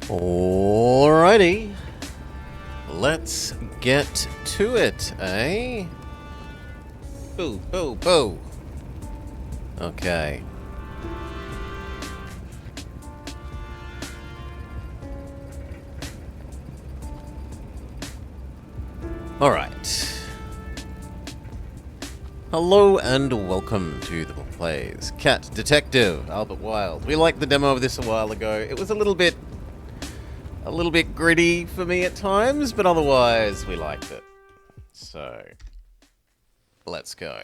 Alrighty, let's get to it, eh? Boo, boo, boo. Okay. Alright. Hello and welcome to the Book Plays. Cat Detective, Albert Wilde. We liked the demo of this a while ago. It was a little bit gritty for me at times, but otherwise we liked it. So, let's go.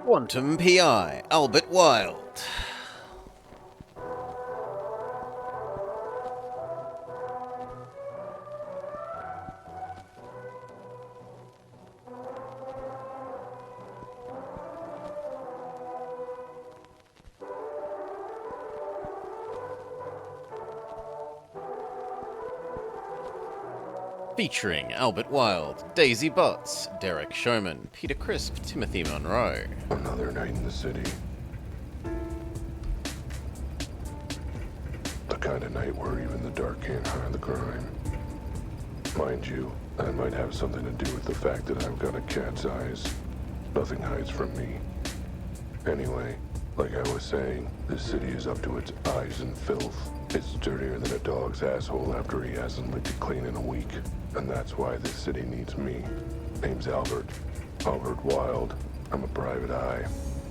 Quantum PI, Albert Wilde. Featuring Albert Wilde, Daisy Butts, Derek Showman, Peter Crisp, Timothy Monroe. Another night in the city. The kind of night where even the dark can't hide the crime. Mind you, that might have something to do with the fact that I've got a cat's eyes. Nothing hides from me. Anyway, like I was saying, this city is up to its eyes in filth. It's dirtier than a dog's asshole after he hasn't licked it clean in a week. And that's why this city needs me. Name's Albert. Albert Wilde. I'm a private eye.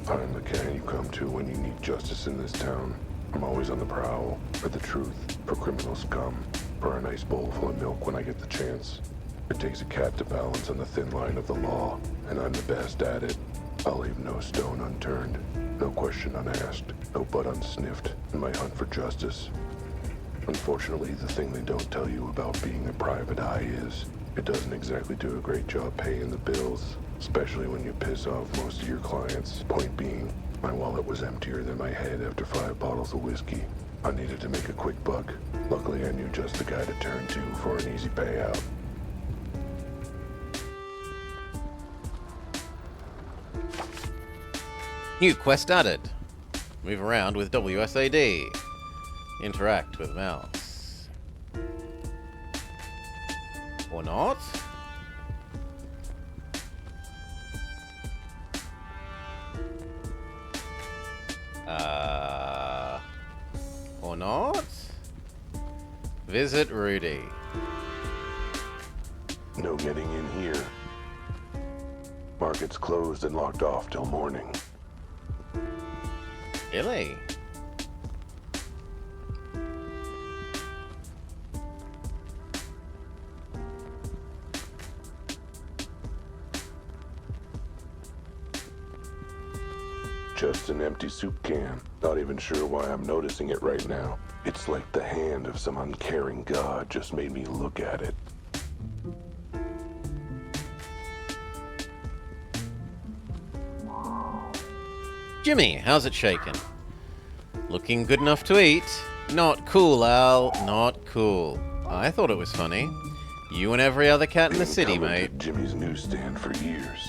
I'm the can you come to when you need justice in this town. I'm always on the prowl. For the truth. For criminal scum. For a nice bowl full of milk when I get the chance. It takes a cat to balance on the thin line of the law. And I'm the best at it. I'll leave no stone unturned. No question unasked. No butt unsniffed in my hunt for justice. Unfortunately, the thing they don't tell you about being a private eye is it doesn't exactly do a great job paying the bills, especially when you piss off most of your clients. Point being, my wallet was emptier than my head after 5 bottles of whiskey. I needed to make a quick buck. Luckily, I knew just the guy to turn to for an easy payout. New quest added. Move around with WSAD. Interact with mouse. Or not? Or not? Visit Rudy. No getting in here. Market's closed and locked off till morning. Really? Just an empty soup can. Not even sure why I'm noticing it right now. It's like the hand of some uncaring god just made me look at it. Jimmy, how's it shaking? Looking good enough to eat? Not cool, Al. Not cool. I thought it was funny. You and every other cat in the city, mate. Jimmy's newsstand for years.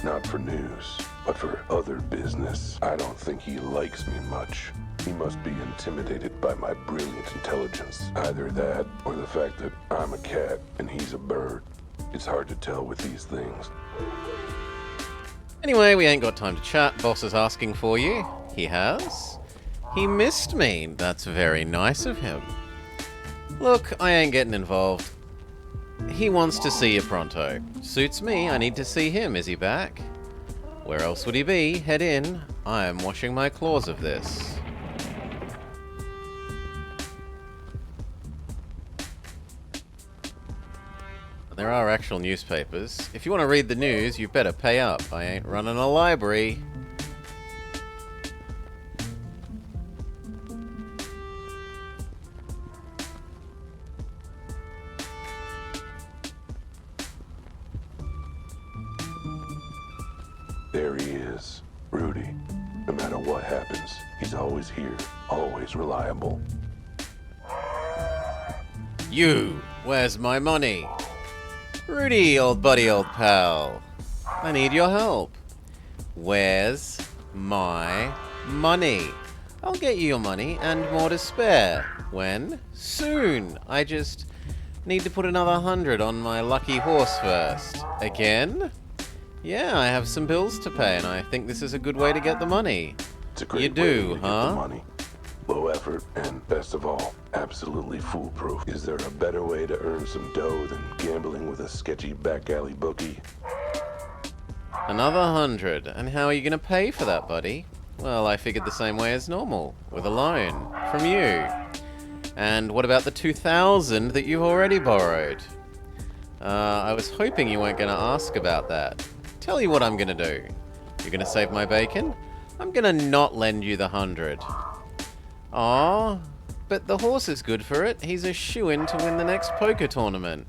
Not for news, but for other business. I don't think he likes me much. He must be intimidated by my brilliant intelligence. Either that, or the fact that I'm a cat and he's a bird. It's hard to tell with these things. Anyway, we ain't got time to chat. Boss is asking for you. He has. He missed me. That's very nice of him. Look, I ain't getting involved. He wants to see you pronto. Suits me, I need to see him. Is he back? Where else would he be? Head in. I am washing my claws of this. There are actual newspapers. If you want to read the news, you better pay up. I ain't running a library. There he is, Rudy. No matter what happens, he's always here, always reliable. You! Where's my money? Rudy, old buddy, old pal. I need your help. Where's my money? I'll get you your money and more to spare. When? Soon. I just need to put another 100 on my lucky horse first. Again? Yeah, I have some bills to pay, and I think this is a good way to get the money. It's a great You way do, to huh? get the money. Low effort, and best of all, absolutely foolproof. Is there a better way to earn some dough than gambling with a sketchy back alley bookie? Another 100. And how are you going to pay for that, buddy? Well, I figured the same way as normal, with a loan from you. And what about the 2,000 that you've already borrowed? I was hoping you weren't going to ask about that. Tell you what I'm going to do. You're going to save my bacon? I'm going to not lend you the 100. Aw, but the horse is good for it. He's a shoo-in to win the next poker tournament.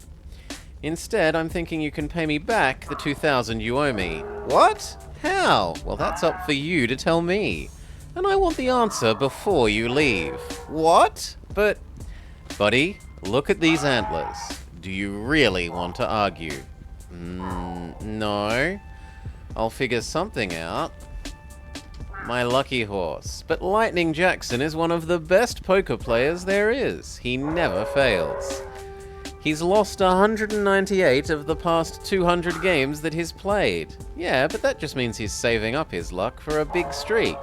Instead, I'm thinking you can pay me back the 2,000 you owe me. What? How? Well, that's up for you to tell me. And I want the answer before you leave. What? But, buddy, look at these antlers. Do you really want to argue? No. I'll figure something out. My lucky horse. But Lightning Jackson is one of the best poker players there is. He never fails. He's lost 198 of the past 200 games that he's played. Yeah, but that just means he's saving up his luck for a big streak.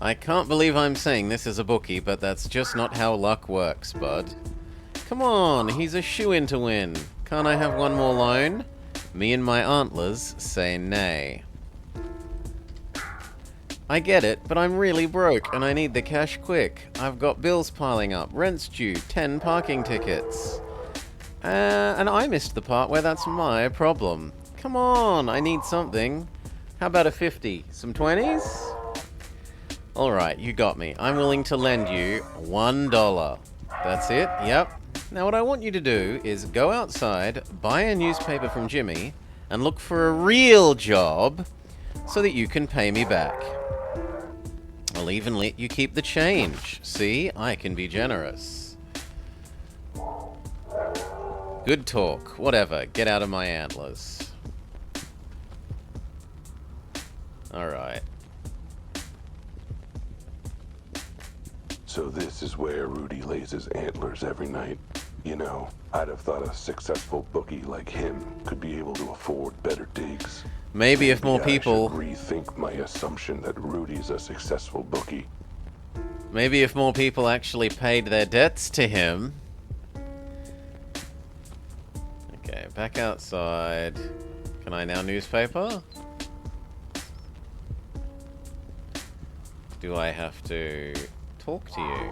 I can't believe I'm saying this as a bookie, but that's just not how luck works, bud. Come on, he's a shoo-in to win. Can't I have one more loan? Me and my antlers say nay. I get it, but I'm really broke and I need the cash quick. I've got bills piling up, rent's due, 10 parking tickets. And I missed the part where that's my problem. Come on, I need something. How about a 50? Some 20s? Alright, you got me. I'm willing to lend you $1. That's it, yep. Now what I want you to do is go outside, buy a newspaper from Jimmy, and look for a real job so that you can pay me back. I'll even let you keep the change. See, I can be generous. Good talk. Whatever. Get out of my antlers. Alright. So this is where Rudy lays his antlers every night. You know, I'd have thought a successful bookie like him could be able to afford better digs. Maybe if more people... I should rethink my assumption that Rudy's a successful bookie. Maybe if more people actually paid their debts to him. Okay, back outside. Can I now newspaper? Do I have to talk to you?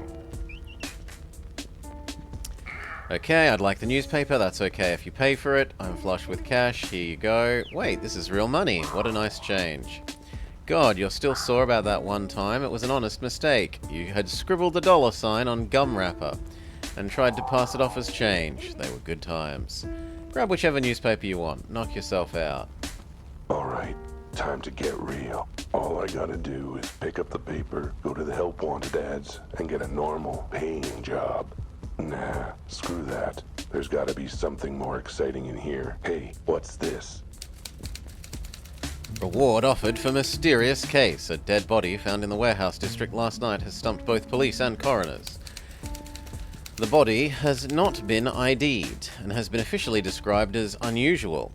Okay, I'd like the newspaper. That's okay if you pay for it. I'm flush with cash. Here you go. Wait, this is real money. What a nice change. God, you're still sore about that one time. It was an honest mistake. You had scribbled the dollar sign on gum wrapper and tried to pass it off as change. They were good times. Grab whichever newspaper you want. Knock yourself out. Alright, time to get real. All I gotta do is pick up the paper, go to the help wanted ads, and get a normal, paying job. Nah, screw that. There's gotta be something more exciting in here. Hey, what's this? Reward offered for mysterious case. A dead body found in the warehouse district last night has stumped both police and coroners. The body has not been ID'd and has been officially described as unusual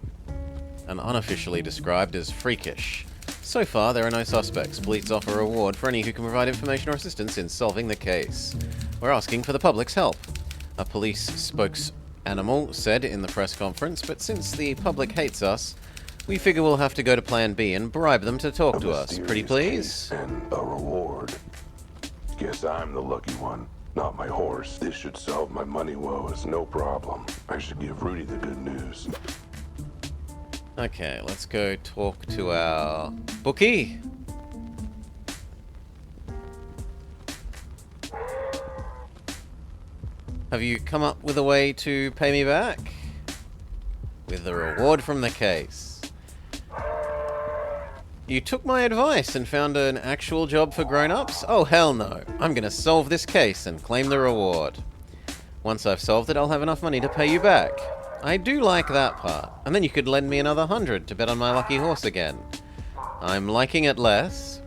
and unofficially described as freakish. So far, there are no suspects. Police offer a reward for any who can provide information or assistance in solving the case. We're asking for the public's help, a police spokes-animal said in the press conference, but since the public hates us, we figure we'll have to go to Plan B and bribe them to talk to us. Pretty please? And a reward. Guess I'm the lucky one, not my horse. This should solve my money woes, no problem. I should give Rudy the good news. Okay, let's go talk to our bookie. Have you come up with a way to pay me back? With the reward from the case. You took my advice and found an actual job for grown-ups? Oh, hell no. I'm gonna solve this case and claim the reward. Once I've solved it, I'll have enough money to pay you back. I do like that part. And then you could lend me another 100 to bet on my lucky horse again. I'm liking it less.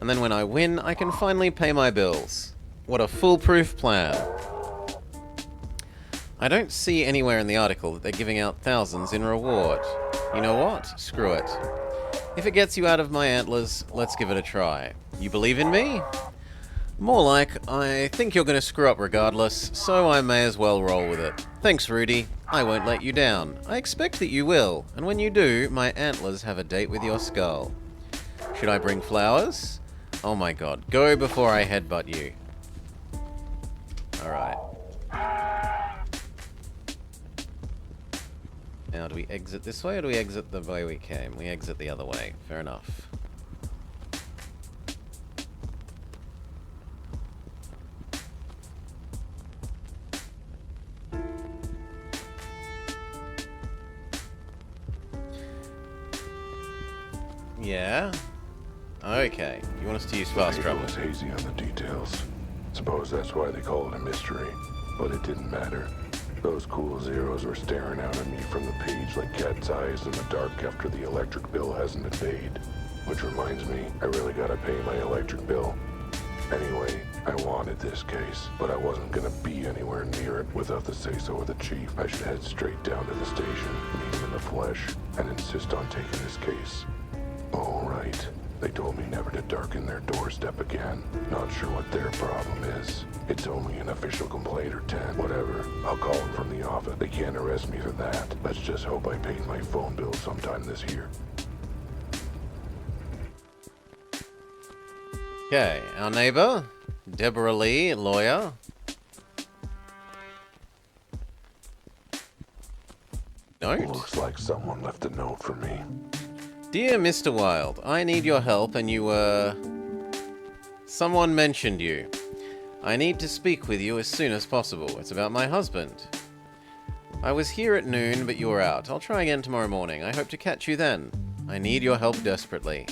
And then when I win, I can finally pay my bills. What a foolproof plan. I don't see anywhere in the article that they're giving out thousands in reward. You know what? Screw it. If it gets you out of my antlers, let's give it a try. You believe in me? More like, I think you're going to screw up regardless, so I may as well roll with it. Thanks, Rudy. I won't let you down. I expect that you will, and when you do, my antlers have a date with your skull. Should I bring flowers? Oh my god, go before I headbutt you. Alright. Now, do we exit this way, or do we exit the way we came? We exit the other way. Fair enough. Yeah? Okay. You want us to use fast travel? It was hazy on the details. Suppose that's why they call it a mystery. But it didn't matter. Those cool zeros were staring out at me from the page like cat's eyes in the dark after the electric bill hasn't been paid. Which reminds me, I really gotta pay my electric bill. Anyway, I wanted this case, but I wasn't gonna be anywhere near it without the say-so of the chief. I should head straight down to the station, meet him in the flesh, and insist on taking this case. All right. They told me never to darken their doorstep again. Not sure what their problem is. It's only an official complaint or 10. Whatever. I'll call them from the office. They can't arrest me for that. Let's just hope I pay my phone bill sometime this year. Okay, our neighbor, Deborah Lee, lawyer. Note. Looks like someone left a note for me. Dear Mr. Wilde, I need your help and you, someone mentioned you. I need to speak with you as soon as possible. It's about my husband. I was here at noon, but you were out. I'll try again tomorrow morning. I hope to catch you then. I need your help desperately.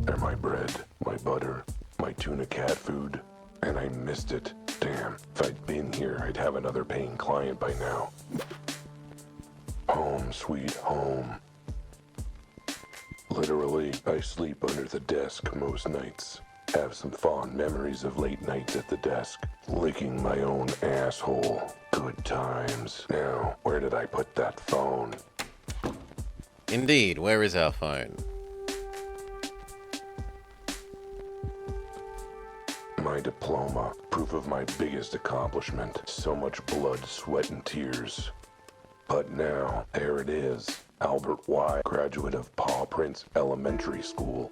They're my bread, my butter, my tuna cat food, and I missed it. Damn, if I'd been here, I'd have another paying client by now. Home, sweet home. Literally, I sleep under the desk most nights. Have some fond memories of late nights at the desk, licking my own asshole. Good times. Now, where did I put that phone? Indeed, where is our phone? My diploma, proof of my biggest accomplishment. So much blood, sweat, and tears. But now, there it is. Albert Y., graduate of Paw Prince Elementary School.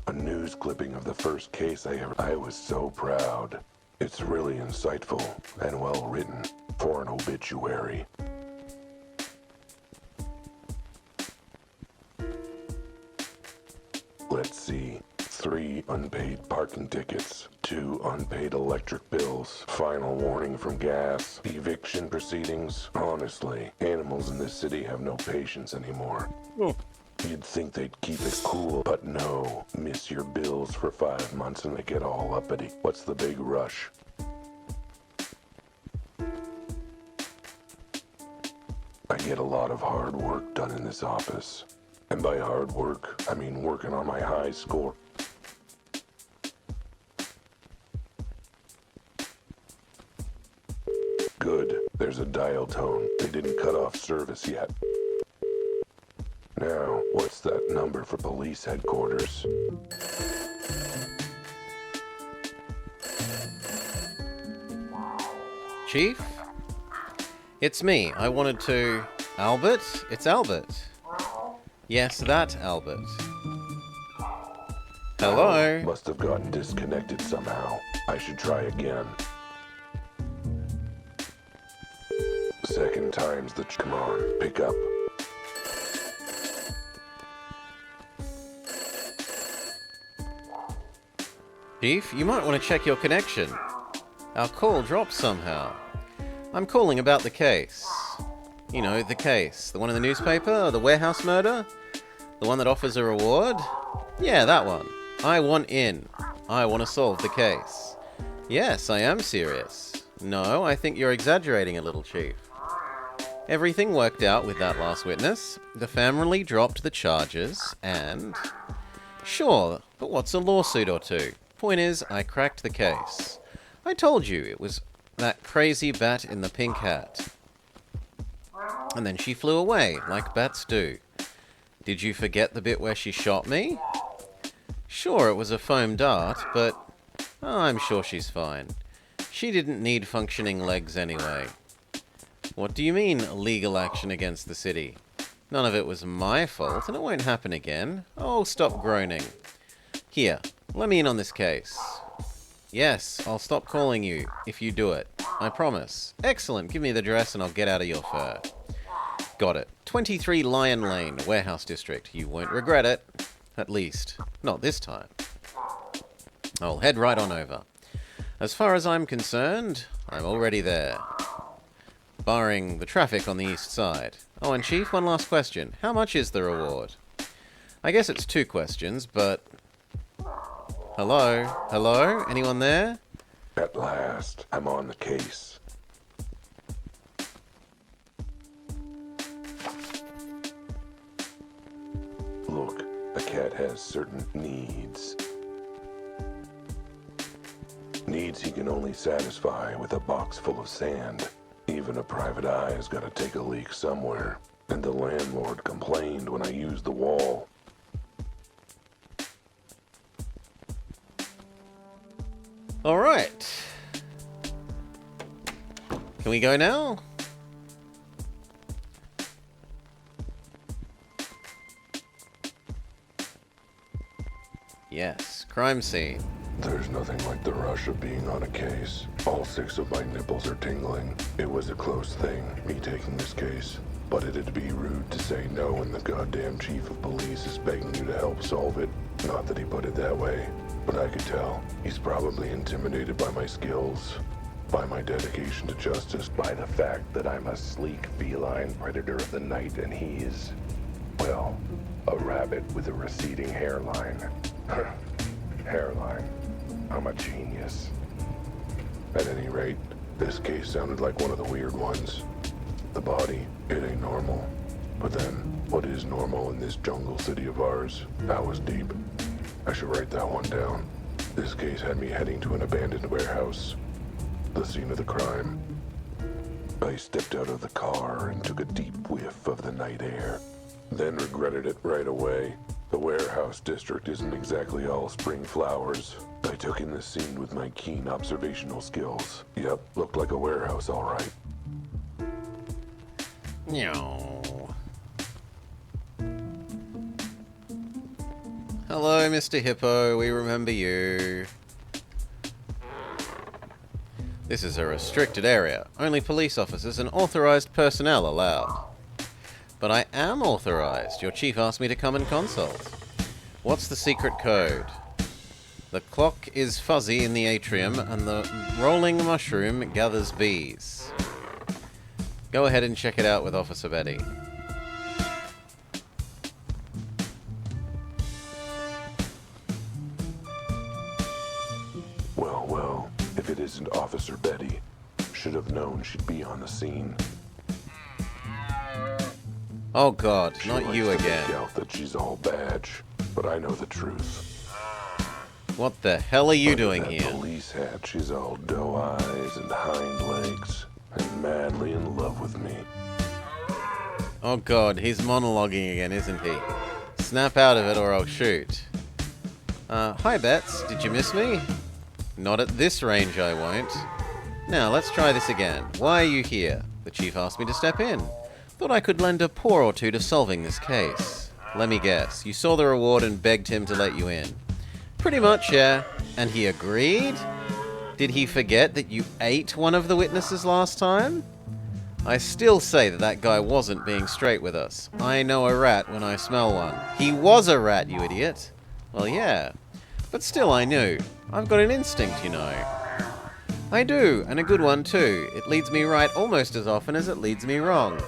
A news clipping of the first case I was so proud. It's really insightful and well written for an obituary. Let's see. 3 unpaid parking tickets, 2 unpaid electric bills, final warning from gas, eviction proceedings. Honestly, animals in this city have no patience anymore. You'd think they'd keep it cool, but no. Miss your bills for 5 months and they get all uppity. What's the big rush? I get a lot of hard work done in this office. And by hard work, I mean working on my high score. Good. There's a dial tone. They didn't cut off service yet. Now, what's that number for police headquarters? Chief? It's me. I wanted to... Albert? It's Albert. Yes, that Albert. Hello? Must have gotten disconnected somehow. I should try again. Second time's the... Come on, pick up. Chief, you might want to check your connection. Our call dropped somehow. I'm calling about the case. You know, the case. The one in the newspaper? The warehouse murder? The one that offers a reward? Yeah, that one. I want in. I want to solve the case. Yes, I am serious. No, I think you're exaggerating a little, Chief. Everything worked out with that last witness. The family dropped the charges, and... Sure, but what's a lawsuit or two? Point is, I cracked the case. I told you it was that crazy bat in the pink hat. And then she flew away, like bats do. Did you forget the bit where she shot me? Sure, it was a foam dart, but... Oh, I'm sure she's fine. She didn't need functioning legs anyway. What do you mean, legal action against the city? None of it was my fault, and it won't happen again. Oh, stop groaning. Here, let me in on this case. Yes, I'll stop calling you, if you do it. I promise. Excellent, give me the dress and I'll get out of your fur. Got it. 23 Lion Lane, Warehouse District. You won't regret it. At least, not this time. I'll head right on over. As far as I'm concerned, I'm already there. Barring the traffic on the east side. Oh, and Chief, one last question. How much is the reward? I guess it's 2 questions, but... Hello? Hello? Anyone there? At last, I'm on the case. Look, a cat has certain needs. Needs he can only satisfy with a box full of sand. Even a private eye has got to take a leak somewhere. And the landlord complained when I used the wall. Alright. Can we go now? Yes, crime scene. There's nothing like the rush of being on a case. All 6 of my nipples are tingling. It was a close thing, me taking this case. But it'd be rude to say no when the goddamn chief of police is begging you to help solve it. Not that he put it that way, but I could tell. He's probably intimidated by my skills, by my dedication to justice, by the fact that I'm a sleek feline predator of the night and he's, well, a rabbit with a receding hairline. Hairline. I'm a genius. At any rate, this case sounded like one of the weird ones. The body, it ain't normal. But then, what is normal in this jungle city of ours? That was deep. I should write that one down. This case had me heading to an abandoned warehouse. The scene of the crime. I stepped out of the car and took a deep whiff of the night air. Then regretted it right away. The warehouse district isn't exactly all spring flowers. I took in the scene with my keen observational skills. Yep, looked like a warehouse, all right. No. Hello, Mr. Hippo. We remember you. This is a restricted area. Only police officers and authorized personnel allowed. But I am authorized. Your chief asked me to come and consult. What's the secret code? The clock is fuzzy in the atrium, and the rolling mushroom gathers bees. Go ahead and check it out with Officer Betty. Well, if it isn't Officer Betty, should have known she'd be on the scene. Oh God, She not likes you to again. make out that she's all badge, but I know the truth. What the hell are you Under doing that here? police hat, she's all doe eyes and hind legs, and madly in love with me. Oh God, he's monologuing again, isn't he? Snap out of it or I'll shoot. Hi Bets, did you miss me? Not at this range I won't. Now, let's try this again. Why are you here? The chief asked me to step in. Thought I could lend a paw or two to solving this case. Let me guess, you saw the reward and begged him to let you in. Pretty much, yeah. And he agreed? Did he forget that you ate one of the witnesses last time? I still say that that guy wasn't being straight with us. I know a rat when I smell one. He was a rat, you idiot. Well, yeah. But still I knew. I've got an instinct, you know. I do, and a good one too. It leads me right almost as often as it leads me wrong.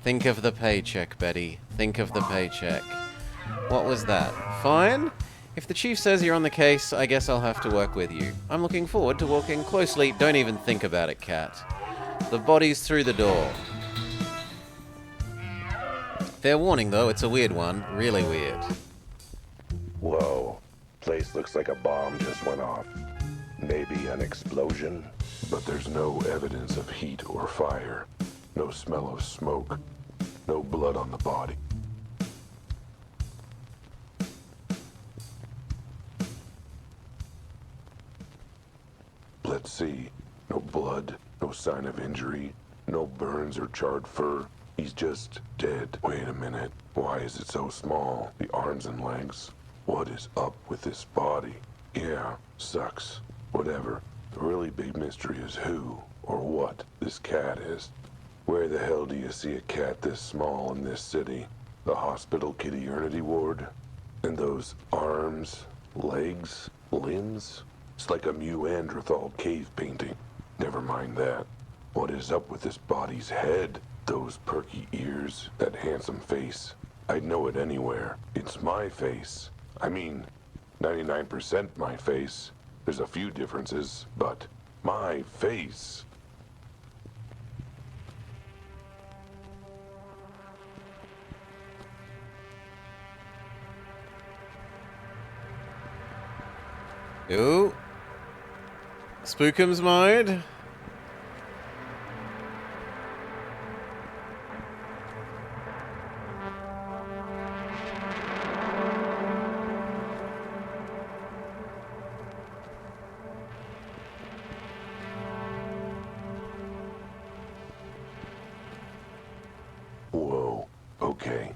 Think of the paycheck, Betty. Think of the paycheck. What was that? Fine? If the chief says you're on the case, I guess I'll have to work with you. I'm looking forward to walking closely. Don't even think about it, Cat. The body's through the door. Fair warning, though, it's a weird one. Really weird. Whoa. Place looks like a bomb just went off. Maybe an explosion? But there's no evidence of heat or fire. No smell of smoke. No blood on the body. Let's see. No blood, no sign of injury, no burns or charred fur. He's just dead. Wait a minute. Why is it so small? The arms and legs. What is up with this body? Yeah, sucks. Whatever. The really big mystery is who or what this cat is. Where the hell do you see a cat this small in this city? The hospital kitty-ernity ward? And those arms, legs, limbs? It's like a Neanderthal cave painting. Never mind that. What is up with this body's head? Those perky ears, that handsome face. I'd know it anywhere. It's my face. I mean, 99% my face. There's a few differences, but my face. Ooh. Spookums mode. Whoa, okay.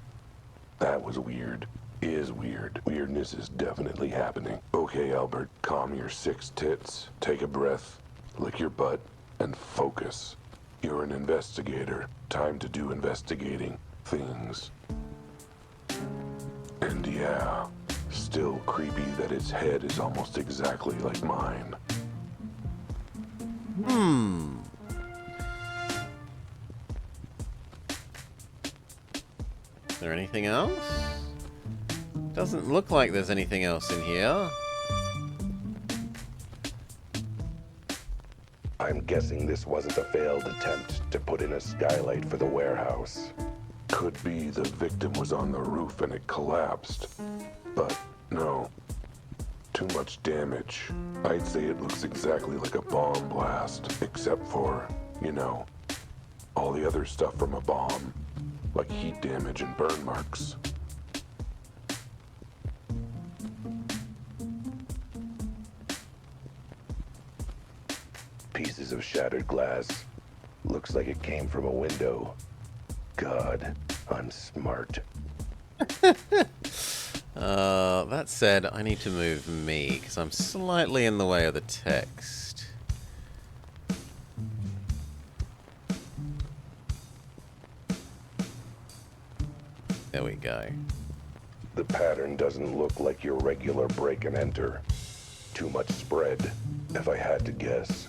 That was weird. Is weird. Weirdness is definitely happening. Okay, Albert, calm your six tits. Take a breath, lick your butt, and focus. You're an investigator. Time to do investigating things. And yeah, still creepy that its head is almost exactly like mine. Is there anything else? Doesn't look like there's anything else in here. I'm guessing this wasn't a failed attempt to put in a skylight for the warehouse. Could be the victim was on the roof and it collapsed. But no. Too much damage. I'd say it looks exactly like a bomb blast, except for, you know, all the other stuff from a bomb, like heat damage and burn marks. Pieces of shattered glass. Looks like it came from a window. God, I'm smart. That said, I need to move me, because I'm slightly in the way of the text. There we go. The pattern doesn't look like your regular break and enter. Too much spread. If I had to guess,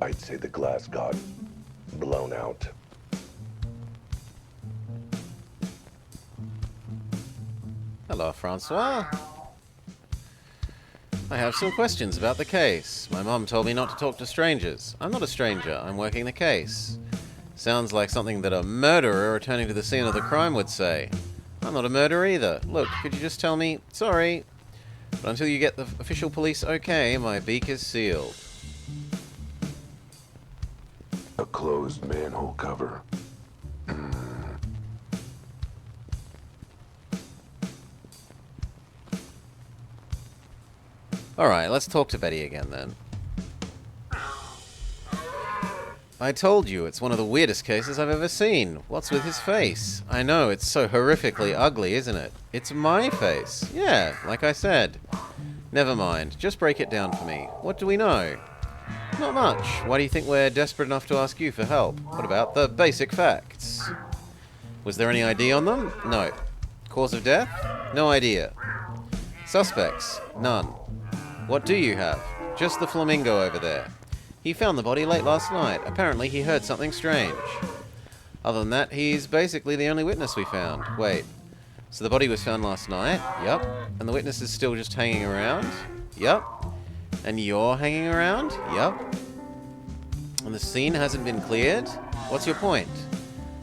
I'd say the glass got blown out. Hello, Francois. I have some questions about the case. My mom told me not to talk to strangers. I'm not a stranger. I'm working the case. Sounds like something that a murderer returning to the scene of the crime would say. I'm not a murderer either. Look, could you just tell me, sorry, but until you get the official police okay, my beak is sealed. A closed manhole cover. Alright, let's talk to Betty again then. I told you, it's one of the weirdest cases I've ever seen. What's with his face? I know, it's so horrifically ugly, isn't it? It's my face. Yeah, like I said. Never mind, just break it down for me. What do we know? Not much. Why do you think we're desperate enough to ask you for help? What about the basic facts? Was there any ID on them? No. Cause of death? No idea. Suspects? None. What do you have? Just the flamingo over there. He found the body late last night. Apparently he heard something strange. Other than that, he's basically the only witness we found. Wait. So the body was found last night? Yep. And the witness is still just hanging around? Yep. And you're hanging around? Yep. And the scene hasn't been cleared? What's your point?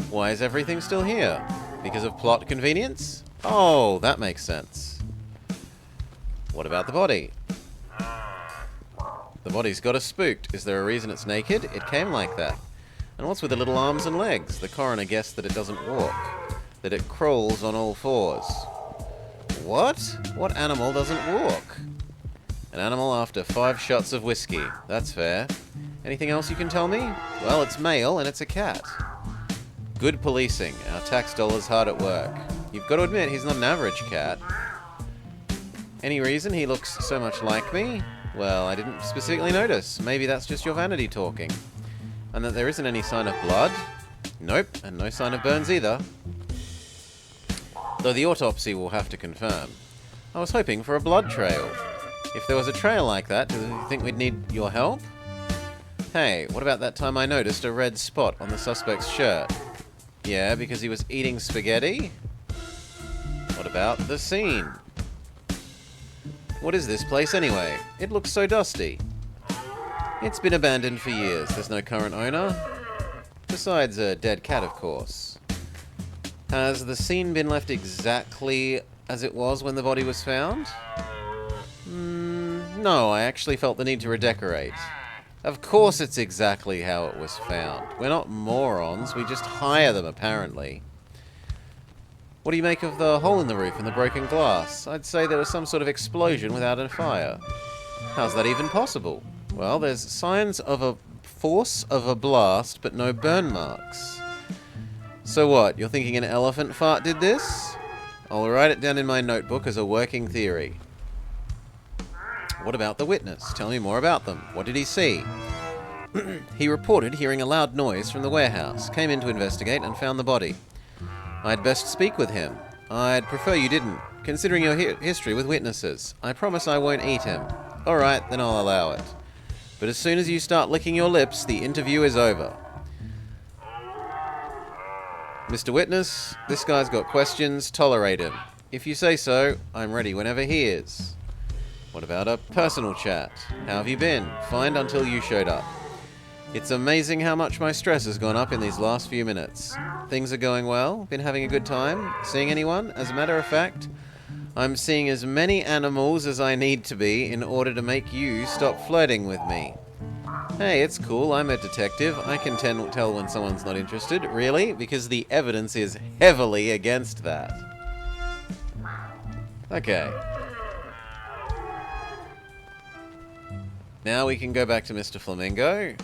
Why is everything still here? Because of plot convenience? Oh, that makes sense. What about the body? The body's got us spooked. Is there a reason it's naked? It came like that. And what's with the little arms and legs? The coroner guessed that it doesn't walk. That it crawls on all fours. What? What animal doesn't walk? An animal after 5 shots of whiskey. That's fair. Anything else you can tell me? Well, it's male and it's a cat. Good policing. Our tax dollars hard at work. You've got to admit, he's not an average cat. Any reason he looks so much like me? Well, I didn't specifically notice. Maybe that's just your vanity talking. And that there isn't any sign of blood? Nope, and no sign of burns either. Though the autopsy will have to confirm. I was hoping for a blood trail. If there was a trail like that, do you think we'd need your help? Hey, what about that time I noticed a red spot on the suspect's shirt? Yeah, because he was eating spaghetti? What about the scene? What is this place anyway? It looks so dusty. It's been abandoned for years. There's no current owner. Besides a dead cat, of course. Has the scene been left exactly as it was when the body was found? No, I actually felt the need to redecorate. Of course it's exactly how it was found. We're not morons, we just hire them, apparently. What do you make of the hole in the roof and the broken glass? I'd say there was some sort of explosion without a fire. How's that even possible? Well, there's signs of a force of a blast, but no burn marks. So what, you're thinking an elephant fart did this? I'll write it down in my notebook as a working theory. What about the witness? Tell me more about them. What did he see? He reported hearing a loud noise from the warehouse, came in to investigate, and found the body. I'd best speak with him. I'd prefer you didn't, considering your history with witnesses. I promise I won't eat him. Alright, then I'll allow it. But as soon as you start licking your lips, the interview is over. Mr. Witness, this guy's got questions. Tolerate him. If you say so, I'm ready whenever he is. What about a personal chat? How have you been? Fine until you showed up. It's amazing how much my stress has gone up in these last few minutes. Things are going well? Been having a good time? Seeing anyone? As a matter of fact, I'm seeing as many animals as I need to be in order to make you stop flirting with me. Hey, it's cool. I'm a detective. I can tell when someone's not interested. Really? Because the evidence is heavily against that. Okay. Now we can go back to Mr. Flamingo.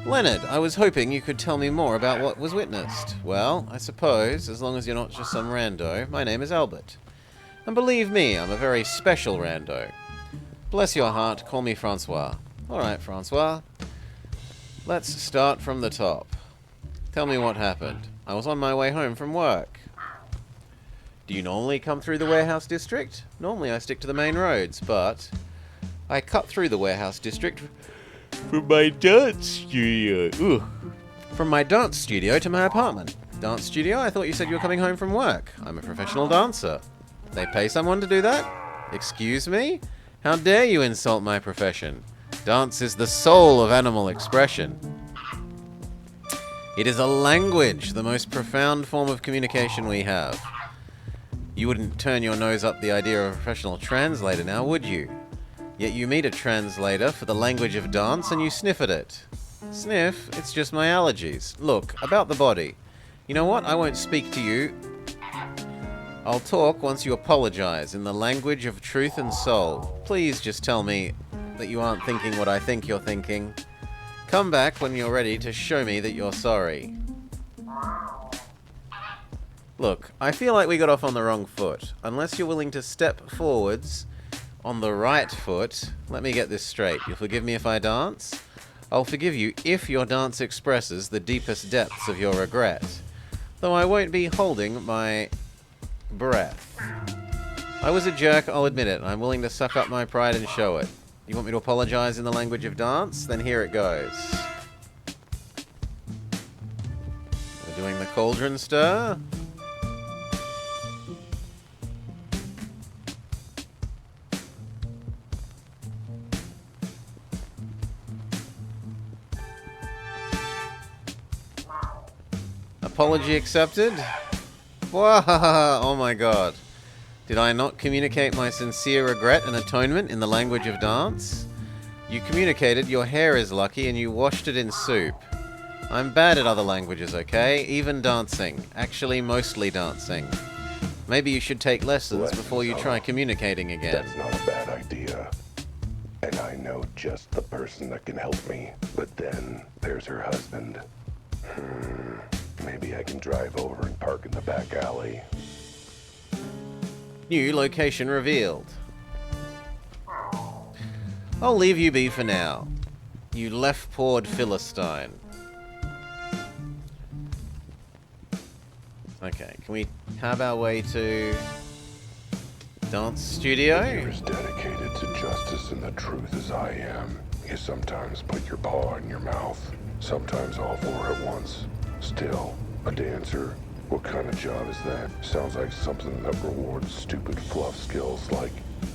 Leonard, I was hoping you could tell me more about what was witnessed. Well, I suppose, as long as you're not just some rando, my name is Albert. And believe me, I'm a very special rando. Bless your heart, call me Francois. Alright, Francois. Let's start from the top. Tell me what happened. I was on my way home from work. Do you normally come through the warehouse district? Normally I stick to the main roads, but I cut through the warehouse district from my dance studio. Ooh. From my dance studio to my apartment. Dance studio? I thought you said you were coming home from work. I'm a professional dancer. They pay someone to do that? Excuse me? How dare you insult my profession? Dance is the soul of animal expression. It is a language, the most profound form of communication we have. You wouldn't turn your nose up the idea of a professional translator now, would you? Yet you meet a translator for the language of dance and you sniff at it. Sniff? It's just my allergies. Look, about the body. You know what? I won't speak to you. I'll talk once you apologize in the language of truth and soul. Please just tell me that you aren't thinking what I think you're thinking. Come back when you're ready to show me that you're sorry. Look, I feel like we got off on the wrong foot. Unless you're willing to step forwards on the right foot, let me get this straight. You'll forgive me if I dance? I'll forgive you if your dance expresses the deepest depths of your regret. Though I won't be holding my breath. I was a jerk, I'll admit it. I'm willing to suck up my pride and show it. You want me to apologize in the language of dance? Then here it goes. We're doing the cauldron stir? Apology accepted? Wow, oh my god. Did I not communicate my sincere regret and atonement in the language of dance? You communicated your hair is lucky and you washed it in soup. I'm bad at other languages, okay? Even dancing. Actually, mostly dancing. Maybe you should take lessons before you try communicating again. That's not a bad idea. And I know just the person that can help me. But then, there's her husband. Maybe I can drive over and park in the back alley. New location revealed. I'll leave you be for now. You left-pawed Philistine. Okay, can we have our way to dance studio? You're as dedicated to justice and the truth as I am. You sometimes put your paw in your mouth, sometimes all four at once. Still, a dancer? What kind of job is that? Sounds like something that rewards stupid fluff skills like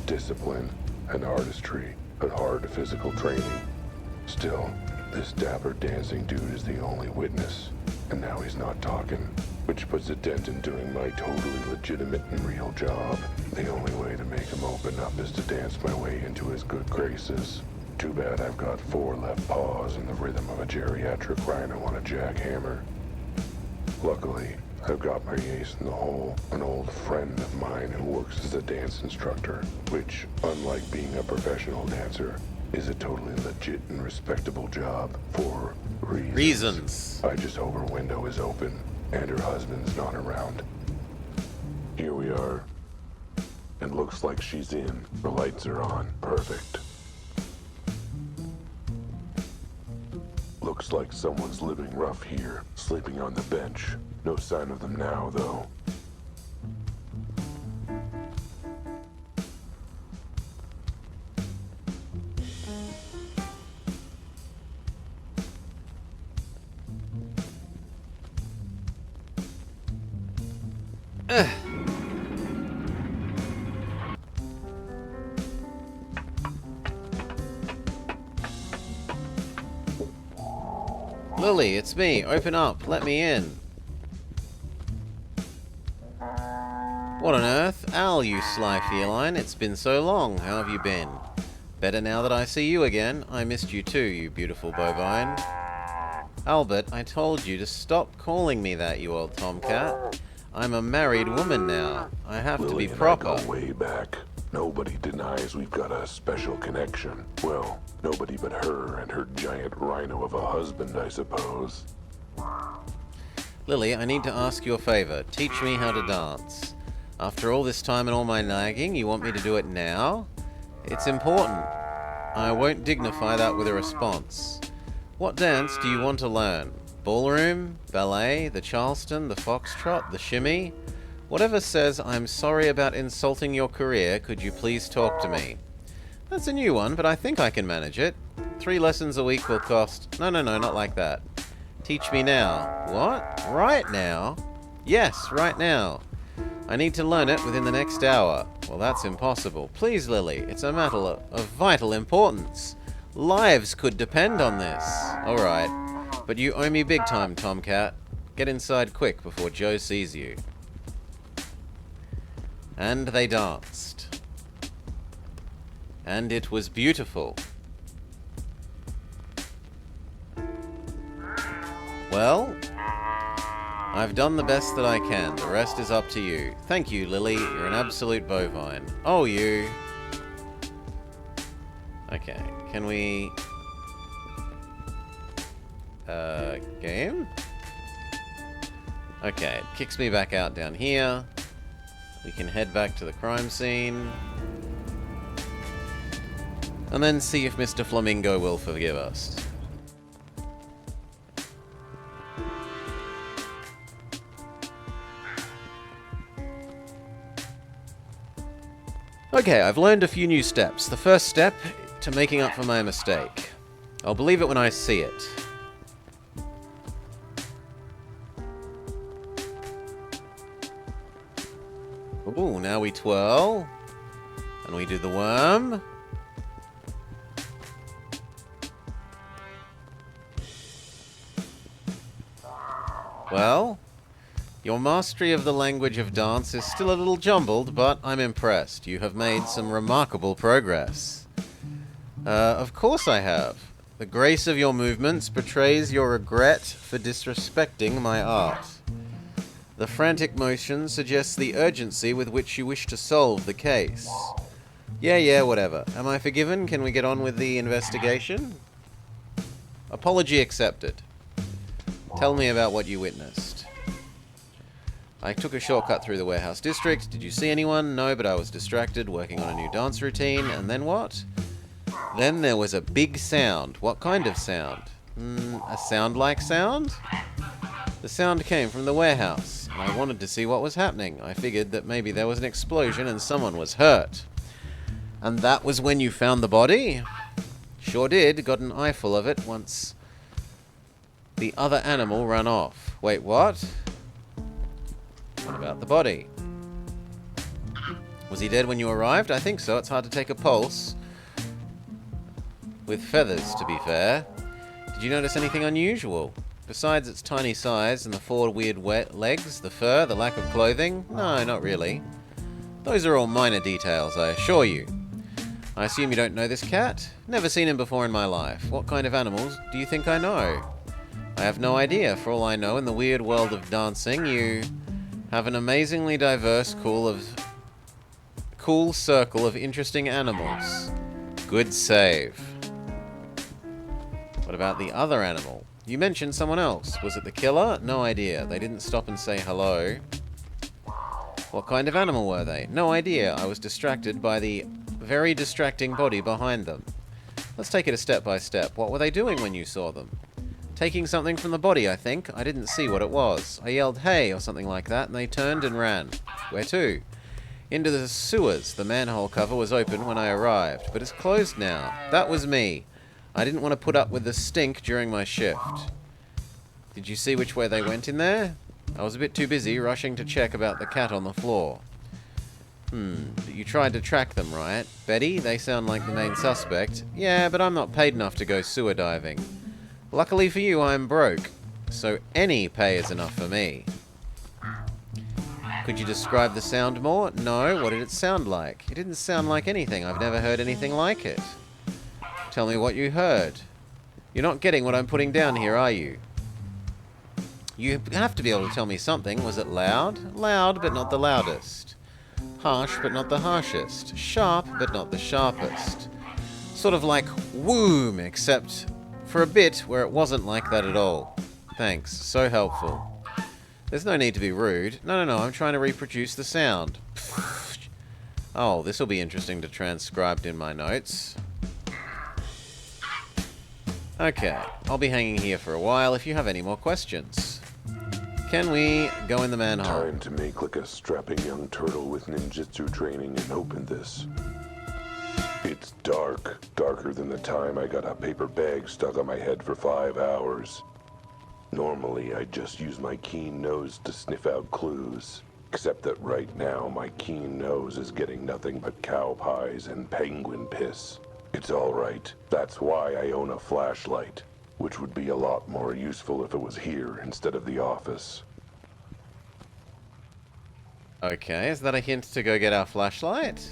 discipline and artistry, but hard physical training. Still, this dapper dancing dude is the only witness, and now he's not talking, which puts a dent in doing my totally legitimate and real job. The only way to make him open up is to dance my way into his good graces. Too bad I've got 4 left paws and the rhythm of a geriatric rhino on a jackhammer. Luckily, I've got my ace in the hole, an old friend of mine who works as a dance instructor, which, unlike being a professional dancer, is a totally legit and respectable job for reasons. I just hope her window is open and her husband's not around. Here we are. It looks like she's in. The lights are on. Perfect. Looks like someone's living rough here, sleeping on the bench. No sign of them now, though. Lily, it's me. Open up. Let me in. What on earth? Al, you sly feline. It's been so long. How have you been? Better now that I see you again. I missed you too, you beautiful bovine. Albert, I told you to stop calling me that, you old tomcat. I'm a married woman now. I have to be proper. I go way back. Nobody denies we've got a special connection. Well, nobody but her and her giant rhino of a husband, I suppose. Lily, I need to ask you a favor. Teach me how to dance. After all this time and all my nagging, you want me to do it now? It's important. I won't dignify that with a response. What dance do you want to learn? Ballroom? Ballet? The Charleston? The foxtrot? The shimmy? Whatever says, I'm sorry about insulting your career, could you please talk to me? That's a new one, but I think I can manage it. 3 lessons a week will cost... No, not like that. Teach me now. What? Right now? Yes, right now. I need to learn it within the next hour. Well, that's impossible. Please, Lily, it's a matter of vital importance. Lives could depend on this. Alright, but you owe me big time, Tomcat. Get inside quick before Joe sees you. And they danced. And it was beautiful. Well, I've done the best that I can. The rest is up to you. Thank you, Lily. You're an absolute bovine. Oh, you. Okay, can we... game? Okay, it kicks me back out down here. We can head back to the crime scene. And then see if Mr. Flamingo will forgive us. Okay, I've learned a few new steps. The first step to making up for my mistake. I'll believe it when I see it. Ooh, now we twirl. And we do the worm. Well, your mastery of the language of dance is still a little jumbled, but I'm impressed. You have made some remarkable progress. Of course I have. The grace of your movements betrays your regret for disrespecting my art. The frantic motion suggests the urgency with which you wish to solve the case. Yeah, whatever. Am I forgiven? Can we get on with the investigation? Apology accepted. Tell me about what you witnessed. I took a shortcut through the warehouse district. Did you see anyone? No, but I was distracted, working on a new dance routine. And then what? Then there was a big sound. What kind of sound? A sound-like sound? The sound came from the warehouse, and I wanted to see what was happening. I figured that maybe there was an explosion and someone was hurt. And that was when you found the body? Sure did. Got an eyeful of it once the other animal ran off. Wait, what? What about the body? Was he dead when you arrived? I think so. It's hard to take a pulse with feathers, to be fair. Did you notice anything unusual? Besides its tiny size and the four weird wet legs, the fur, the lack of clothing? No, not really. Those are all minor details, I assure you. I assume you don't know this cat? Never seen him before in my life. What kind of animals do you think I know? I have no idea. For all I know, in the weird world of dancing, you have an amazingly diverse, cool circle of interesting animals. Good save. What about the other animal? You mentioned someone else. Was it the killer? No idea. They didn't stop and say hello. What kind of animal were they? No idea. I was distracted by the very distracting body behind them. Let's take it a step by step. What were they doing when you saw them? Taking something from the body, I think. I didn't see what it was. I yelled, "Hey," or something like that, and they turned and ran. Where to? Into the sewers. The manhole cover was open when I arrived, but it's closed now. That was me. I didn't want to put up with the stink during my shift. Did you see which way they went in there? I was a bit too busy rushing to check about the cat on the floor. You tried to track them, right? Betty, they sound like the main suspect. Yeah, but I'm not paid enough to go sewer diving. Luckily for you, I'm broke, so any pay is enough for me. Could you describe the sound more? No, what did it sound like? It didn't sound like anything. I've never heard anything like it. Tell me what you heard. You're not getting what I'm putting down here, are you? You have to be able to tell me something. Was it loud? Loud, but not the loudest. Harsh, but not the harshest. Sharp, but not the sharpest. Sort of like whoom, except for a bit where it wasn't like that at all. Thanks, so helpful. There's no need to be rude. No, I'm trying to reproduce the sound. Oh, this will be interesting to transcribe in my notes. Okay, I'll be hanging here for a while if you have any more questions. Can we go in the manhole? Time to make like a strapping young turtle with ninjutsu training and open this. It's dark. Darker than the time I got a paper bag stuck on my head for 5 hours. Normally, I just use my keen nose to sniff out clues. Except that right now, my keen nose is getting nothing but cow pies and penguin piss. It's alright. That's why I own a flashlight, which would be a lot more useful if it was here instead of the office. Okay, is that a hint to go get our flashlight?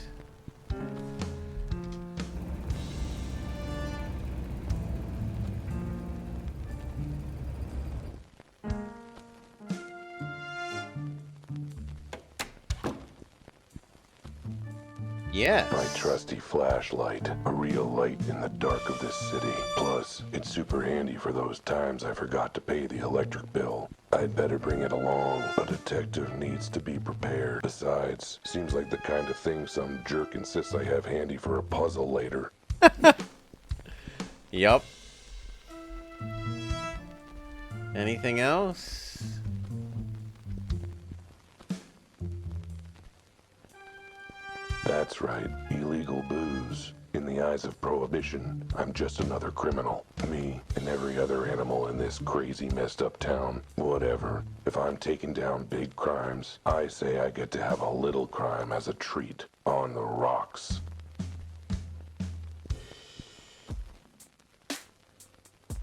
Yes. My trusty flashlight, a real light in the dark of this city. Plus, it's super handy for those times I forgot to pay the electric bill. I'd better bring it along. A detective needs to be prepared. Besides, seems like the kind of thing some jerk insists I have handy for a puzzle later. Yup. Anything else? That's right, illegal booze. In the eyes of Prohibition, I'm just another criminal. Me and every other animal in this crazy, messed up town. Whatever. If I'm taking down big crimes, I say I get to have a little crime as a treat. On the rocks.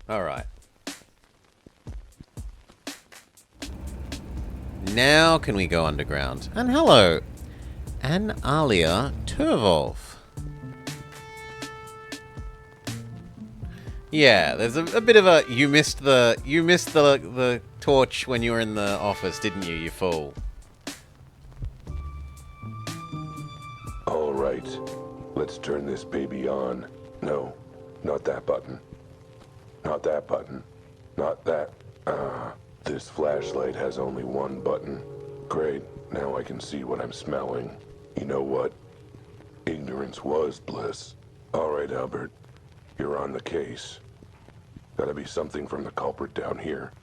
Alright. Now can we go underground? And hello, An Alia Turvolf. Yeah, there's a bit of a you missed the torch when you were in the office, didn't you, you fool? All right, let's turn this baby on. No, not that button. Not that button. Not that. This flashlight has only one button. Great, now I can see what I'm smelling. You know what? Ignorance was bliss. All right, Albert, you're on the case. Gotta be something from the culprit down here.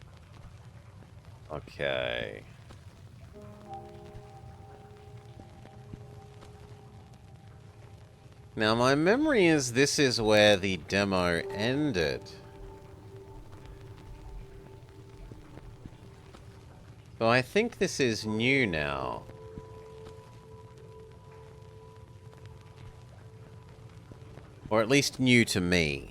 Okay. Now, my memory is this is where the demo ended. So I think this is new now. Or at least new to me.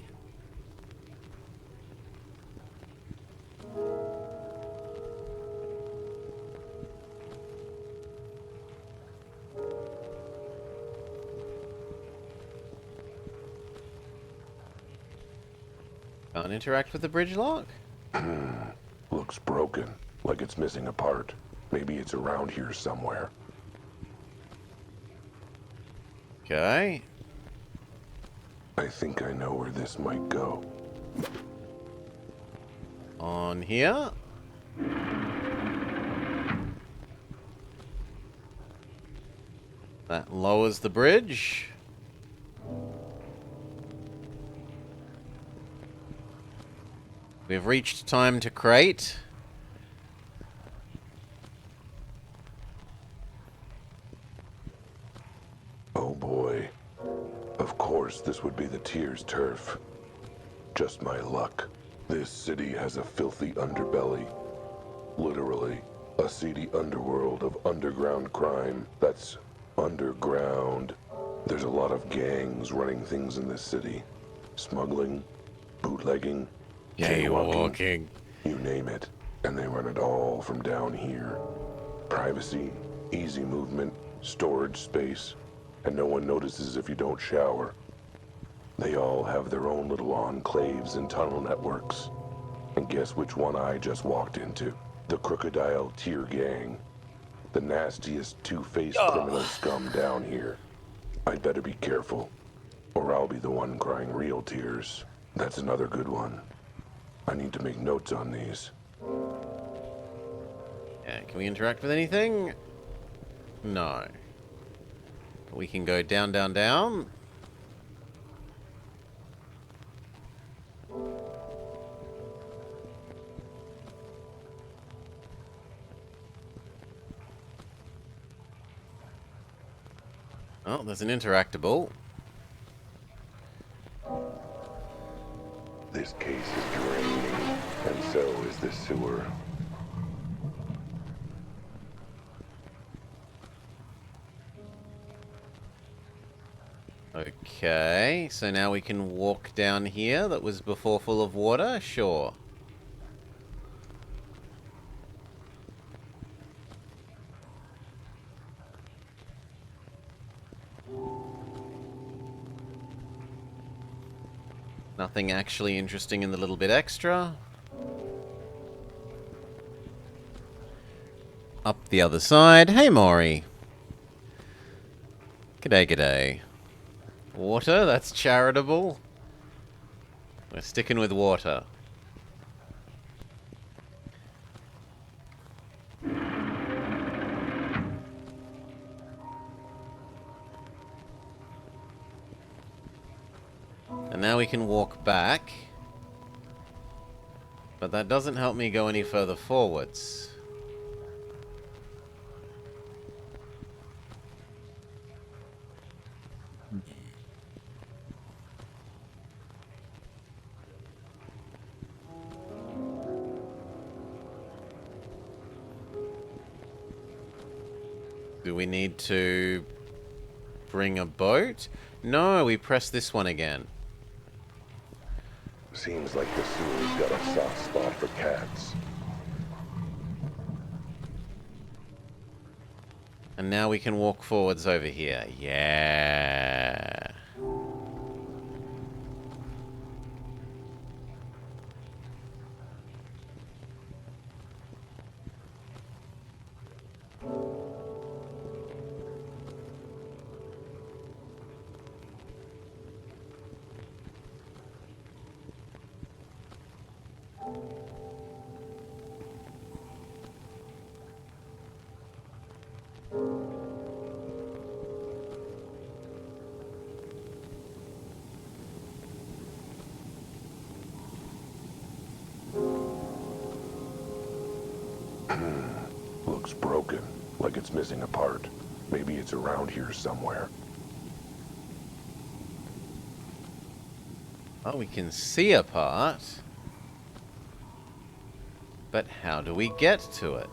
Can't interact with the bridge lock? Looks broken, like it's missing a part. Maybe it's around here somewhere. Okay. I think I know where this might go. On here. That lowers the bridge. We've reached time to crate. Oh boy. Of course this would be the Tears turf. Just my luck. This city has a filthy underbelly. Literally, a seedy underworld of underground crime that's underground. There's a lot of gangs running things in this city. Smuggling, bootlegging, Jaywalking. you name it. And they run it all from down here. Privacy, easy movement, storage space, and no one notices if you don't shower. They all have their own little enclaves and tunnel networks. And guess which one I just walked into? The Crocodile Tear Gang. The nastiest two-faced criminal scum down here. I'd better be careful, or I'll be the one crying real tears. That's another good one. I need to make notes on these. Yeah, can we interact with anything? No. We can go down, down, down. Oh, there's an interactable. This case is draining, and so is the sewer. Okay, so now we can walk down here that was before full of water? Sure. Nothing actually interesting in the little bit extra. Up the other side. Hey, Maury. G'day, g'day. Water? That's charitable. We're sticking with water. And now we can walk back. But that doesn't help me go any further forwards. Do we need to bring a boat? No, we press this one again. Seems like the sewer's got a soft spot for cats. And now we can walk forwards over here. Yeah. Looks broken, like it's missing a part. Maybe it's around here somewhere. Oh, we can see a part. But how do we get to it?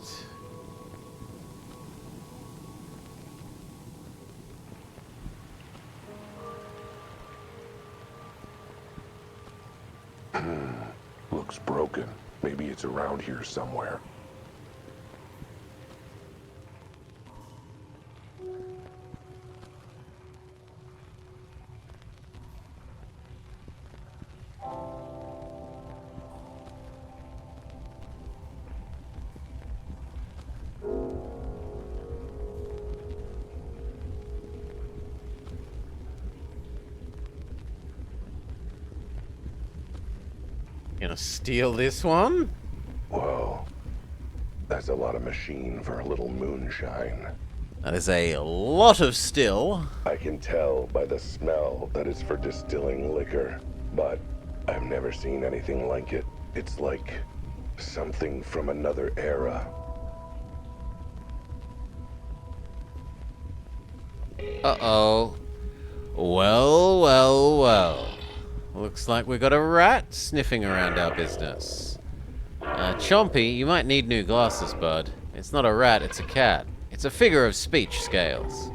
Looks broken. Maybe it's around here somewhere. Gonna steal this one? Whoa. That's a lot of machine for a little moonshine. That is a lot of still. I can tell by the smell that it's for distilling liquor, but I've never seen anything like it. It's like something from another era. Uh-oh. Well, well, well. Looks like we got a rat sniffing around our business. Chompy, you might need new glasses, bud. It's not a rat, it's a cat. It's a figure of speech scales.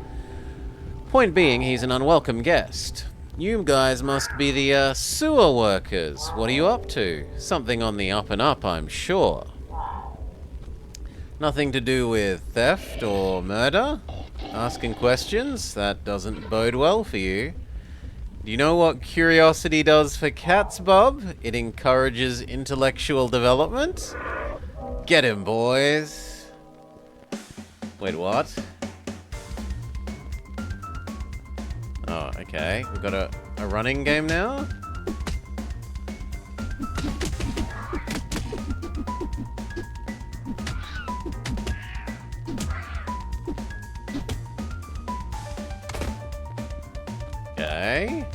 Point being, he's an unwelcome guest. You guys must be the sewer workers. What are you up to? Something on the up and up, I'm sure. Nothing to do with theft or murder? Asking questions? That doesn't bode well for you. Do you know what curiosity does for cats, Bob? It encourages intellectual development. Get him, boys. Wait, what? Oh, okay. We've got a running game now? Okay.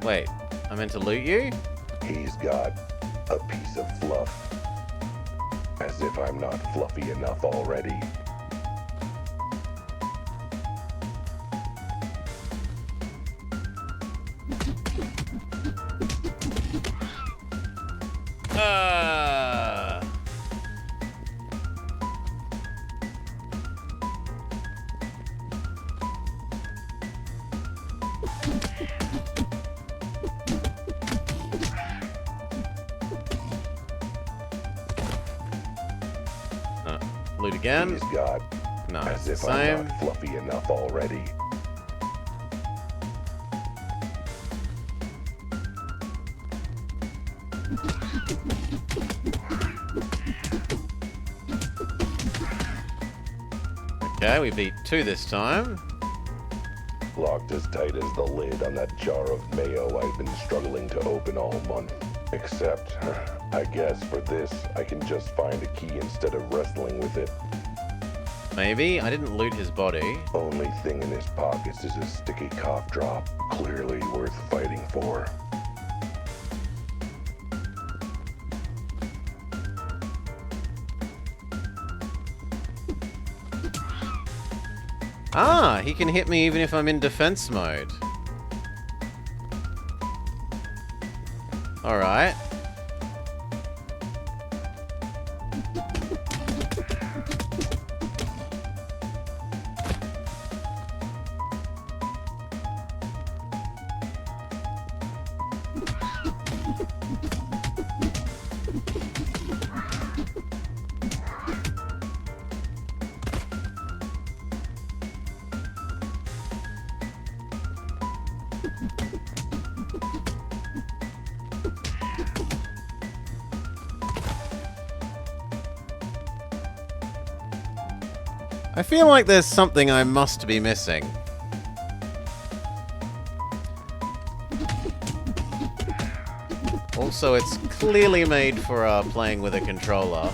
Wait, I meant to loot you? He's got a piece of fluff. As if I'm not fluffy enough already. Loot again. He's got No, as if same. I'm not fluffy enough already. Okay, we beat 2 this time. Locked as tight as the lid on that jar of mayo I've been struggling to open all month. Except, I guess for this, I can just find a key instead of wrestling with it. Maybe. I didn't loot his body. Only thing in his pockets is a sticky cough drop. Clearly worth fighting for. Ah, he can hit me even if I'm in defense mode. Alright. I feel like there's something I must be missing. Also, it's clearly made for playing with a controller.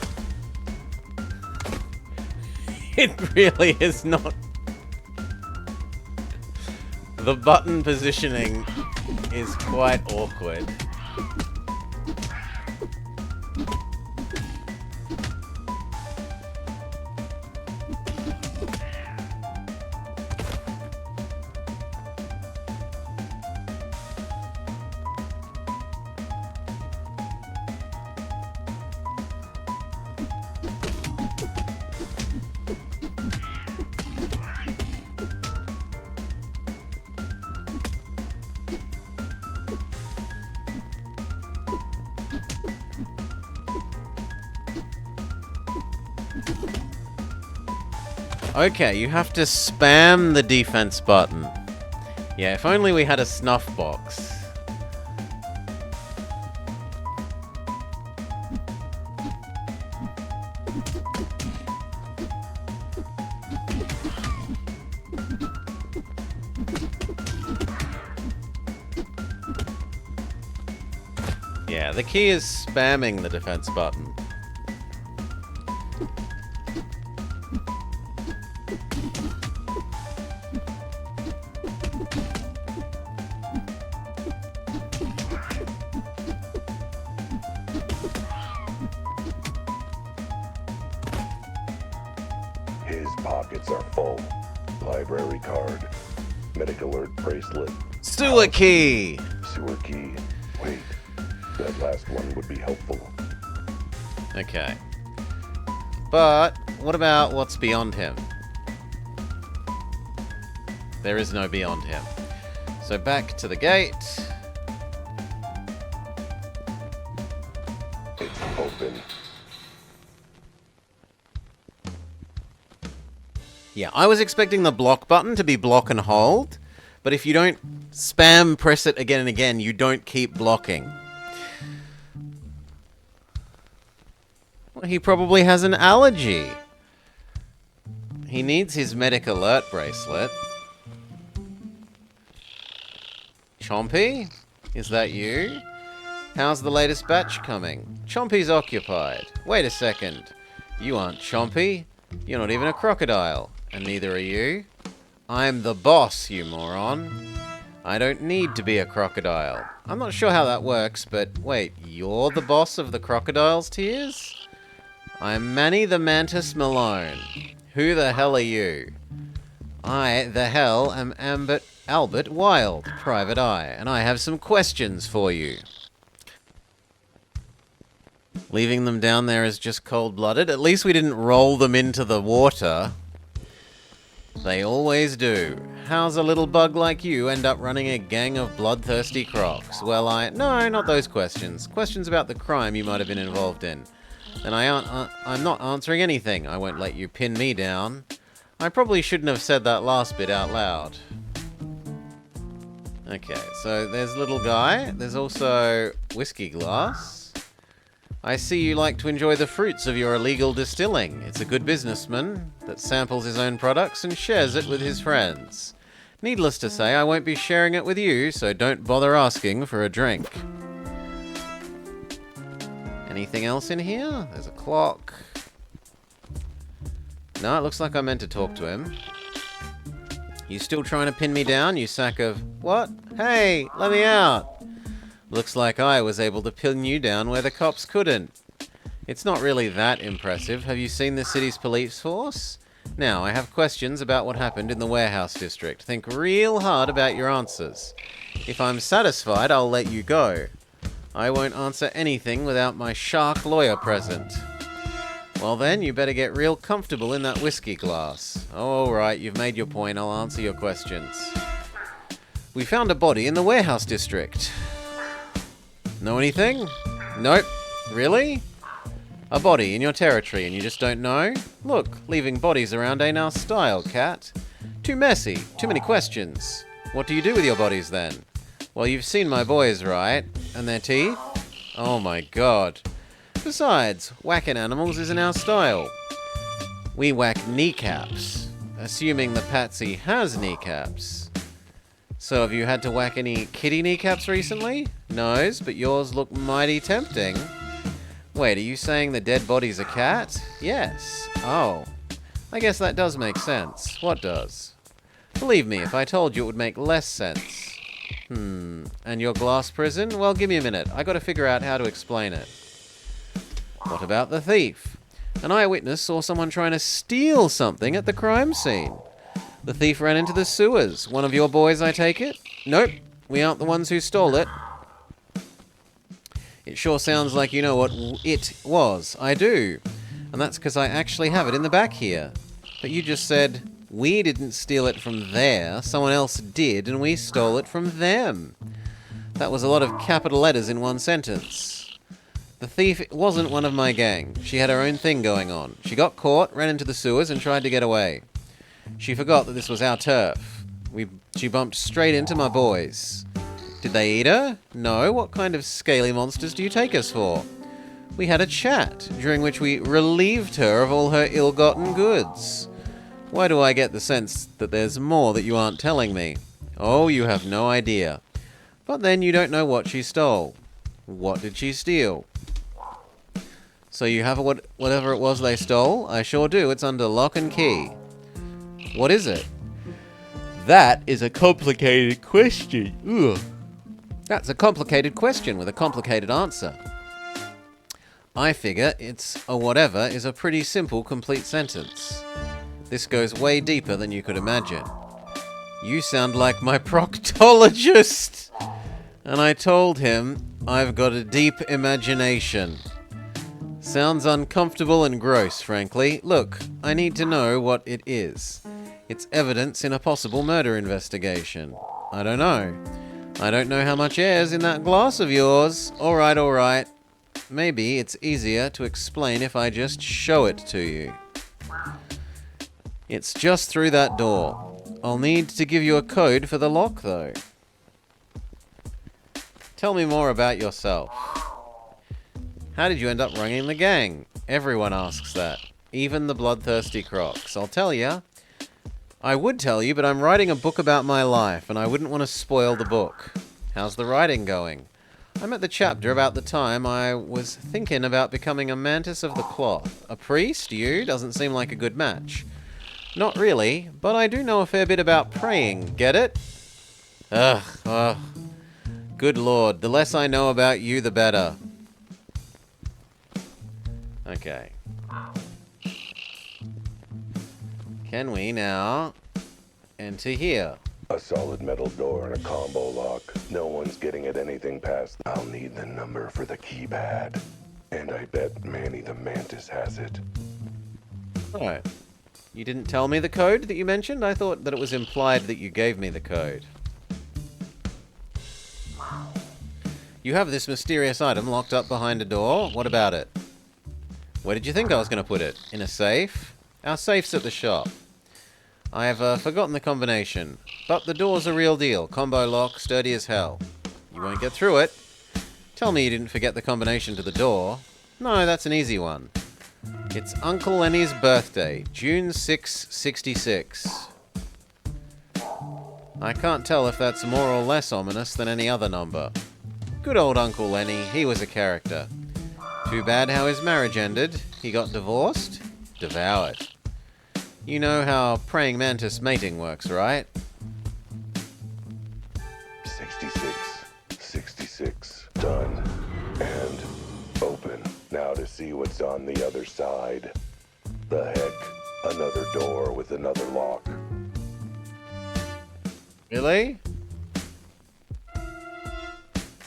It really is not. The button positioning is quite awkward. Okay, you have to spam the defense button. Yeah, if only we had a snuff box. Yeah, the key is spamming the defense button. His pockets are full. Library card. Medic alert bracelet. Sewer key! Sewer key. Wait. That last one would be helpful. Okay. But, what about what's beyond him? There is no beyond him. So back to the gate. It's open. Yeah, I was expecting the block button to be block and hold, but if you don't spam press it again and again, you don't keep blocking. Well, he probably has an allergy. He needs his medic alert bracelet. Chompy? Is that you? How's the latest batch coming? Chompy's occupied. Wait a second. You aren't Chompy. You're not even a crocodile. And neither are you. I'm the boss, you moron. I don't need to be a crocodile. I'm not sure how that works, but wait, you're the boss of the crocodile's tears? I'm Manny the Mantis Malone. Who the hell are you? I, the hell, am Albert Wilde, Private Eye, and I have some questions for you. Leaving them down there is just cold-blooded. At least we didn't roll them into the water. They always do. How's a little bug like you end up running a gang of bloodthirsty crocs? Well, No, not those questions. Questions about the crime you might have been involved in. Then I'm not answering anything. I won't let you pin me down. I probably shouldn't have said that last bit out loud. Okay, so there's little guy. There's also whiskey glass. I see you like to enjoy the fruits of your illegal distilling. It's a good businessman that samples his own products and shares it with his friends. Needless to say, I won't be sharing it with you, so don't bother asking for a drink. Anything else in here? There's a clock. No, it looks like I meant to talk to him. You still trying to pin me down, you sack of... What? Hey, let me out! Looks like I was able to pin you down where the cops couldn't. It's not really that impressive. Have you seen the city's police force? Now, I have questions about what happened in the warehouse district. Think real hard about your answers. If I'm satisfied, I'll let you go. I won't answer anything without my shark lawyer present. Well then, you better get real comfortable in that whiskey glass. Oh, alright, you've made your point. I'll answer your questions. We found a body in the warehouse district. Know anything? Nope. Really? A body in your territory and you just don't know? Look, leaving bodies around ain't our style, cat. Too messy. Too many questions. What do you do with your bodies then? Well, you've seen my boys, right? And their teeth? Oh my god. Besides, whacking animals isn't our style. We whack kneecaps, assuming the patsy has kneecaps. So have you had to whack any kitty kneecaps recently? No's, but yours look mighty tempting. Wait, are you saying the dead body's a cat? Yes. Oh. I guess that does make sense. What does? Believe me, if I told you it would make less sense. And your glass prison? Well, give me a minute. I gotta figure out how to explain it. What about the thief? An eyewitness saw someone trying to steal something at the crime scene. The thief ran into the sewers. One of your boys, I take it? Nope. We aren't the ones who stole it. It sure sounds like you know what it was. I do. And that's because I actually have it in the back here. But you just said, we didn't steal it from there. Someone else did, and we stole it from them. That was a lot of capital letters in one sentence. The thief wasn't one of my gang. She had her own thing going on. She got caught, ran into the sewers, and tried to get away. She forgot that this was our turf. She bumped straight into my boys. Did they eat her? No. What kind of scaly monsters do you take us for? We had a chat, during which we relieved her of all her ill-gotten goods. Why do I get the sense that there's more that you aren't telling me? Oh, you have no idea. But then you don't know what she stole. What did she steal? So you have whatever it was they stole? I sure do. It's under lock and key. What is it? That is a complicated question. Ugh. That's a complicated question with a complicated answer. I figure it's a whatever is a pretty simple, complete sentence. This goes way deeper than you could imagine. You sound like my proctologist! And I told him I've got a deep imagination. Sounds uncomfortable and gross, frankly. Look, I need to know what it is. It's evidence in a possible murder investigation. I don't know. I don't know how much air's in that glass of yours. All right. Maybe it's easier to explain if I just show it to you. It's just through that door. I'll need to give you a code for the lock, though. Tell me more about yourself. How did you end up running the gang? Everyone asks that. Even the bloodthirsty crocs. I'll tell you. I would tell you, but I'm writing a book about my life, and I wouldn't want to spoil the book. How's the writing going? I'm at the chapter about the time I was thinking about becoming a mantis of the cloth. A priest, you? Doesn't seem like a good match. Not really, but I do know a fair bit about praying. Get it? Ugh. Good lord, the less I know about you, the better. Okay. Can we now enter here? A solid metal door and a combo lock. No one's getting at anything past. I'll need the number for the keypad. And I bet Manny the Mantis has it. Oh. You didn't tell me the code that you mentioned? I thought that it was implied that you gave me the code. You have this mysterious item locked up behind a door. What about it? Where did you think I was going to put it? In a safe? Our safe's at the shop. I have forgotten the combination, but the door's a real deal. Combo lock, sturdy as hell. You won't get through it. Tell me you didn't forget the combination to the door. No, that's an easy one. It's Uncle Lenny's birthday, June 6, 66. I can't tell if that's more or less ominous than any other number. Good old Uncle Lenny, he was a character. Too bad how his marriage ended. He got divorced? Devoured. You know how praying mantis mating works, right? 66. Done. And open. Now to see what's on the other side. The heck? Another door with another lock. Really?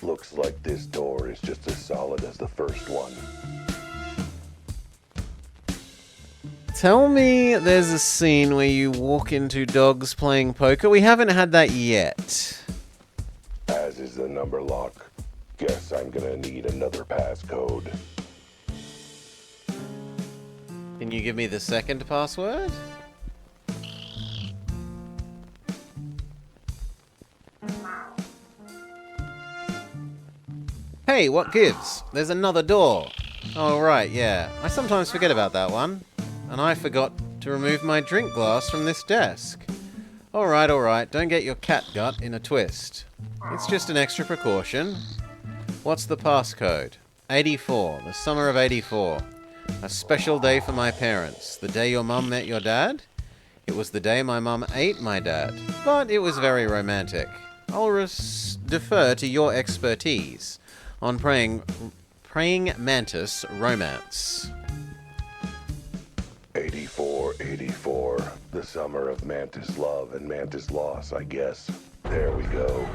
Looks like this door is just as solid as the first one. Tell me there's a scene where you walk into dogs playing poker. We haven't had that yet. As is the number lock. Guess I'm gonna need another passcode. Can you give me the second password? Hey, what gives? There's another door. Oh, right, yeah. I sometimes forget about that one. and I forgot to remove my drink glass from this desk. Alright, don't get your catgut in a twist. It's just an extra precaution. What's the passcode? 84, the summer of 84. A special day for my parents. The day your mum met your dad? It was the day my mum ate my dad, but it was very romantic. I'll defer to your expertise on praying mantis romance. 84, the summer of mantis love and mantis loss, I guess. There we go.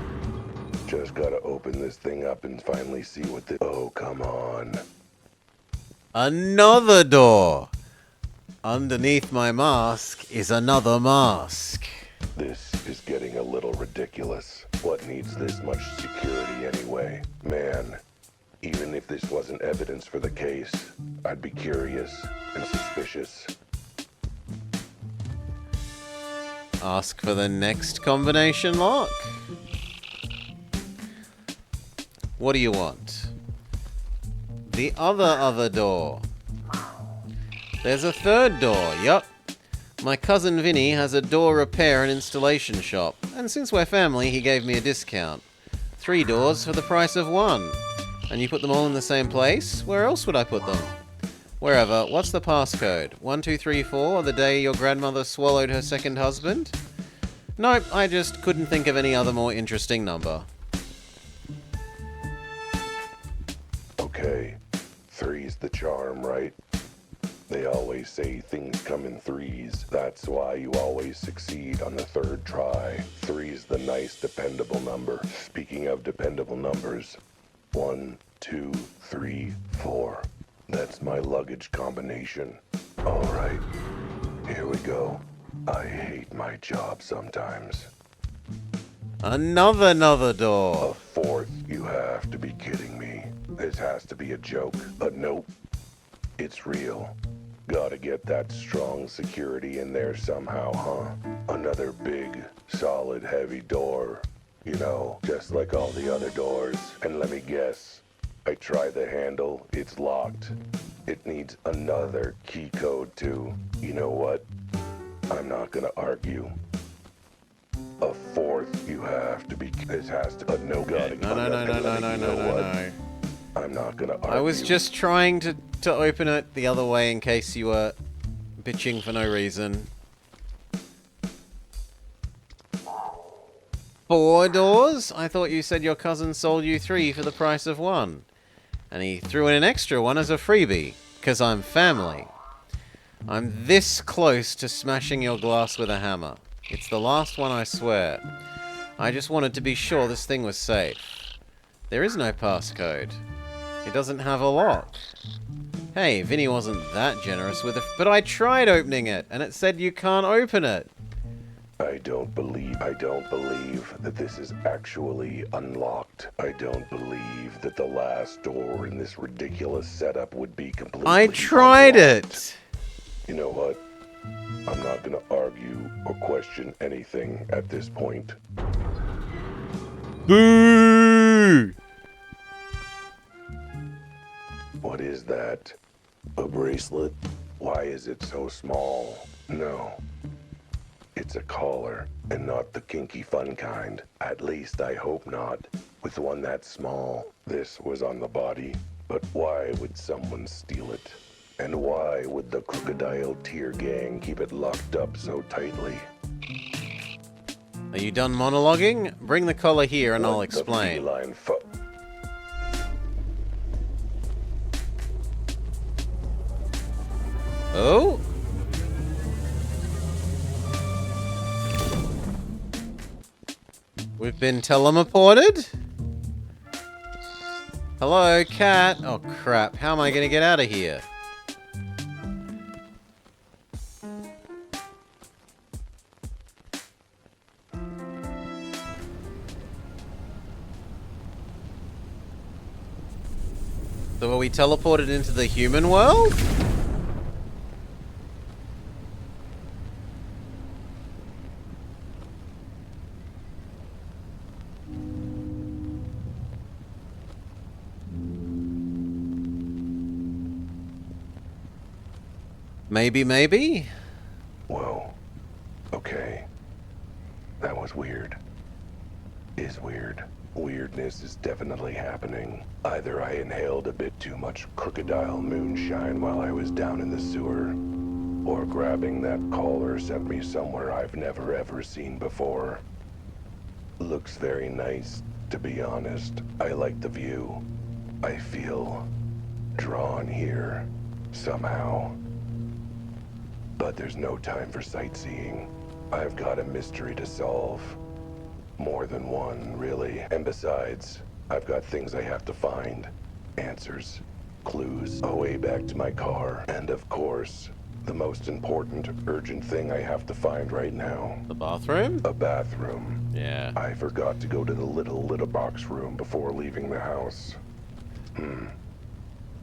Just gotta open this thing up and finally see what the... Oh, come on. Another door! Underneath my mask is another mask. This is getting a little ridiculous. What needs this much security anyway? Man, even if this wasn't evidence for the case, I'd be curious and suspicious. Ask for the next combination lock. What do you want? The other door. There's a third door, yup. My cousin Vinny has a door repair and installation shop, and since we're family, he gave me a discount. 3 doors for the price of 1. And you put them all in the same place? Where else would I put them? Wherever. What's the passcode? 1234, the day your grandmother swallowed her second husband? Nope, I just couldn't think of any other more interesting number. Okay, 3's the charm, right? They always say things come in 3s. That's why you always succeed on the 3rd try. 3's the nice, dependable number. Speaking of dependable numbers, 1, 2, 3, 4. That's my luggage combination. All right, here we go. I hate my job sometimes. Another A door. 4th, you have to be kidding me. This has to be a joke, but nope. It's real. Gotta get that strong security in there somehow, huh? Another big, solid, heavy door. You know, just like all the other doors. And let me guess, I try the handle, it's locked. It needs another key code too. You know what? I'm not gonna argue. A 4th, you have to be. This has to. No, gotta. No. I'm not gonna argue. I was just trying to open it the other way in case you were bitching for no reason. 4 doors? I thought you said your cousin sold you 3 for the price of 1. And he threw in an extra one as a freebie, 'cause I'm family. I'm this close to smashing your glass with a hammer. It's the last one, I swear. I just wanted to be sure this thing was safe. There is no passcode. It doesn't have a lock. Hey, Vinny wasn't that generous with it, but I tried opening it, and it said you can't open it. I don't believe that this is actually unlocked. I don't believe that the last door in this ridiculous setup would be completely I tried unlocked. it! You know what? I'm not gonna argue or question anything at this point. Boo! What is that? A bracelet? Why is it so small? No. It's a collar, and not the kinky fun kind. At least I hope not. With one that small, this was on the body. But why would someone steal it? And why would the Crocodile Tear Gang keep it locked up so tightly? Are you done monologuing? Bring the collar here and I'll What the explain. feline Oh? We've been teleported? Hello, cat. Oh, crap. How am I going to get out of here? So are we teleported into the human world? Maybe, maybe? Whoa. Okay. That was weird. Is weird. Weirdness is definitely happening. Either I inhaled a bit too much crocodile moonshine while I was down in the sewer, or grabbing that collar sent me somewhere I've never ever seen before. Looks very nice, to be honest. I like the view. I feel drawn here, somehow. But there's no time for sightseeing. I've got a mystery to solve. More than one, really. And besides, I've got things I have to find. Answers, clues, a way back to my car. And of course, the most important, urgent thing I have to find right now. The bathroom? A bathroom. Yeah. I forgot to go to the little box room before leaving the house.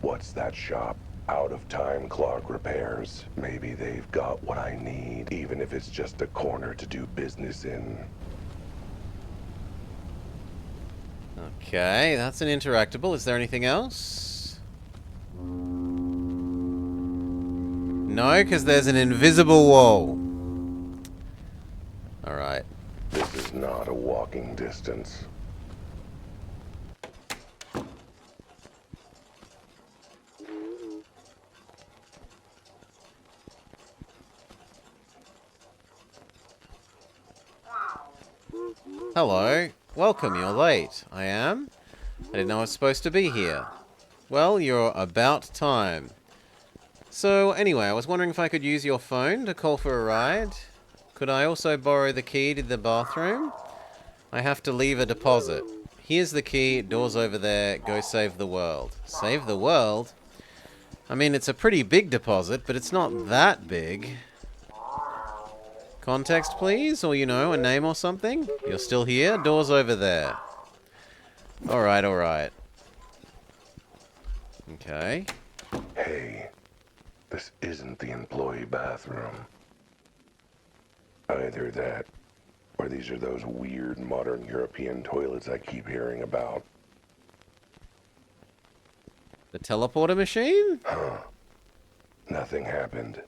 What's that shop? Out of time clock repairs. Maybe they've got what I need, even if it's just a corner to do business in. Okay, that's an interactable. Is there anything else? No, because there's an invisible wall. Alright. This is not a walking distance. Hello. Welcome, you're late. I am? I didn't know I was supposed to be here. Well, you're about time. So, anyway, I was wondering if I could use your phone to call for a ride. Could I also borrow the key to the bathroom? I have to leave a deposit. Here's the key, doors over there, go save the world. Save the world? I mean, it's a pretty big deposit, but it's not that big. Context, please? Or, you know, a name or something? You're still here? Doors over there. Alright, alright. Okay. Hey, this isn't the employee bathroom. Either that, or these are those weird modern European toilets I keep hearing about. The teleporter machine? Nothing happened.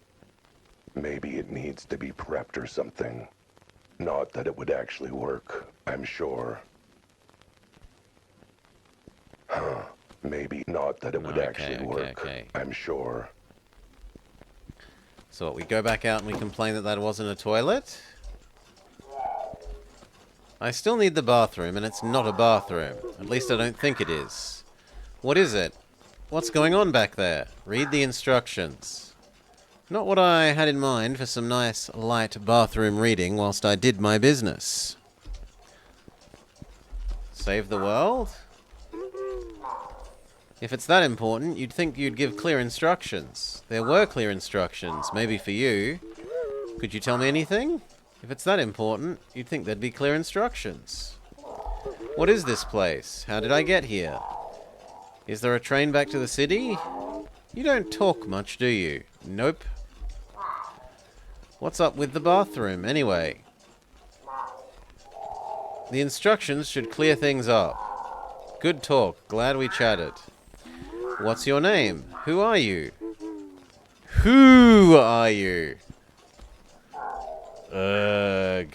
Maybe it needs to be prepped or something. Not that it would actually work, I'm sure. Maybe not that it would actually work, I'm sure. So what, we go back out and we complain that that wasn't a toilet? I still need the bathroom, and it's not a bathroom. At least I don't think it is. What is it? What's going on back there? Read the instructions. Not what I had in mind for some nice, light bathroom reading whilst I did my business. Save the world? If it's that important, you'd think you'd give clear instructions. There were clear instructions, maybe for you. Could you tell me anything? If it's that important, you'd think there'd be clear instructions. What is this place? How did I get here? Is there a train back to the city? You don't talk much, do you? Nope. What's up with the bathroom, anyway? The instructions should clear things up. Good talk. Glad we chatted. What's your name? Who are you? Who are you? Ugh.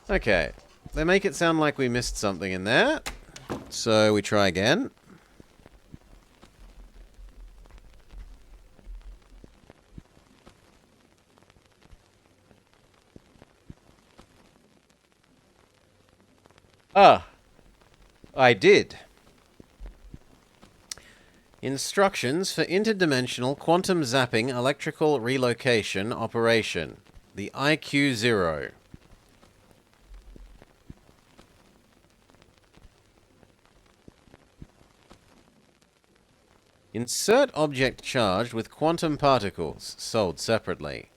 Okay. They make it sound like we missed something in there. So we try again. Ah. I did. Instructions for interdimensional quantum zapping electrical relocation operation. The IQ-0. Insert object charged with quantum particles, sold separately,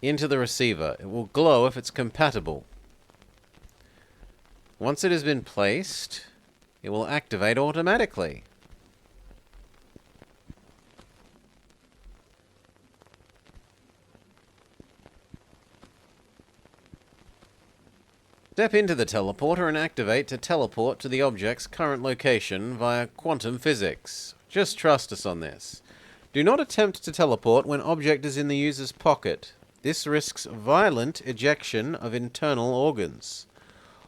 into the receiver. It will glow if it's compatible. Once it has been placed, it will activate automatically. Step into the teleporter and activate to teleport to the object's current location via quantum physics. Just trust us on this. Do not attempt to teleport when object is in the user's pocket. This risks violent ejection of internal organs.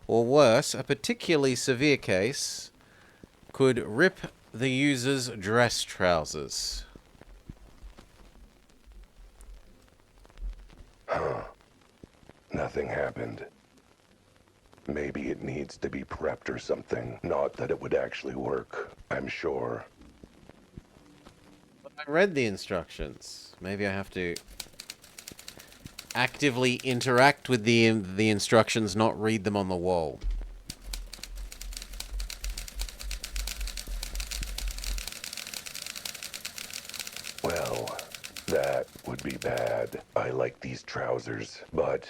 Or worse, a particularly severe case could rip the user's dress trousers. Nothing happened. Maybe it needs to be prepped or something. Not that it would actually work, I'm sure. I read the instructions. Maybe I have to actively interact with the instructions, not read them on the wall. Well, that would be bad. I like these trousers, but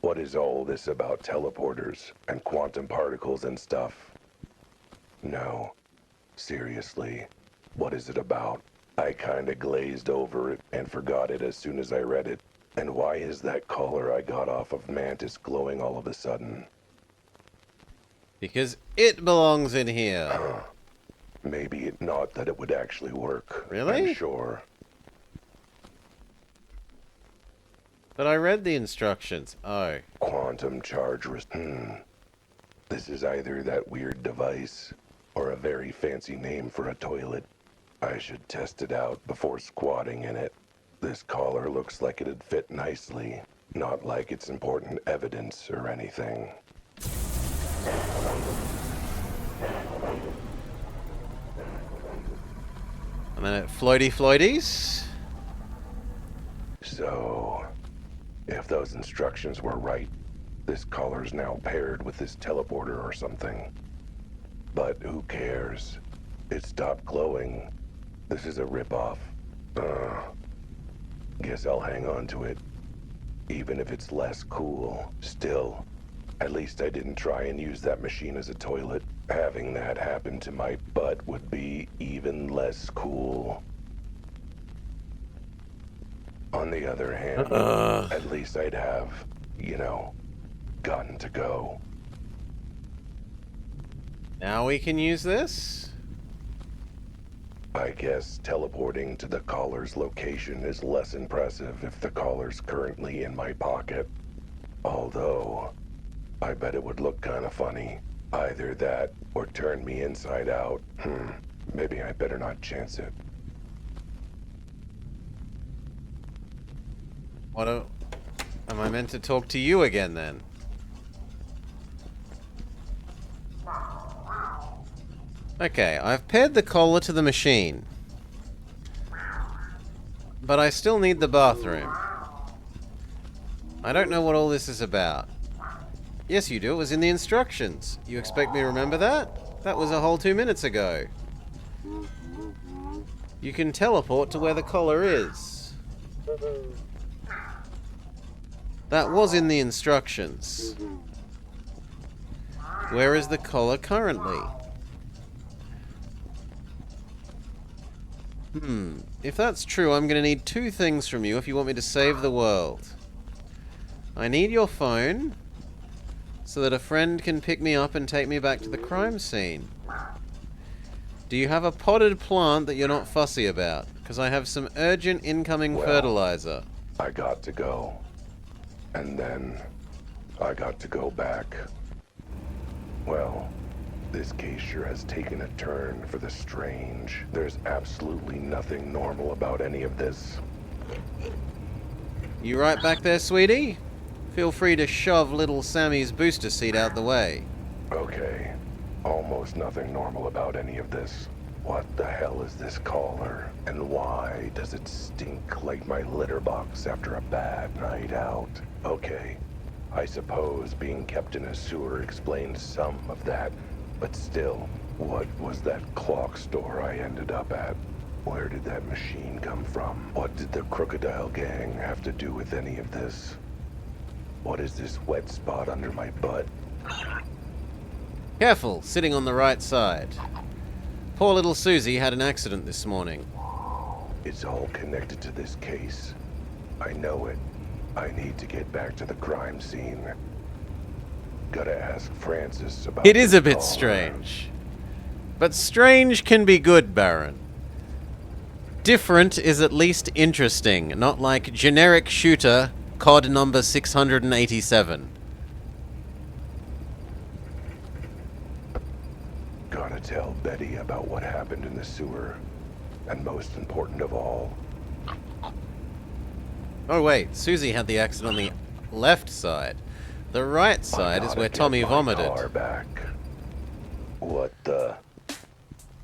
what is all this about teleporters and quantum particles and stuff? No, seriously, what is it about? I kinda glazed over it and forgot it as soon as I read it. And why is that collar I got off of Mantis glowing all of a sudden? Because it belongs in here. Maybe not that it would actually work. Really? I'm sure. But I read the instructions. Oh. Quantum charge This is either that weird device or a very fancy name for a toilet. I should test it out before squatting in it. This collar looks like it'd fit nicely, not like it's important evidence or anything. A minute, floaties. So, if those instructions were right, this collar's now paired with this teleporter or something. But who cares? It stopped glowing. This is a ripoff. Guess I'll hang on to it. Even if it's less cool. Still, at least I didn't try and use that machine as a toilet. Having that happen to my butt would be even less cool. On the other hand, at least I'd have, gotten to go. Now we can use this? I guess teleporting to the collar's location is less impressive if the collar's currently in my pocket. Although, I bet it would look kind of funny. Either that, or turn me inside out. Maybe I better not chance it. Am I meant to talk to you again then? Okay, I've paired the collar to the machine. But I still need the bathroom. I don't know what all this is about. Yes, you do. It was in the instructions. You expect me to remember that? That was a whole 2 minutes ago. You can teleport to where the collar is. That was in the instructions. Where is the collar currently? If that's true, I'm going to need 2 things from you if you want me to save the world. I need your phone, so that a friend can pick me up and take me back to the crime scene. Do you have a potted plant that you're not fussy about? Because I have some urgent incoming fertilizer. I got to go. And then, I got to go back. Well, this case sure has taken a turn for the strange. There's absolutely nothing normal about any of this. You right back there, sweetie? Feel free to shove little Sammy's booster seat out the way. Okay. Almost nothing normal about any of this. What the hell is this collar? And why does it stink like my litter box after a bad night out? Okay. I suppose being kept in a sewer explains some of that. But still, what was that clock store I ended up at? Where did that machine come from? What did the Crocodile Gang have to do with any of this? What is this wet spot under my butt? Careful, sitting on the right side. Poor little Susie had an accident this morning. It's all connected to this case. I know it. I need to get back to the crime scene. Gotta ask Francis about It is this a bit caller. strange. But strange can be good, Baron. Different is at least interesting, not like generic shooter, COD number 687. Gotta tell Betty about what happened in the sewer. And most important of all, Oh wait, Susie had the accident on the left side. The right side is where Tommy vomited. car back. What the?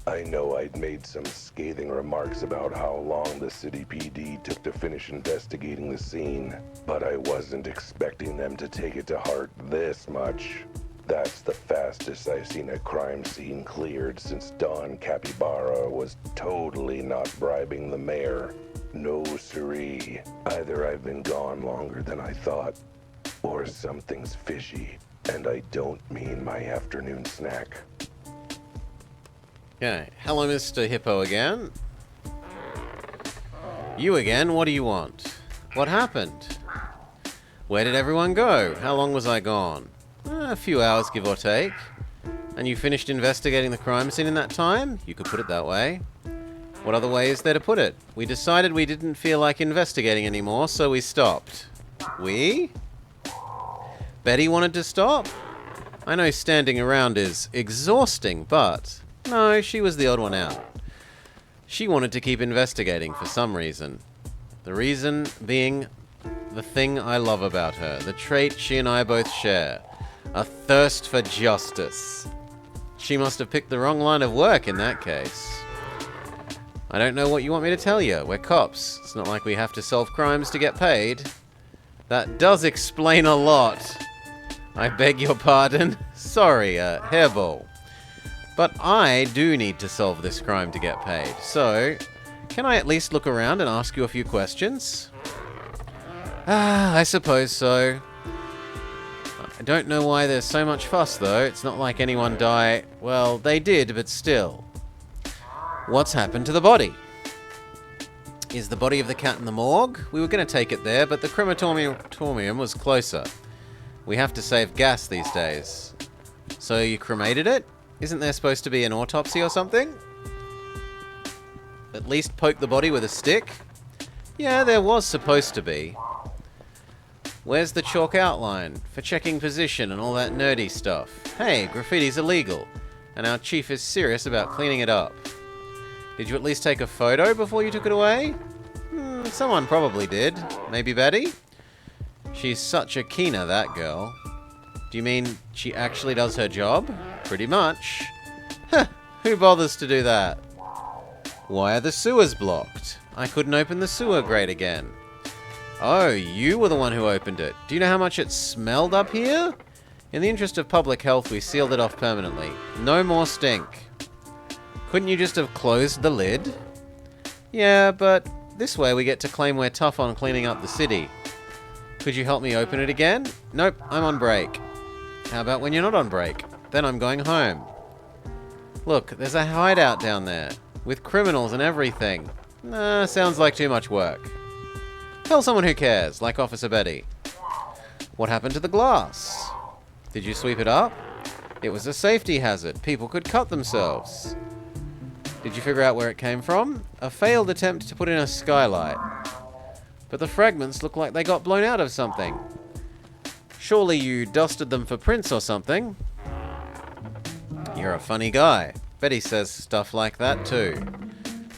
I know I'd made some scathing remarks about how long the city PD took to finish investigating the scene, but I wasn't expecting them to take it to heart this much. That's the fastest I've seen a crime scene cleared since Don Capybara was totally not bribing the mayor. No siree. Either I've been gone longer than I thought, or something's fishy, and I don't mean my afternoon snack. Okay, hello Mr. Hippo again. You again, what do you want? What happened? Where did everyone go? How long was I gone? A few hours, give or take. And you finished investigating the crime scene in that time? You could put it that way. What other way is there to put it? We decided we didn't feel like investigating anymore, so we stopped. We? Betty wanted to stop? I know standing around is exhausting, but no, she was the odd one out. She wanted to keep investigating for some reason. The reason being the thing I love about her, the trait she and I both share. A thirst for justice. She must have picked the wrong line of work in that case. I don't know what you want me to tell you. We're cops. It's not like we have to solve crimes to get paid. That does explain a lot. I beg your pardon. Sorry, hairball. But I do need to solve this crime to get paid. So, can I at least look around and ask you a few questions? I suppose so. I don't know why there's so much fuss, though. It's not like anyone died. Well, they did, but still. What's happened to the body? Is the body of the cat in the morgue? We were going to take it there, but the crematorium was closer. We have to save gas these days. So you cremated it? Isn't there supposed to be an autopsy or something? At least poke the body with a stick? Yeah, there was supposed to be. Where's the chalk outline for checking position and all that nerdy stuff? Hey, graffiti's illegal, and our chief is serious about cleaning it up. Did you at least take a photo before you took it away? Someone probably did. Maybe Betty? She's such a keener, that girl. Do you mean she actually does her job? Pretty much. Huh, who bothers to do that? Why are the sewers blocked? I couldn't open the sewer grate again. Oh, you were the one who opened it. Do you know how much it smelled up here? In the interest of public health, we sealed it off permanently. No more stink. Couldn't you just have closed the lid? Yeah, but this way we get to claim we're tough on cleaning up the city. Could you help me open it again? Nope, I'm on break. How about when you're not on break? Then I'm going home. Look, there's a hideout down there, with criminals and everything. Nah, sounds like too much work. Tell someone who cares, like Officer Betty. What happened to the glass? Did you sweep it up? It was a safety hazard. People could cut themselves. Did you figure out where it came from? A failed attempt to put in a skylight. But the fragments look like they got blown out of something. Surely you dusted them for prints or something. You're a funny guy. Betty says stuff like that too.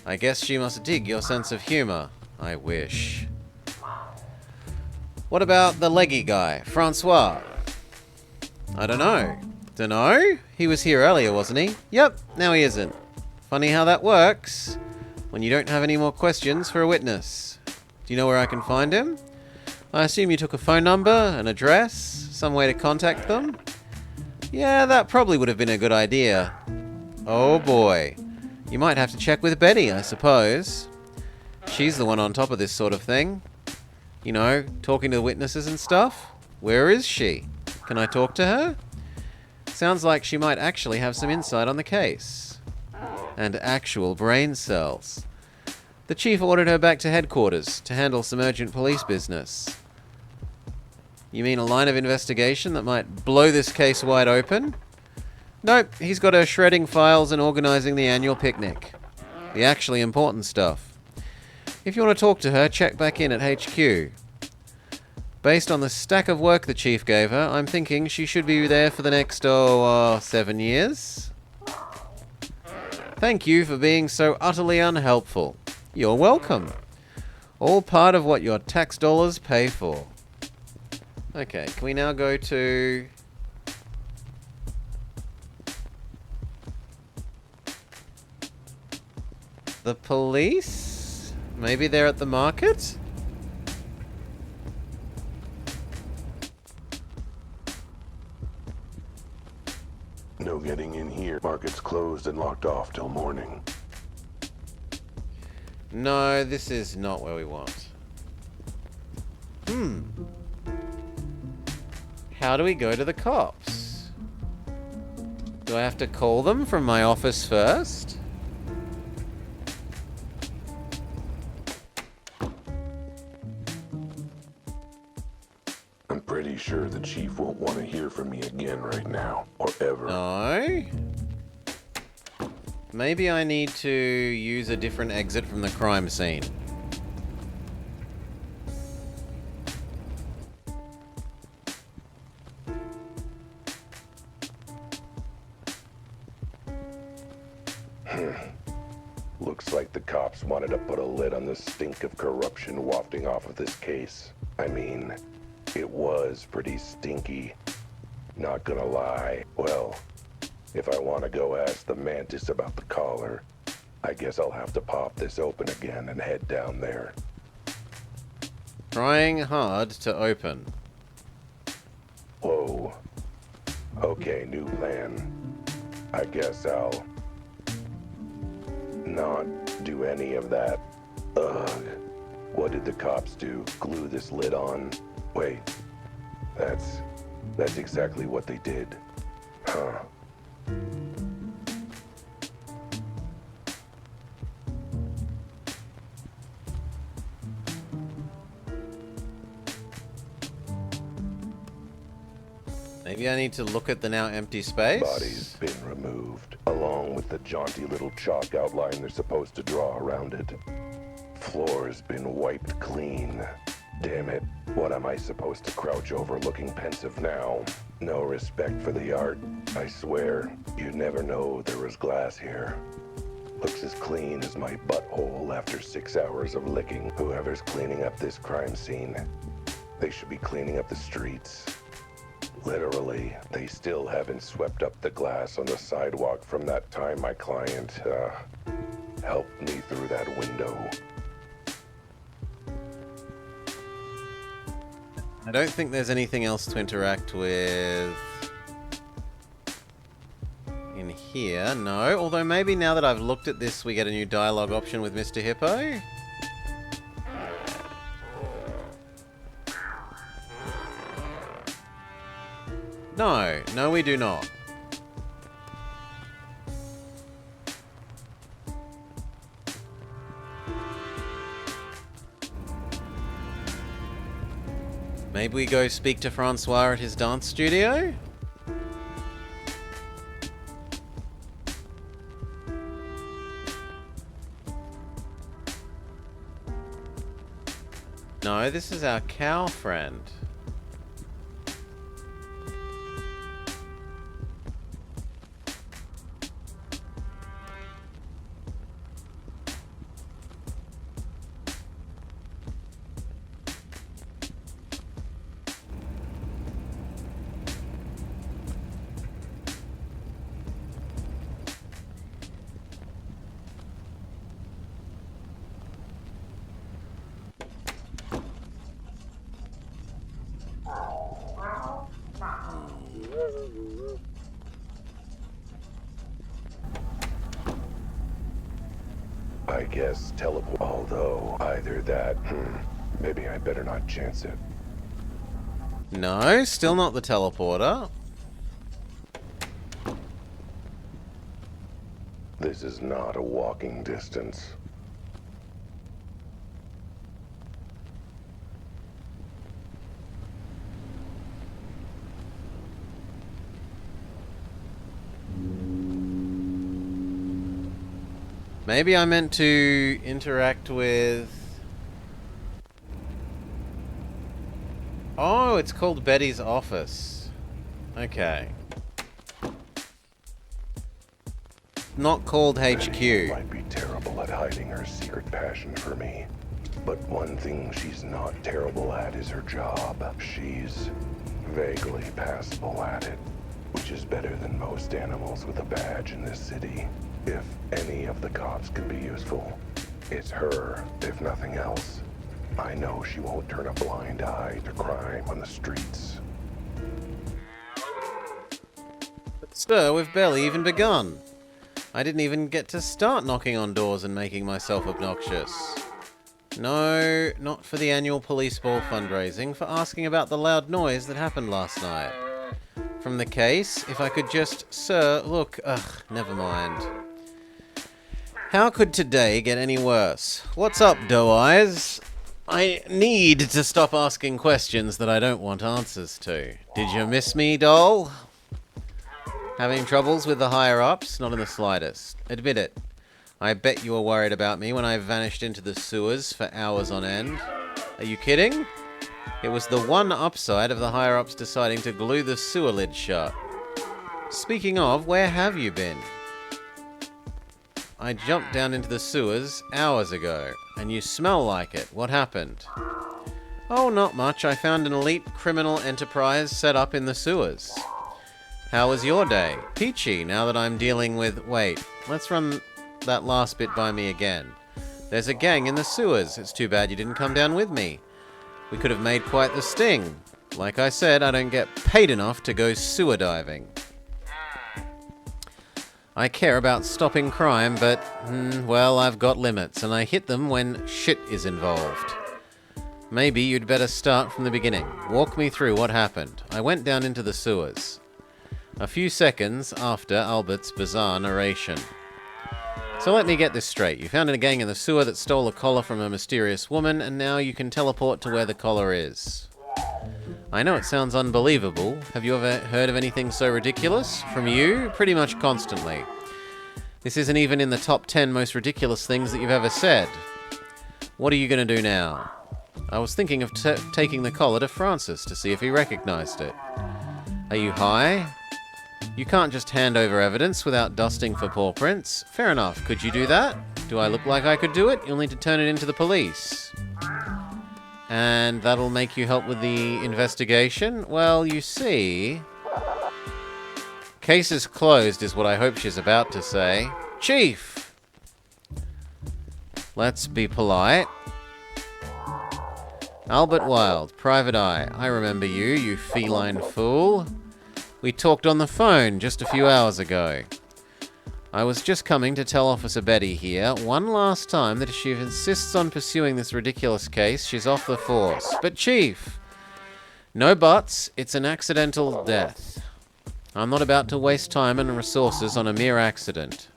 I guess she must dig your sense of humor. I wish. What about the leggy guy, Francois? I don't know. Dunno? He was here earlier, wasn't he? Yep, now he isn't. Funny how that works. When you don't have any more questions for a witness. Do you know where I can find him? I assume you took a phone number, an address, some way to contact them? Yeah, that probably would have been a good idea. Oh boy. You might have to check with Betty, I suppose. She's the one on top of this sort of thing. You know, talking to the witnesses and stuff. Where is she? Can I talk to her? Sounds like she might actually have some insight on the case. And actual brain cells. The chief ordered her back to headquarters to handle some urgent police business. You mean a line of investigation that might blow this case wide open? Nope, he's got her shredding files and organising the annual picnic. The actually important stuff. If you want to talk to her, check back in at HQ. Based on the stack of work the chief gave her, I'm thinking she should be there for the next, 7 years. Thank you for being so utterly unhelpful. You're welcome. All part of what your tax dollars pay for. Okay, can we now go to... the police? Maybe they're at the market? No getting in here. Market's closed and locked off till morning. No, this is not where we want. How do we go to the cops? Do I have to call them from my office first? I'm pretty sure the chief won't want to hear from me again right now, or ever. No. Maybe I need to use a different exit from the crime scene. Looks like the cops wanted to put a lid on the stink of corruption wafting off of this case. I mean, it was pretty stinky. Not gonna lie. Well, if I want to go ask the mantis about the collar, I guess I'll have to pop this open again and head down there. Trying hard to open. Whoa. Okay, new plan. I guess I'll not do any of that. Ugh. What did the cops do? Glue this lid on? Wait. That's exactly what they did. Huh. Maybe I need to look at the now empty space? Body's been removed, along with the jaunty little chalk outline they're supposed to draw around it. Floor's been wiped clean. Damn it, what am I supposed to crouch over looking pensive now? No respect for the art. I swear, you'd never know there was glass here. Looks as clean as my butthole after 6 hours of licking. Whoever's cleaning up this crime scene, they should be cleaning up the streets. Literally, they still haven't swept up the glass on the sidewalk from that time my client, helped me through that window. I don't think there's anything else to interact with in here, no. Although maybe now that I've looked at this, we get a new dialogue option with Mr. Hippo. No, we do not. Maybe we go speak to Francois at his dance studio? No, this is our cow friend. I guess teleport. Although, either that, maybe I better not chance it. No, still not the teleporter. This is not a walking distance. Maybe I meant to interact with... Oh, it's called Betty's office. Okay. Not called HQ. Betty might be terrible at hiding her secret passion for me, but one thing she's not terrible at is her job. She's vaguely passable at it, which is better than most animals with a badge in this city. If any of the cops can be useful, it's her, if nothing else. I know she won't turn a blind eye to crime on the streets. But sir, we've barely even begun. I didn't even get to start knocking on doors and making myself obnoxious. No, not for the annual police ball fundraising, for asking about the loud noise that happened last night. From the case, if I could just... Sir, look, never mind. How could today get any worse? What's up, doe eyes? I need to stop asking questions that I don't want answers to. Did you miss me, doll? Having troubles with the higher-ups? Not in the slightest. Admit it. I bet you were worried about me when I vanished into the sewers for hours on end. Are you kidding? It was the one upside of the higher-ups deciding to glue the sewer lid shut. Speaking of, where have you been? I jumped down into the sewers hours ago, and you smell like it. What happened? Oh, not much. I found an elite criminal enterprise set up in the sewers. How was your day? Peachy, now that I'm dealing with... Wait, let's run that last bit by me again. There's a gang in the sewers. It's too bad you didn't come down with me. We could have made quite the sting. Like I said, I don't get paid enough to go sewer diving. I care about stopping crime, but, well, I've got limits, and I hit them when shit is involved. Maybe you'd better start from the beginning. Walk me through what happened. I went down into the sewers. A few seconds after Albert's bizarre narration. So let me get this straight. You found a gang in the sewer that stole a collar from a mysterious woman, and now you can teleport to where the collar is. I know it sounds unbelievable. Have you ever heard of anything so ridiculous? From you? Pretty much constantly. This isn't even in the top 10 most ridiculous things that you've ever said. What are you going to do now? I was thinking of taking the collar to Francis to see if he recognized it. Are you high? You can't just hand over evidence without dusting for paw prints. Fair enough. Could you do that? Do I look like I could do it? You'll need to turn it into the police. And that'll make you help with the investigation? Well, you see... Case is closed is what I hope she's about to say. Chief! Let's be polite. Albert Wilde, Private Eye. I remember you, you feline fool. We talked on the phone just a few hours ago. I was just coming to tell Officer Betty here one last time that if she insists on pursuing this ridiculous case, she's off the force. But Chief, no buts, it's an accidental death. I'm not about to waste time and resources on a mere accident.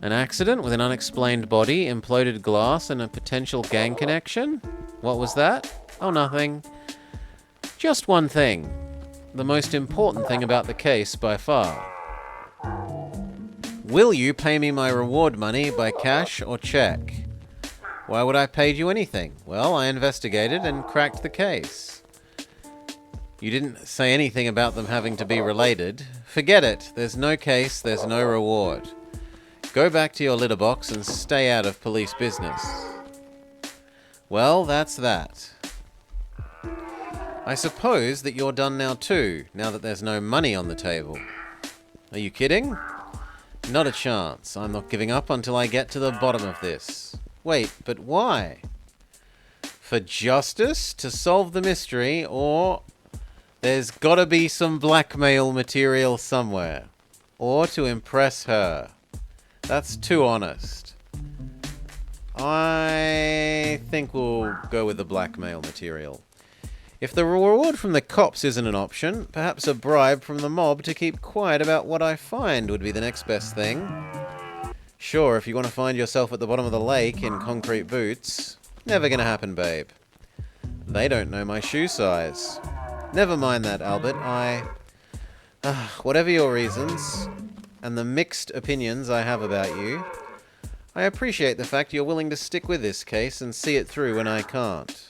An accident with an unexplained body, imploded glass, and a potential gang connection? What was that? Oh, nothing. Just one thing. The most important thing about the case by far. Will you pay me my reward money by cash or check? Why would I pay you anything? Well, I investigated and cracked the case. You didn't say anything about them having to be related. Forget it. There's no case, there's no reward. Go back to your litter box and stay out of police business. Well, that's that. I suppose that you're done now too, now that there's no money on the table. Are you kidding? Not a chance. I'm not giving up until I get to the bottom of this. Wait, but why? For justice? To solve the mystery? Or there's gotta be some blackmail material somewhere. Or to impress her. That's too honest. I think we'll go with the blackmail material. If the reward from the cops isn't an option, perhaps a bribe from the mob to keep quiet about what I find would be the next best thing. Sure, if you want to find yourself at the bottom of the lake in concrete boots. Never gonna happen, babe. They don't know my shoe size. Never mind that, Albert. Whatever your reasons, and the mixed opinions I have about you, I appreciate the fact you're willing to stick with this case and see it through when I can't.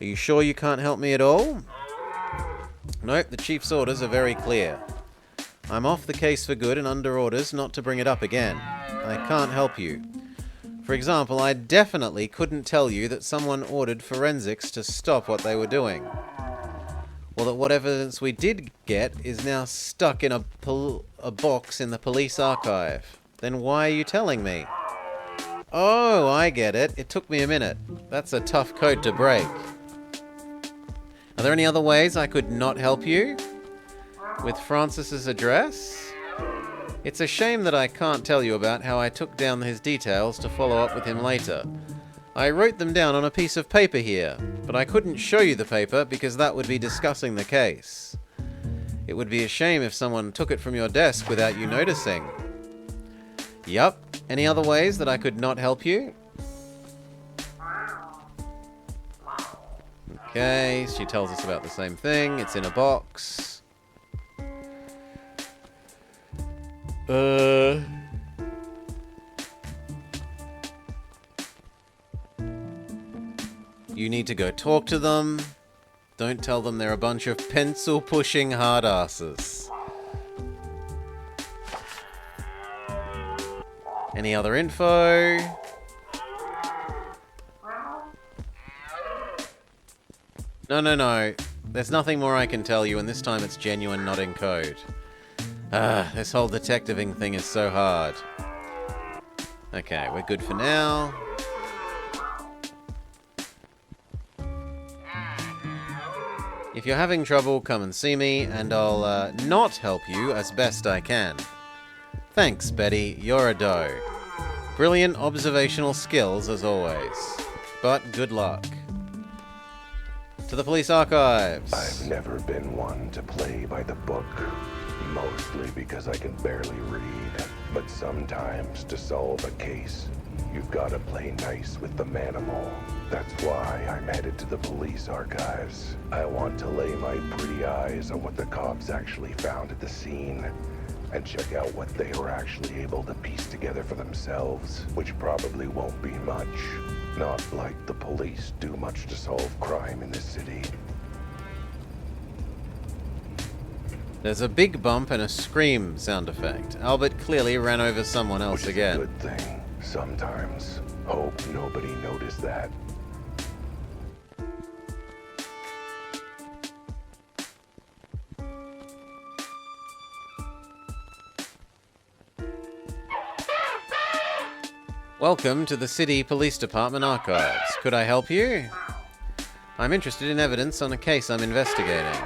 Are you sure you can't help me at all? Nope, the Chief's orders are very clear. I'm off the case for good and under orders not to bring it up again. I can't help you. For example, I definitely couldn't tell you that someone ordered forensics to stop what they were doing. Or that what evidence we did get is now stuck in a box in the police archive. Then why are you telling me? Oh, I get it. It took me a minute. That's a tough code to break. Are there any other ways I could not help you? With Francis's address? It's a shame that I can't tell you about how I took down his details to follow up with him later. I wrote them down on a piece of paper here, but I couldn't show you the paper because that would be discussing the case. It would be a shame if someone took it from your desk without you noticing. Yup. Any other ways that I could not help you? Okay, she tells us about the same thing. It's in a box. You need to go talk to them. Don't tell them they're a bunch of pencil-pushing hard-asses. Any other info? No. There's nothing more I can tell you, and this time it's genuine, not in code. This whole detectiving thing is so hard. Okay, we're good for now. If you're having trouble, come and see me, and I'll not help you as best I can. Thanks, Betty. You're a doe. Brilliant observational skills, as always. But good luck. To the police archives. I've never been one to play by the book. Mostly because I can barely read. But sometimes, to solve a case, you've got to play nice with the manimal. That's why I'm headed to the police archives. I want to lay my pretty eyes on what the cops actually found at the scene, and check out what they were actually able to piece together for themselves, which probably won't be much. Not like the police do much to solve crime in this city. There's a big bump and a scream sound effect. Albert clearly ran over someone else again. Which is a good thing. Sometimes. Hope nobody noticed that. Welcome to the City Police Department Archives. Could I help you? I'm interested in evidence on a case I'm investigating.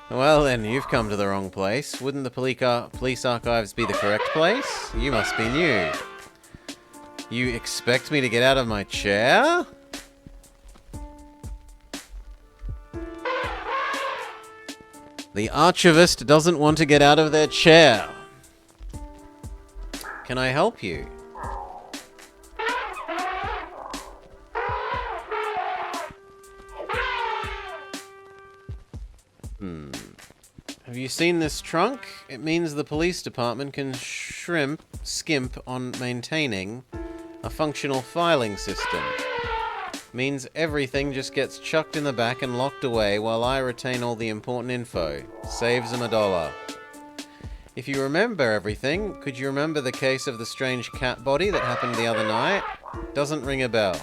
Well then, you've come to the wrong place. Wouldn't the police archives be the correct place? You must be new. You expect me to get out of my chair? The archivist doesn't want to get out of their chair. Can I help you? Have you seen this trunk? It means the police department can skimp on maintaining a functional filing system. Means everything just gets chucked in the back and locked away while I retain all the important info. Saves them $1. If you remember everything, could you remember the case of the strange cat body that happened the other night? Doesn't ring a bell.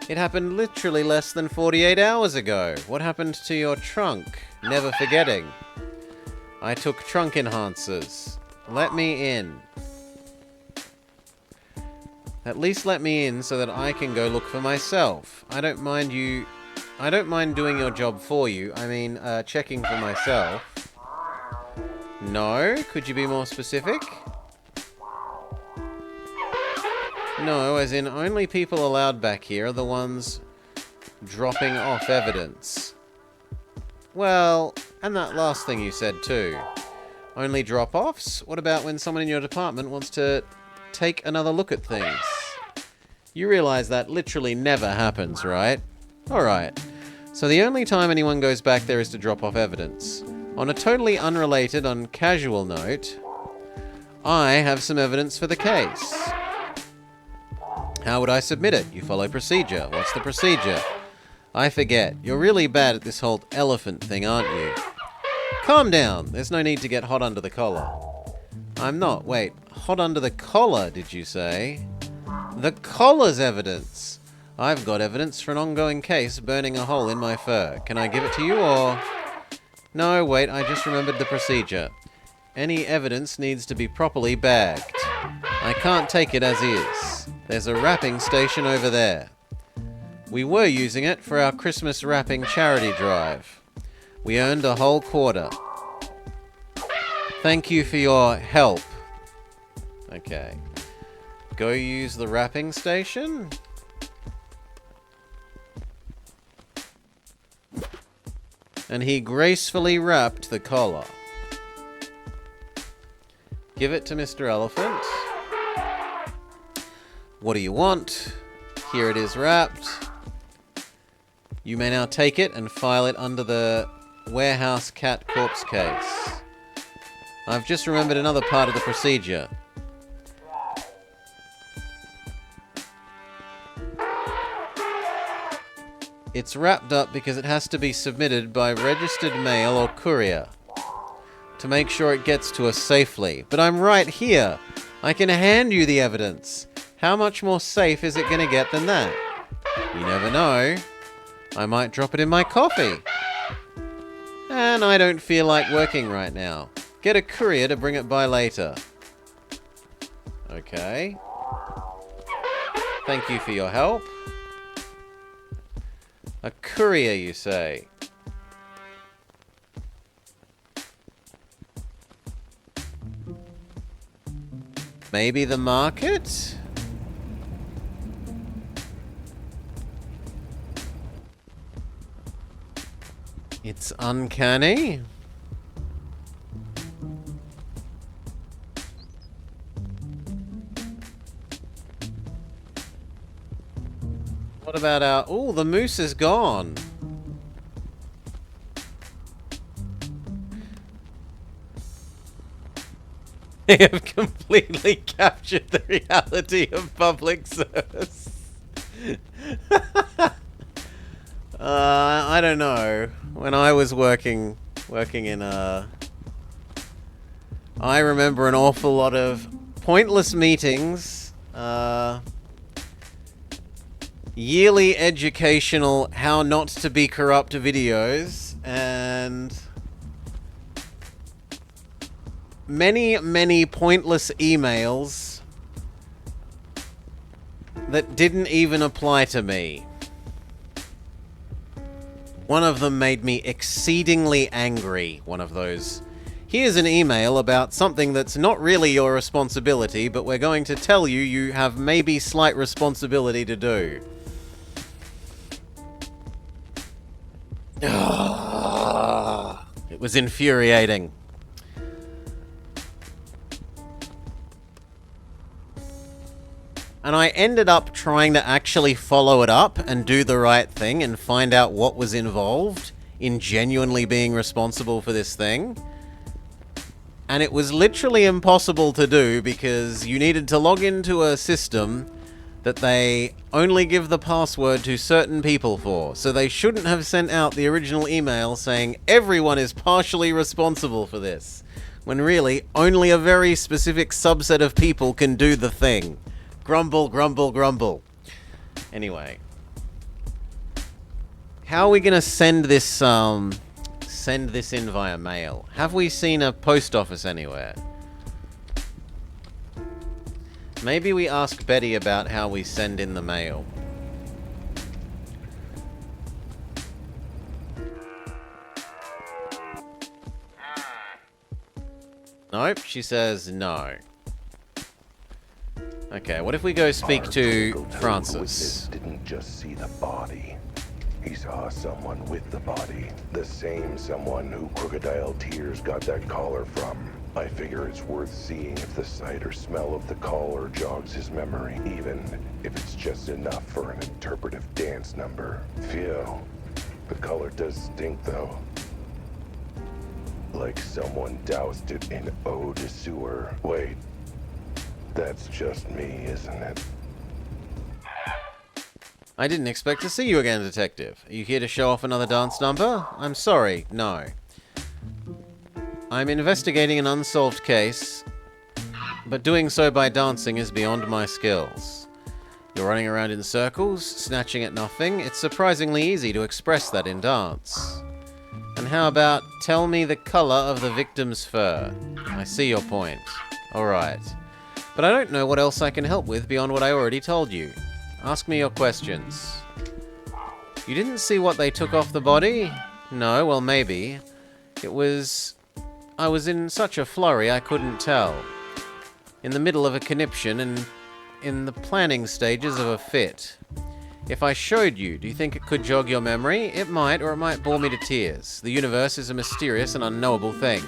It happened literally less than 48 hours ago. What happened to your trunk? Never forgetting. I took trunk enhancers. Let me in. At least let me in so that I can go look for myself. I don't mind doing your job for you. I mean, checking for myself. No? Could you be more specific? No, as in only people allowed back here are the ones dropping off evidence. Well, and that last thing you said too. Only drop-offs? What about when someone in your department wants to take another look at things? You realize that literally never happens, right? Alright, so the only time anyone goes back there is to drop off evidence. On a totally unrelated, casual note, I have some evidence for the case. How would I submit it? You follow procedure. What's the procedure? I forget. You're really bad at this whole elephant thing, aren't you? Calm down. There's no need to get hot under the collar. I'm not. Wait. Hot under the collar, did you say? The collar's evidence. I've got evidence for an ongoing case burning a hole in my fur. Can I give it to you, or... No, wait. I just remembered the procedure. Any evidence needs to be properly bagged. I can't take it as is. There's a wrapping station over there. We were using it for our Christmas wrapping charity drive. We earned a whole quarter. Thank you for your help. Okay. Go use the wrapping station? And he gracefully wrapped the collar. Give it to Mr. Elephant. What do you want? Here it is wrapped. You may now take it and file it under the warehouse cat corpse case. I've just remembered another part of the procedure. It's wrapped up because it has to be submitted by registered mail or courier to make sure it gets to us safely. But I'm right here. I can hand you the evidence. How much more safe is it going to get than that? You never know. I might drop it in my coffee. And I don't feel like working right now. Get a courier to bring it by later. Okay. Thank you for your help. A courier, you say? Maybe the market? It's uncanny. What about our... Oh, the moose is gone. They have completely captured the reality of public service. I don't know. When I was working in I remember an awful lot of pointless meetings, yearly educational how not to be corrupt videos, and many pointless emails that didn't even apply to me. One of them made me exceedingly angry. One of those, here's an email about something that's not really your responsibility, but we're going to tell you you have maybe slight responsibility to do. It was infuriating. And I ended up trying to actually follow it up and do the right thing and find out what was involved in genuinely being responsible for this thing. And it was literally impossible to do because you needed to log into a system that they only give the password to certain people for. So they shouldn't have sent out the original email saying everyone is partially responsible for this, when really only a very specific subset of people can do the thing. Grumble, grumble, grumble. Anyway. How are we going to send this in via mail? Have we seen a post office anywhere? Maybe we ask Betty about how we send in the mail. Nope, she says no. Okay, what if we go speak to Francis? Didn't just see the body. He saw someone with the body. The same someone who Crocodile Tears got that collar from. I figure it's worth seeing if the sight or smell of the collar jogs his memory, even if it's just enough for an interpretive dance number. Phew. The collar does stink, though. Like someone doused it in eau de sewer. Wait, That's just me, isn't it? I didn't expect to see you again, Detective. Are you here to show off another dance number? I'm sorry, no. I'm investigating an unsolved case, but doing so by dancing is beyond my skills. You're running around in circles, snatching at nothing. It's surprisingly easy to express that in dance. And how about, tell me the color of the victim's fur? I see your point. Alright. But I don't know what else I can help with beyond what I already told you. Ask me your questions. You didn't see what they took off the body? No, well maybe. I was in such a flurry I couldn't tell. In the middle of a conniption and in the planning stages of a fit. If I showed you, do you think it could jog your memory? It might, or it might bore me to tears. The universe is a mysterious and unknowable thing.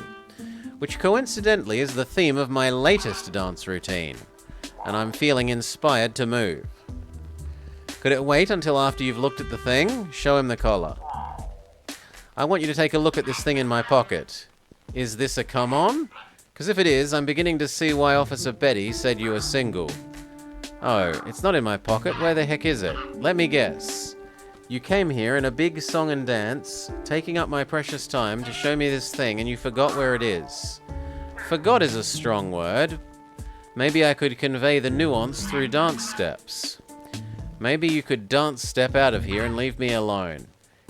Which coincidentally is the theme of my latest dance routine. And I'm feeling inspired to move. Could it wait until after you've looked at the thing? Show him the collar. I want you to take a look at this thing in my pocket. Is this a come-on? Because if it is, I'm beginning to see why Officer Betty said you were single. Oh, it's not in my pocket. Where the heck is it? Let me guess. You came here in a big song and dance, taking up my precious time to show me this thing, and you forgot where it is. Forgot is a strong word. Maybe I could convey the nuance through dance steps. Maybe you could dance step out of here and leave me alone.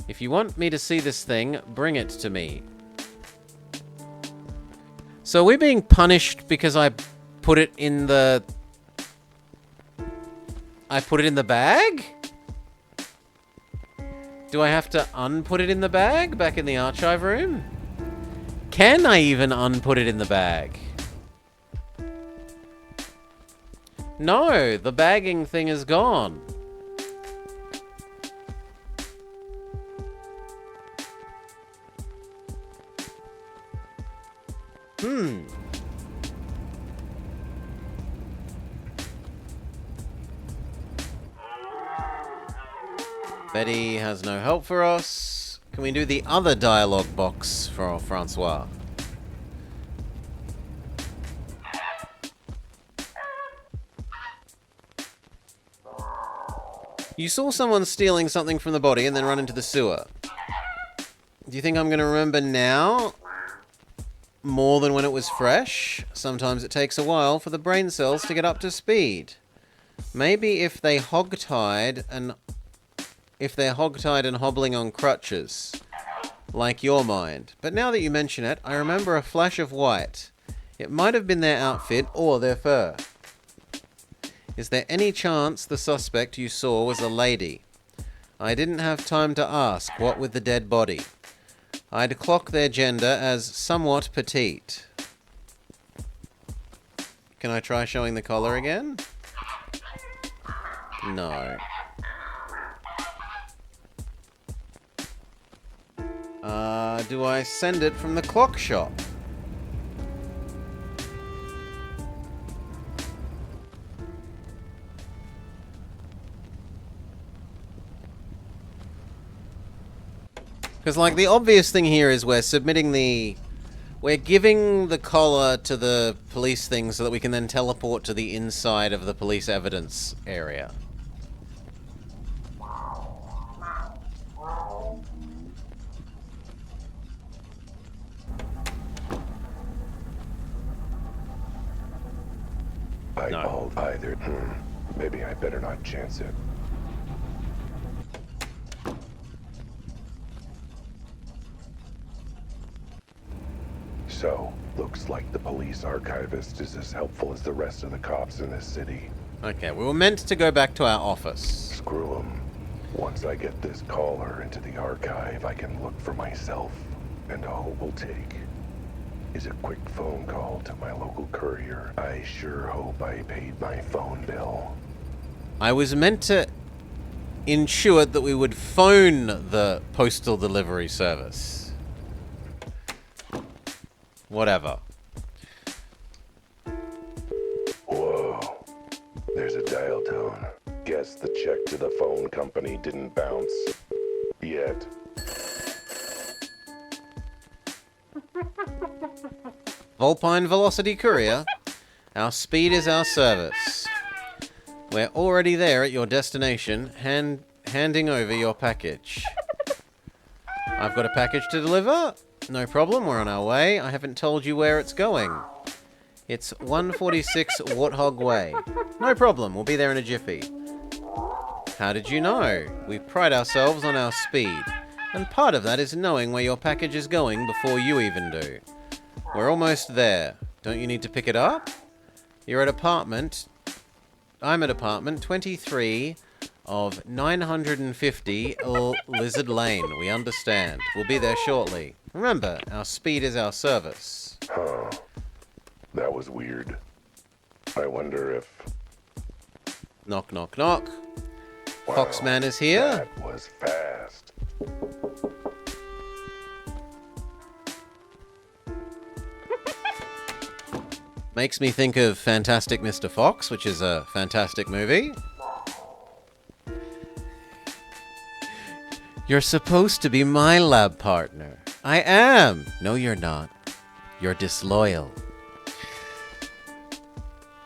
If you want me to see this thing, bring it to me. So are we being punished because I put it in the... I put it in the bag? Do I have to unput it in the bag back in the archive room? Can I even unput it in the bag? No, the bagging thing is gone. Betty has no help for us. Can we do the other dialogue box for Francois? You saw someone stealing something from the body and then run into the sewer. Do you think I'm going to remember now more than when it was fresh? Sometimes it takes a while for the brain cells to get up to speed. Maybe if they're hogtied and hobbling on crutches, like your mind. But now that you mention it, I remember a flash of white. It might have been their outfit or their fur. Is there any chance the suspect you saw was a lady? I didn't have time to ask, what with the dead body. I'd clock their gender as somewhat petite. Can I try showing the collar again? No. Do I send it from the clock shop? Because, like, the obvious thing here is we're giving the collar to the police thing so that we can then teleport to the inside of the police evidence area. No. Either. Maybe I better not chance it. So, looks like the police archivist is as helpful as the rest of the cops in this city. Okay, we were meant to go back to our office. Screw 'em. Once I get this caller into the archive, I can look for myself. And all it will take is a quick phone call to my local courier. I sure hope I paid my phone bill. I was meant to ensure that we would phone the postal delivery service. Whatever. Whoa. There's a dial tone. Guess the check to the phone company didn't bounce. Yet. Vulpine Velocity Courier? Our speed is our service. We're already there at your destination, handing over your package. I've got a package to deliver. No problem, we're on our way. I haven't told you where it's going. It's 146 Warthog Way. No problem, we'll be there in a jiffy. How did you know? We pride ourselves on our speed, and part of that is knowing where your package is going before you even do. We're almost there. Don't you need to pick it up? I'm at apartment 23 of 950 Lizard Lane. We understand. We'll be there shortly. Remember, our speed is our service. Huh. That was weird. I wonder if... Knock, knock, knock. Wow, Foxman is here. That was fast. Makes me think of Fantastic Mr. Fox, which is a fantastic movie. You're supposed to be my lab partner. I am. No, you're not. You're disloyal.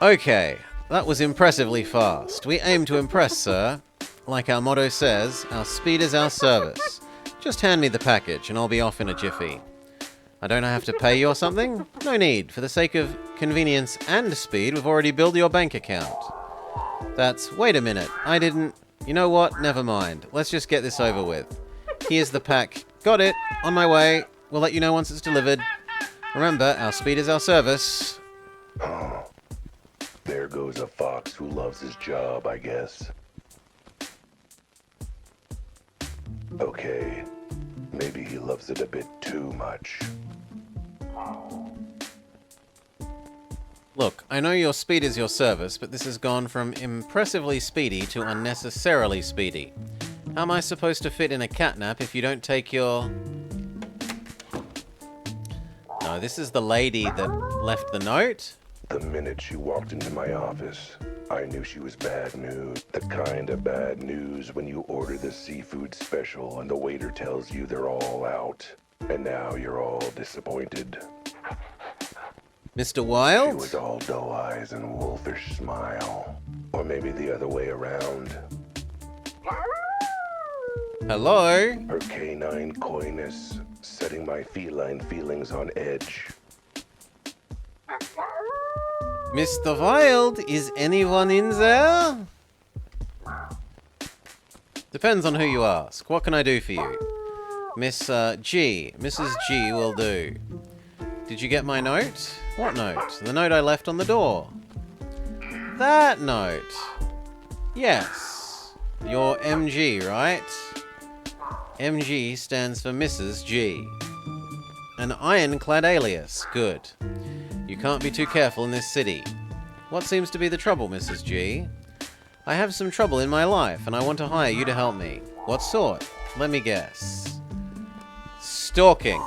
Okay, that was impressively fast. We aim to impress, sir. Like our motto says, our speed is our service. Just hand me the package and I'll be off in a jiffy. I don't have to pay you or something? No need. For the sake of convenience and speed, we've already billed your bank account. Wait a minute. I didn't... You know what? Never mind. Let's just get this over with. Here's the pack. Got it. On my way. We'll let you know once it's delivered. Remember, our speed is our service. Oh, there goes a fox who loves his job, I guess. Okay, maybe he loves it a bit too much. Look, I know your speed is your service, but this has gone from impressively speedy to unnecessarily speedy. How am I supposed to fit in a catnap if you don't take your... No, this is the lady that left the note. The minute she walked into my office, I knew she was bad news. The kind of bad news when you order the seafood special and the waiter tells you they're all out. And now you're all disappointed. Mr. Wilde? She was all doe eyes and wolfish smile. Or maybe the other way around. Hello? Her canine coyness setting my feline feelings on edge. Mr. Wilde, is anyone in there? Depends on who you ask. What can I do for you? Mrs. G will do. Did you get my note? What note? The note I left on the door. That note. Yes. You're MG, right? MG stands for Mrs. G. An ironclad alias. Good. You can't be too careful in this city. What seems to be the trouble, Mrs. G? I have some trouble in my life, and I want to hire you to help me. What sort? Let me guess. Stalking.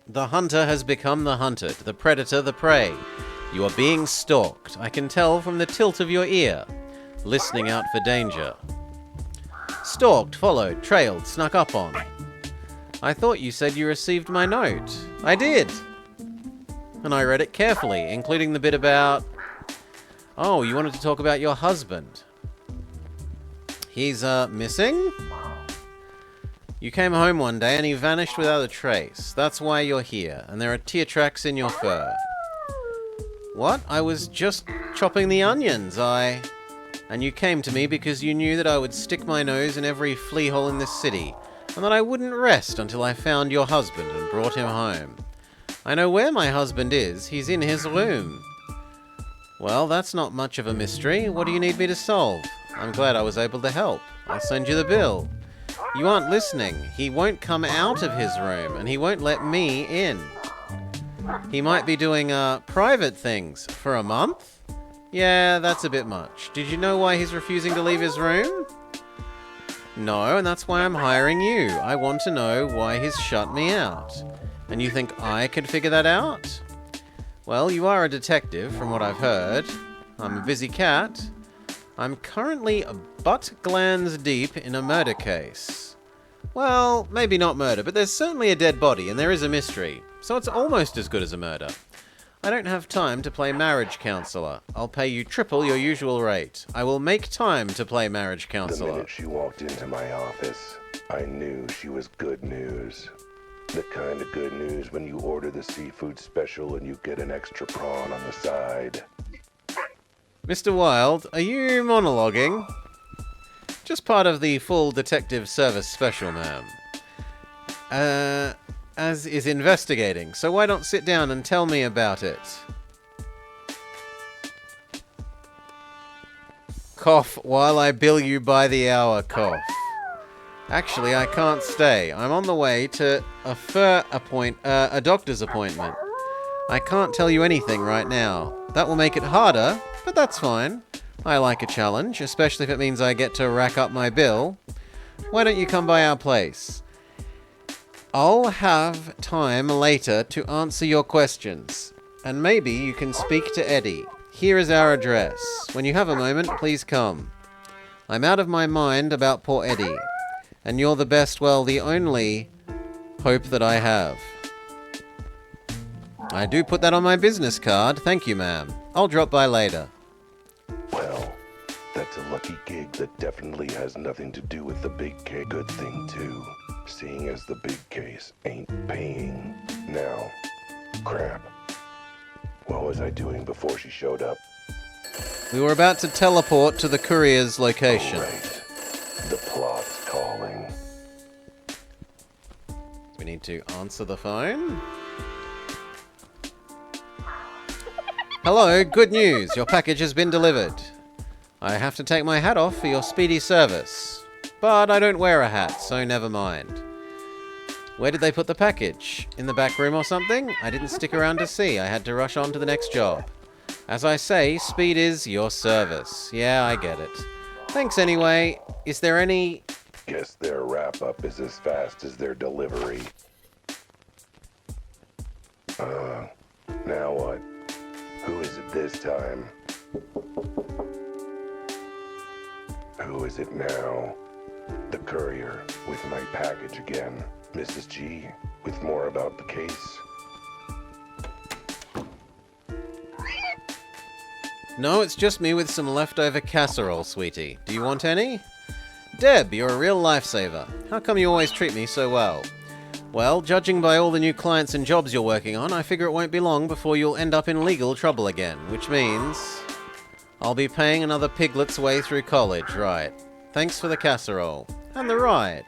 The hunter has become the hunted, the predator the prey. You are being stalked. I can tell from the tilt of your ear. Listening out for danger. Stalked, followed, trailed, snuck up on. I thought you said you received my note. I did. And I read it carefully, including the bit about... Oh, you wanted to talk about your husband. He's, missing? You came home one day and he vanished without a trace. That's why you're here, and there are tear tracks in your fur. What? I was just chopping the onions, And you came to me because you knew that I would stick my nose in every flea hole in this city, and that I wouldn't rest until I found your husband and brought him home. I know where my husband is. He's in his room. Well, that's not much of a mystery. What do you need me to solve? I'm glad I was able to help. I'll send you the bill. You aren't listening. He won't come out of his room, and he won't let me in. He might be doing, private things for a month? Yeah, that's a bit much. Did you know why he's refusing to leave his room? No, and that's why I'm hiring you. I want to know why he's shut me out. And you think I could figure that out? Well, you are a detective, from what I've heard. I'm a busy cat. I'm currently butt glands deep in a murder case. Well, maybe not murder, but there's certainly a dead body, and there is a mystery. So it's almost as good as a murder. I don't have time to play marriage counselor. I'll pay you triple your usual rate. I will make time to play marriage The counselor. minute she walked into my office, I knew she was good news. The kind of good news when you order the seafood special and you get an extra prawn on the side. Mr. Wilde, are you monologuing? Just part of the full detective service special, ma'am. As is investigating, so why don't sit down and tell me about it? Cough while I bill you by the hour, cough. Actually, I can't stay. I'm on the way to a doctor's appointment. I can't tell you anything right now. That will make it harder, but that's fine. I like a challenge, especially if it means I get to rack up my bill. Why don't you come by our place? I'll have time later to answer your questions. And maybe you can speak to Eddie. Here is our address. When you have a moment, please come. I'm out of my mind about poor Eddie. And you're the best, well, the only hope that I have. I do put that on my business card. Thank you, ma'am. I'll drop by later. Well, that's a lucky gig that definitely has nothing to do with the big case. Good thing, too, seeing as the big case ain't paying. Now, crap. What was I doing before she showed up? We were about to teleport to the courier's location. Oh, right. The plot's calling. We need to answer the phone. Hello, good news. Your package has been delivered. I have to take my hat off for your speedy service. But I don't wear a hat, so never mind. Where did they put the package? In the back room or something? I didn't stick around to see. I had to rush on to the next job. As I say, speed is your service. Yeah, I get it. Thanks anyway. Is there any... Guess their wrap-up is as fast as their delivery. Now what? Who is it this time? Who is it now? The courier, with my package again. Mrs. G, with more about the case. No, it's just me with some leftover casserole, sweetie. Do you want any? Deb, you're a real lifesaver. How come you always treat me so well? Well, judging by all the new clients and jobs you're working on, I figure it won't be long before you'll end up in legal trouble again, which means I'll be paying another piglet's way through college, right? Thanks for the casserole. And the ride.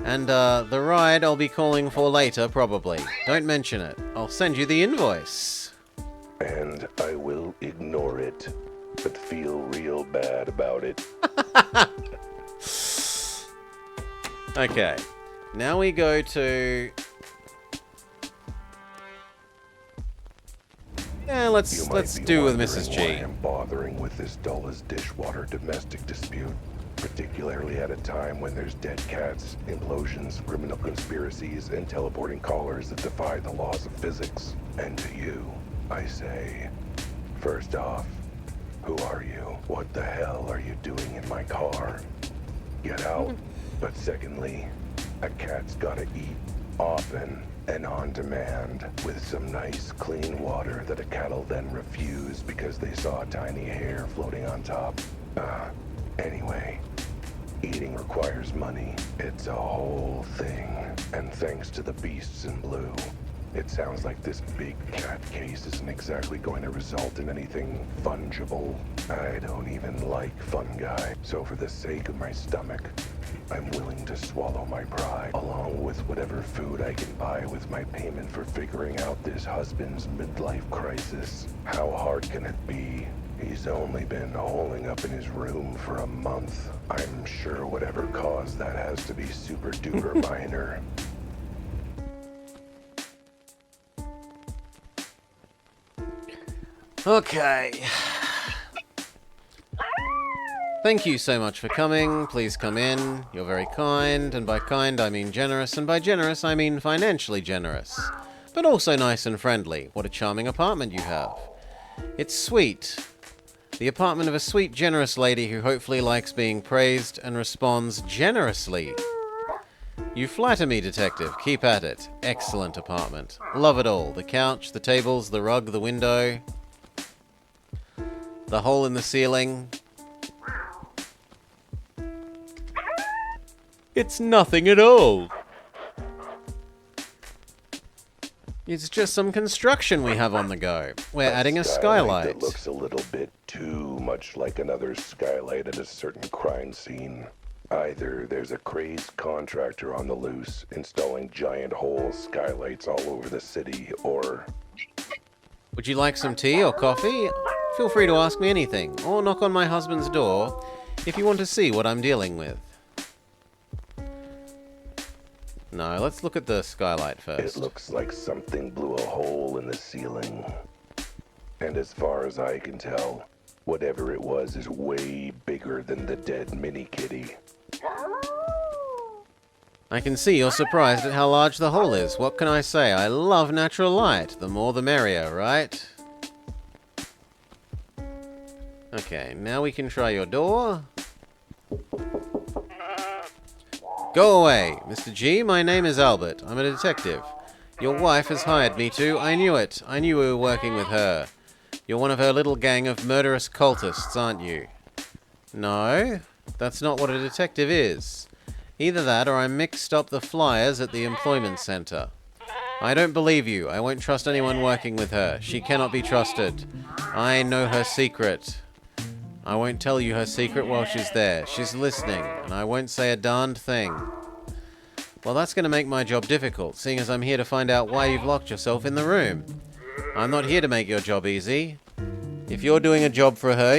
And, the ride I'll be calling for later, probably. Don't mention it. I'll send you the invoice. And I will ignore it, but feel real bad about it. Okay. Now we go to... Yeah, let's do with Mrs. G. Why I'm bothering with this dull as dishwater domestic dispute, particularly at a time when there's dead cats, implosions, criminal conspiracies, and teleporting callers that defy the laws of physics. And to you, I say, first off, who are you? What the hell are you doing in my car? Get out. But secondly, a cat's gotta eat often and on demand with some nice clean water that a cat'll then refuse because they saw a tiny hair floating on top. Anyway, eating requires money. It's a whole thing. And thanks to the beasts in blue, it sounds like this big cat case isn't exactly going to result in anything fungible. I don't even like fungi, so for the sake of my stomach, I'm willing to swallow my pride, along with whatever food I can buy with my payment for figuring out this husband's midlife crisis. How hard can it be? He's only been holing up in his room for a month. I'm sure whatever caused that has to be super duper minor. Okay. Thank you so much for coming. Please come in. You're very kind, and by kind I mean generous, and by generous I mean financially generous. But also nice and friendly. What a charming apartment you have. It's sweet. The apartment of a sweet, generous lady who hopefully likes being praised and responds generously. You flatter me, detective. Keep at it. Excellent apartment. Love it all. The couch, the tables, the rug, the window. The hole in the ceiling. It's nothing at all. It's just some construction we have on the go. We're adding a skylight. That looks a little bit too much like another skylight at a certain crime scene. Either there's a crazed contractor on the loose installing giant hole skylights all over the city, or... Would you like some tea or coffee? Feel free to ask me anything, or knock on my husband's door if you want to see what I'm dealing with. No, let's look at the skylight first. It looks like something blew a hole in the ceiling. And as far as I can tell, whatever it was is way bigger than the dead mini kitty. I can see you're surprised at how large the hole is. What can I say? I love natural light. The more the merrier, right? Okay, now we can try your door. Go away, Mr. G. My name is Albert. I'm a detective. Your wife has hired me to. I knew it. I knew we were working with her. You're one of her little gang of murderous cultists, aren't you? No, that's not what a detective is. Either that or I mixed up the flyers at the employment center. I don't believe you. I won't trust anyone working with her. She cannot be trusted. I know her secret. I won't tell you her secret while she's there. She's listening, and I won't say a darned thing. Well, that's going to make my job difficult, seeing as I'm here to find out why you've locked yourself in the room. I'm not here to make your job easy. If you're doing a job for her,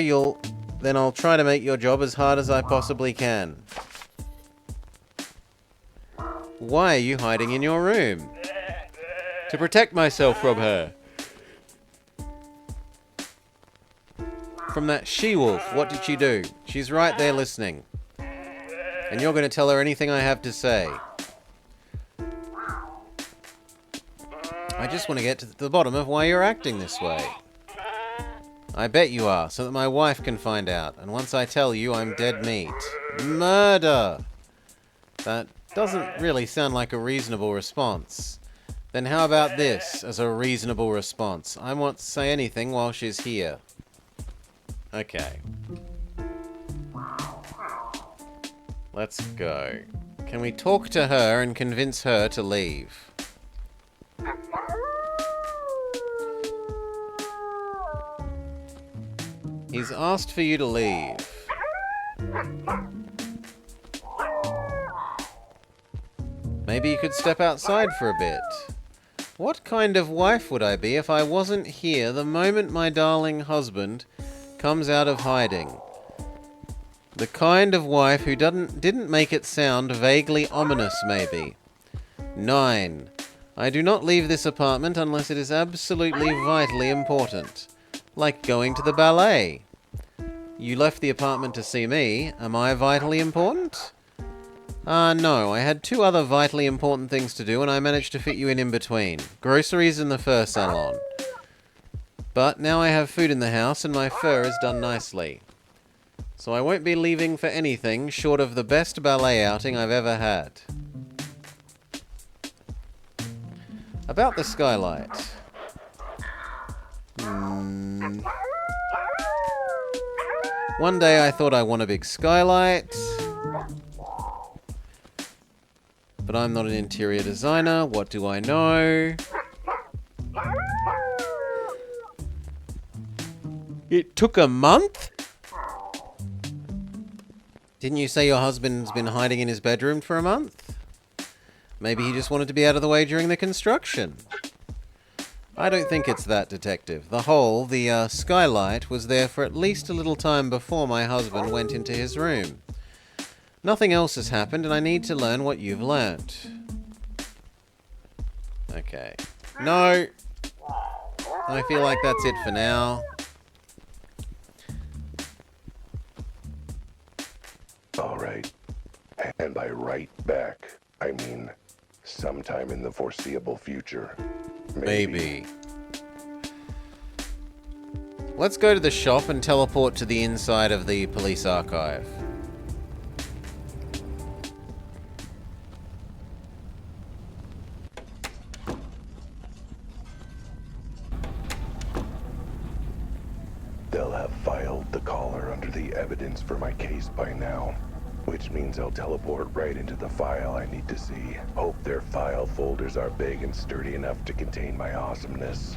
then I'll try to make your job as hard as I possibly can. Why are you hiding in your room? To protect myself from her. From that she-wolf, what did she do? She's right there listening. And you're going to tell her anything I have to say. I just want to get to the bottom of why you're acting this way. I bet you are, so that my wife can find out. And once I tell you, I'm dead meat. Murder! That doesn't really sound like a reasonable response. Then how about this as a reasonable response? I won't say anything while she's here. Okay. Let's go. Can we talk to her and convince her to leave? He's asked for you to leave. Maybe you could step outside for a bit. What kind of wife would I be if I wasn't here the moment my darling husband comes out of hiding? The kind of wife who didn't make it sound vaguely ominous, maybe. 9. I do not leave this apartment unless it is absolutely vitally important. Like going to the ballet. You left the apartment to see me. Am I vitally important? No. I had 2 other vitally important things to do and I managed to fit you in between. Groceries in the fur salon. But now I have food in the house and my fur is done nicely. So I won't be leaving for anything short of the best ballet outing I've ever had. About the skylight. One day I thought I want a big skylight. But I'm not an interior designer. What do I know? It took a month? Didn't you say your husband's been hiding in his bedroom for a month? Maybe he just wanted to be out of the way during the construction. I don't think it's that, detective. The skylight, was there for at least a little time before my husband went into his room. Nothing else has happened, and I need to learn what you've learnt. Okay. No! I feel like that's it for now. All right. And by right back, I mean sometime in the foreseeable future. Maybe. Let's go to the shop and teleport to the inside of the police archive. They'll have filed the collar under the evidence for my case by now, which means I'll teleport right into the file I need to see. Hope their file folders are big and sturdy enough to contain my awesomeness.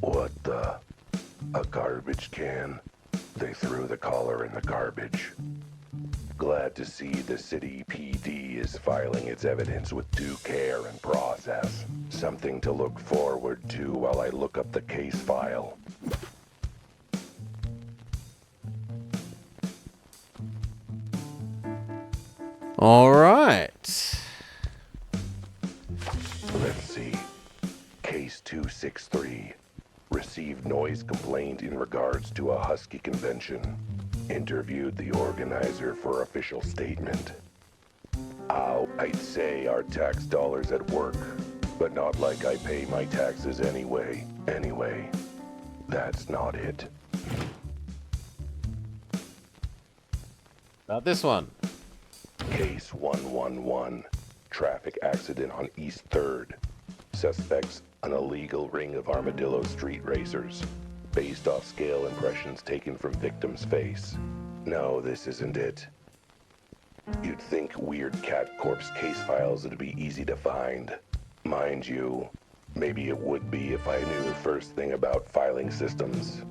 What the? A garbage can? They threw the collar in the garbage. Glad to see the city PD is filing its evidence with due care and process. Something to look forward to while I look up the case file. All right. Let's see. Case 263. Received noise complaint in regards to a Husky convention. Interviewed the organizer for official statement. I'd say our tax dollars at work, but not like I pay my taxes anyway. Anyway, that's not it. About this one. Case 111. Traffic accident on East 3rd. Suspects, an illegal ring of Armadillo street racers, based off scale impressions taken from victim's face. No, this isn't it. You'd think weird cat corpse case files would be easy to find. Mind you, maybe it would be if I knew the first thing about filing systems.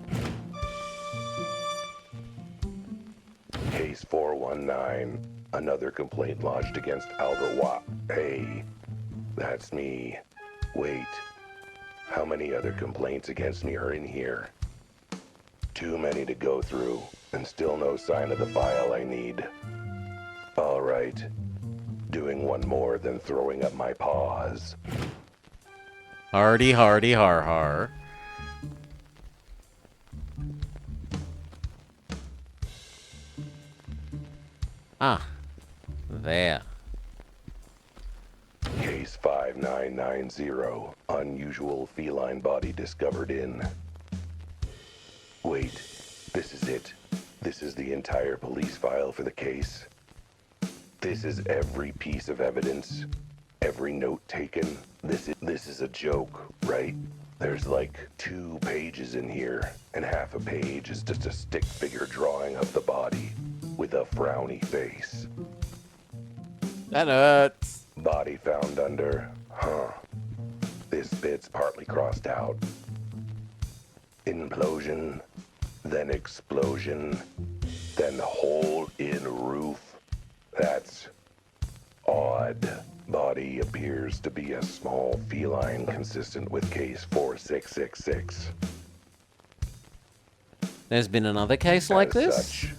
Case 419. Another complaint lodged against Albert Watt. Hey, that's me. Wait, how many other complaints against me are in here? Too many to go through, and still no sign of the file I need. All right, doing one more than throwing up my paws. Hardy, hardy, har har. Ah, there. Case 5990. Unusual feline body discovered in... Wait, this is it. This is the entire police file for the case. This is every piece of evidence, every note taken. This is a joke, right? There's like 2 pages in here, and half a page is just a stick figure drawing of the body with a frowny face. That hurts. Body found under, this bit's partly crossed out. Implosion, then explosion, then hole in roof. That's odd. Body appears to be a small feline consistent with case 4666. There's been another case like As this? such,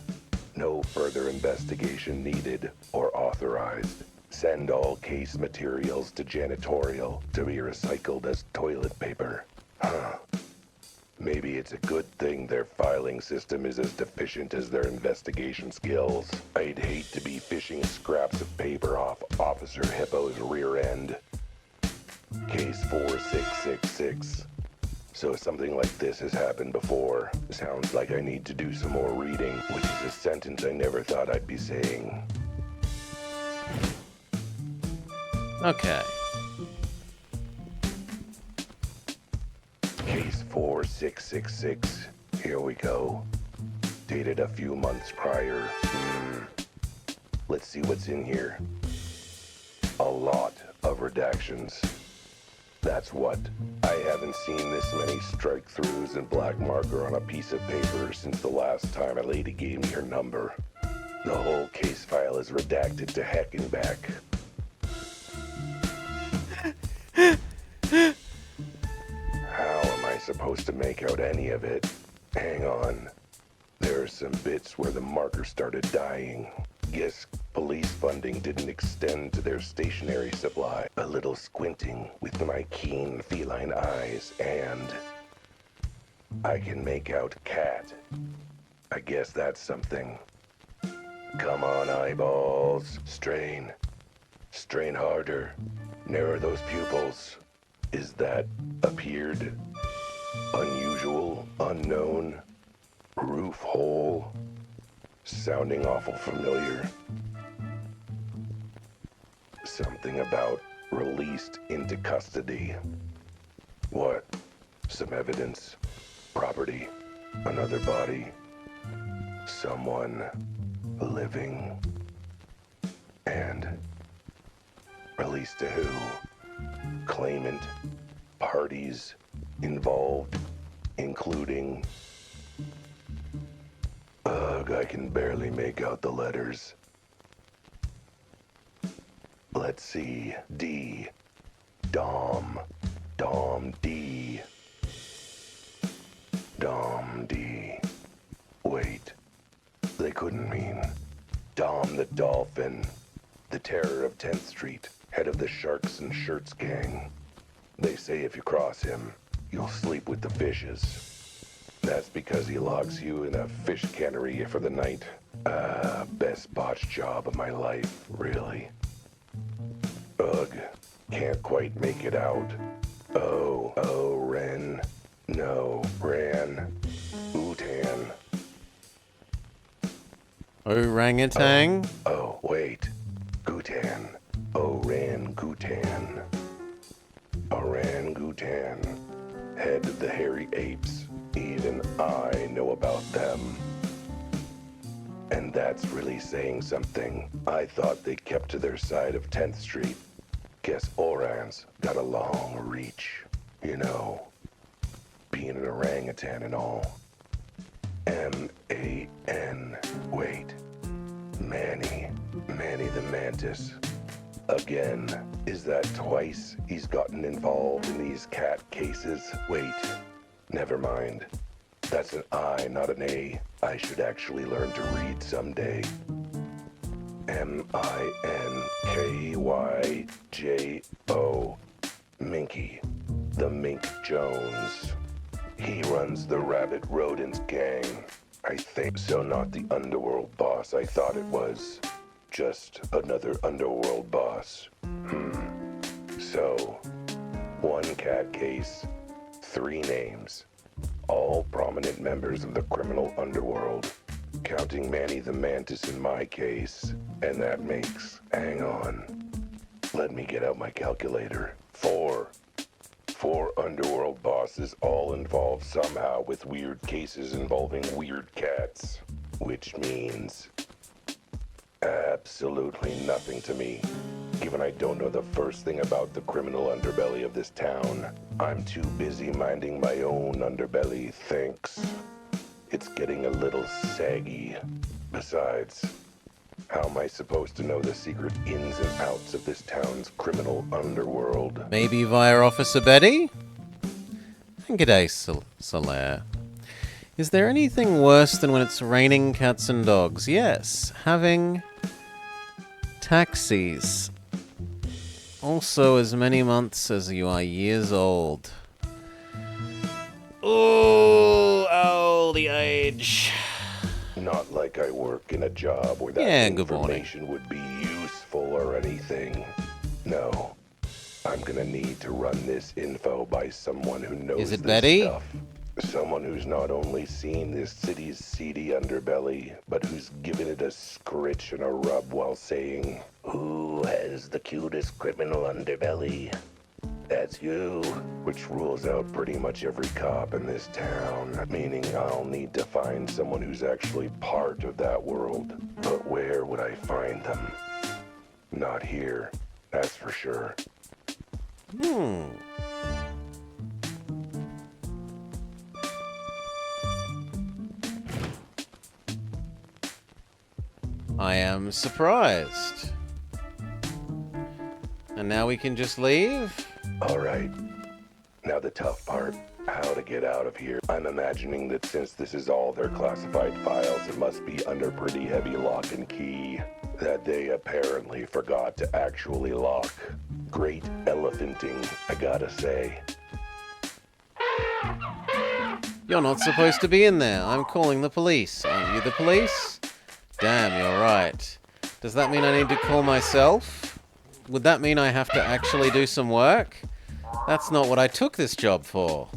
no further investigation needed or authorized. Send all case materials to janitorial to be recycled as toilet paper. Maybe it's a good thing their filing system is as deficient as their investigation skills. I'd hate to be fishing scraps of paper off Officer Hippo's rear end. Case 4666. So something like this has happened before. Sounds like I need to do some more reading, which is a sentence I never thought I'd be saying. Okay. Case 4666. Here we go. Dated a few months prior. Let's see what's in here. A lot of redactions. That's what. I haven't seen this many strike-throughs and black marker on a piece of paper since the last time a lady gave me her number. The whole case file is redacted to heck and back. How am I supposed to make out any of it? Hang on. There are some bits where the marker started dying. Guess police funding didn't extend to their stationery supply. A little squinting with my keen feline eyes, and I can make out cat. I guess that's something. Come on, eyeballs. Strain. Strain harder. Narrow those pupils. Is that appeared? Unusual, unknown, roof hole, sounding awful familiar. Something about released into custody. What? Some evidence, property, another body, someone living, and released to who? Claimant, parties involved, including... Ugh, I can barely make out the letters. Let's see. D. Dom. Dom D. Dom D. Wait. They couldn't mean Dom the Dolphin, the terror of 10th Street, head of the Sharks and Shirts gang. They say if you cross him, you'll sleep with the fishes. That's because he locks you in a fish cannery for the night. Best botched job of my life, really. Ugh, can't quite make it out. Oh, Ren. No, Ran. Utan. Orangutan? Oh, wait. Gutan. Orangutan. Orangutan. Head of the hairy apes. Even I know about them. And that's really saying something. I thought they kept to their side of 10th Street. Guess orang's got a long reach. You know, being an orangutan and all. M-A-N. Wait. Manny. Manny the Mantis. Again. Is that twice he's gotten involved in these cat cases? Wait. Never mind. That's an I, not an A. I should actually learn to read someday. M-I-N-K-Y-J-O. Minky. The Mink Jones. He runs the Rabbit Rodents gang. I think so, not the underworld boss I thought it was. Just another underworld boss. So, one cat case, 3 names. All prominent members of the criminal underworld. Counting Manny the Mantis in my case. And that makes, hang on. Let me get out my calculator. 4. 4 underworld bosses all involved somehow with weird cases involving weird cats. Which means absolutely nothing to me. Given I don't know the first thing about the criminal underbelly of this town, I'm too busy minding my own underbelly, thanks. It's getting a little saggy. Besides, how am I supposed to know the secret ins and outs of this town's criminal underworld? Maybe via Officer Betty? G'day, Solaire. Is there anything worse than when it's raining cats and dogs? Yes, having taxis. Also as many months as you are years old. Oh, the age. Not like I work in a job where that information would be useful or anything. No. I'm gonna need to run this info by someone who knows this Betty? Stuff. Someone who's not only seen this city's seedy underbelly, but who's given it a scritch and a rub while saying, "Who has the cutest criminal underbelly?" That's you. Which rules out pretty much every cop in this town, meaning I'll need to find someone who's actually part of that world. But where would I find them? Not here, that's for sure. I am surprised. And now we can just leave? Alright. Now the tough part. How to get out of here. I'm imagining that since this is all their classified files, it must be under pretty heavy lock and key. That they apparently forgot to actually lock. Great elephanting, I gotta say. You're not supposed to be in there. I'm calling the police. Aren't you the police? Damn, you're right. Does that mean I need to call myself? Would that mean I have to actually do some work? That's not what I took this job for.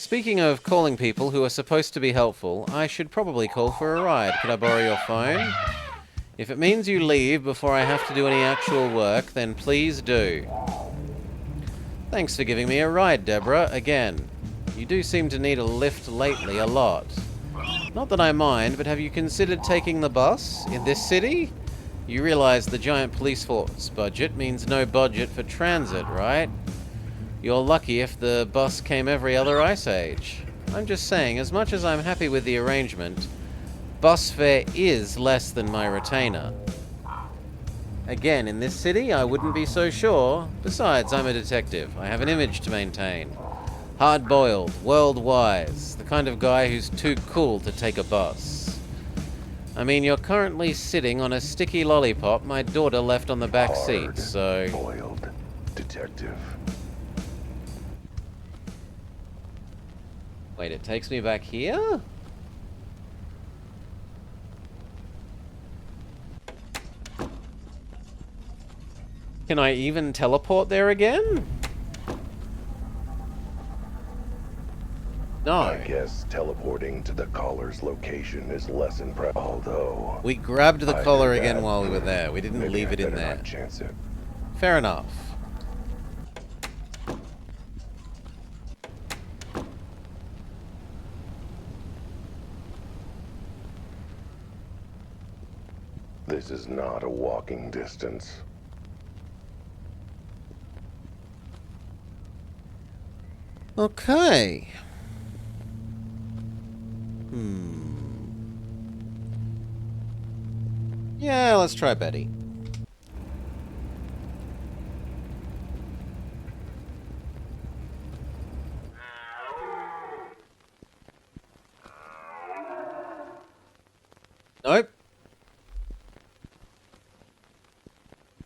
Speaking of calling people who are supposed to be helpful, I should probably call for a ride. Could I borrow your phone? If it means you leave before I have to do any actual work, then please do. Thanks for giving me a ride, Deborah, again. You do seem to need a lift lately a lot. Not that I mind, but have you considered taking the bus? In this city? You realize the giant police force budget means no budget for transit, right? You're lucky if the bus came every other ice age. I'm just saying, as much as I'm happy with the arrangement, bus fare is less than my retainer. Again, in this city, I wouldn't be so sure. Besides, I'm a detective. I have an image to maintain. Hard-boiled, world-wise, the kind of guy who's too cool to take a bus. I mean, you're currently sitting on a sticky lollipop my daughter left on the back seat, so... Boiled detective. Wait, it takes me back here? Can I even teleport there again? No. I guess teleporting to the caller's location is less impressive, although... We grabbed the I collar did again that. while we were there. We didn't Maybe leave I it in better there. not chance it. Fair enough. This is not a walking distance. Okay. Yeah, let's try Betty. Nope.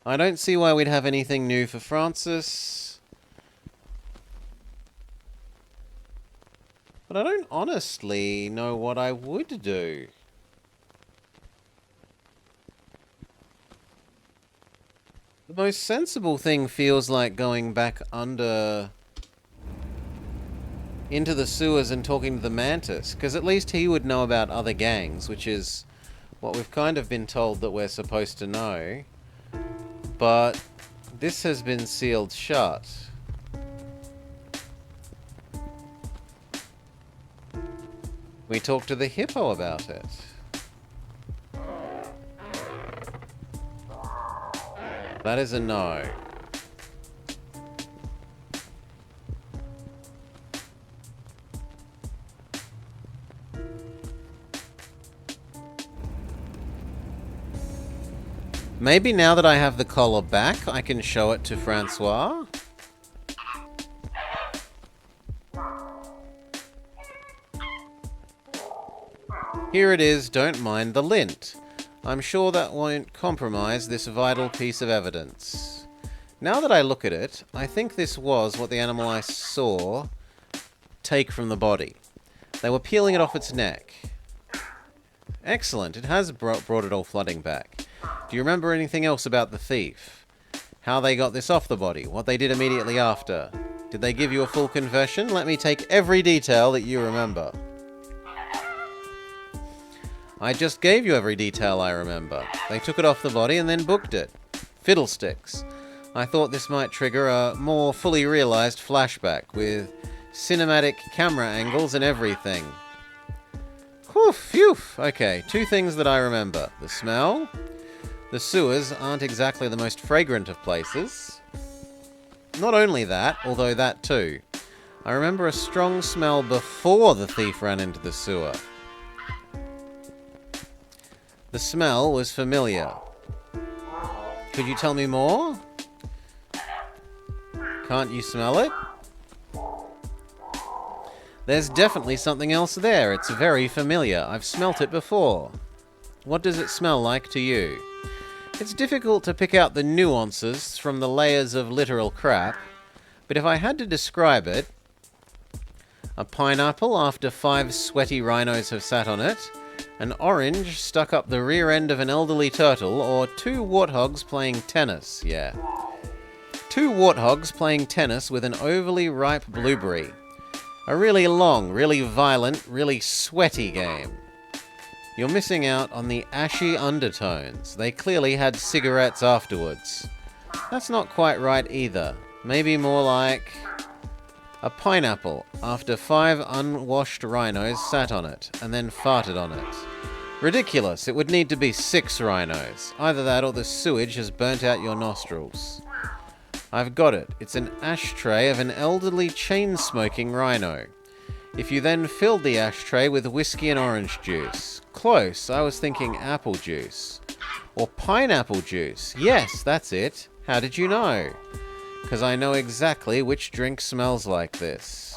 I don't see why we'd have anything new for Francis. But I don't honestly know what I would do. The most sensible thing feels like going back into the sewers and talking to the Mantis, because at least he would know about other gangs, which is what we've kind of been told that we're supposed to know. But this has been sealed shut. We talked to the hippo about it. That is a no. Maybe now that I have the collar back, I can show it to Francois. Here it is, don't mind the lint. I'm sure that won't compromise this vital piece of evidence. Now that I look at it, I think this was what the animal I saw take from the body. They were peeling it off its neck. Excellent, it has brought it all flooding back. Do you remember anything else about the thief? How they got this off the body? What they did immediately after? Did they give you a full confession? Let me take every detail that you remember. I just gave you every detail I remember. They took it off the body and then booked it. Fiddlesticks. I thought this might trigger a more fully realized flashback with cinematic camera angles and everything. Whew, phew. Okay, two things that I remember. The smell. The sewers aren't exactly the most fragrant of places. Not only that, although that too. I remember a strong smell before the thief ran into the sewer. The smell was familiar. Could you tell me more? Can't you smell it? There's definitely something else there. It's very familiar. I've smelt it before. What does it smell like to you? It's difficult to pick out the nuances from the layers of literal crap, but if I had to describe it, a pineapple after 5 sweaty rhinos have sat on it, an orange stuck up the rear end of an elderly turtle, or 2 warthogs playing tennis, yeah. 2 warthogs playing tennis with an overly ripe blueberry. A really long, really violent, really sweaty game. You're missing out on the ashy undertones. They clearly had cigarettes afterwards. That's not quite right either. Maybe more like a pineapple after 5 unwashed rhinos sat on it and then farted on it. Ridiculous. It would need to be 6 rhinos. Either that or the sewage has burnt out your nostrils. I've got it. It's an ashtray of an elderly chain-smoking rhino. If you then filled the ashtray with whiskey and orange juice. Close. I was thinking apple juice. Or pineapple juice. Yes, that's it. How did you know? Because I know exactly which drink smells like this.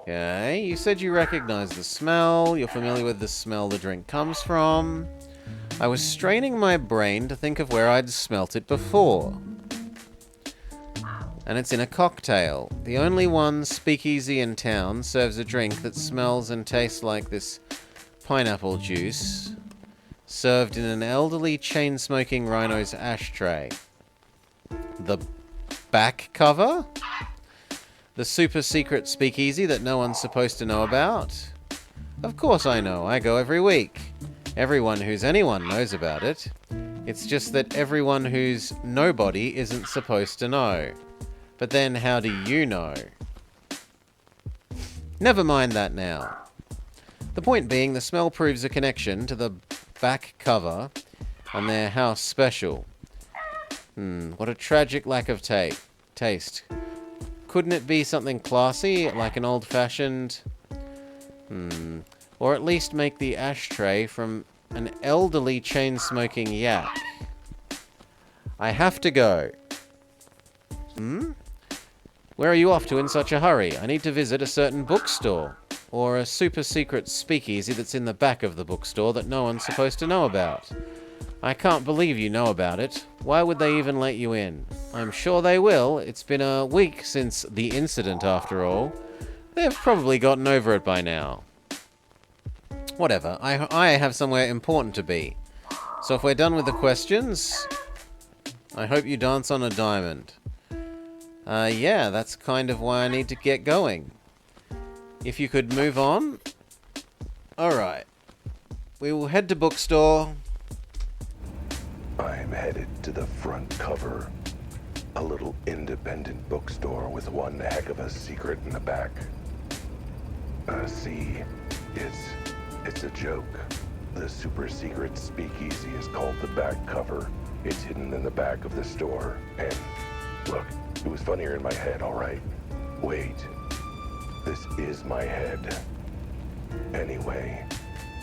Okay, you said you recognize the smell. You're familiar with the smell the drink comes from. I was straining my brain to think of where I'd smelt it before. And it's in a cocktail. The only one speakeasy in town serves a drink that smells and tastes like this pineapple juice, served in an elderly chain-smoking rhino's ashtray. The back cover? The super secret speakeasy that no one's supposed to know about? Of course I know. I go every week. Everyone who's anyone knows about it. It's just that everyone who's nobody isn't supposed to know. But then how do you know? Never mind that now. The point being, the smell proves a connection to the back cover and their house special. What a tragic lack of taste. Couldn't it be something classy, like an old-fashioned... Or at least make the ashtray from an elderly chain-smoking yak. I have to go. Where are you off to in such a hurry? I need to visit a certain bookstore. Or a super-secret speakeasy that's in the back of the bookstore that no one's supposed to know about. I can't believe you know about it. Why would they even let you in? I'm sure they will. It's been a week since the incident, after all. They've probably gotten over it by now. Whatever. I have somewhere important to be. So if we're done with the questions, I hope you dance on a diamond. Yeah, that's kind of why I need to get going. If you could move on. Alright. We will head to bookstore. I'm headed to the front cover. A little independent bookstore with one heck of a secret in the back. See, it's a joke. The super secret speakeasy is called the back cover. It's hidden in the back of the store. And look, it was funnier in my head, all right? Wait, this is my head. Anyway,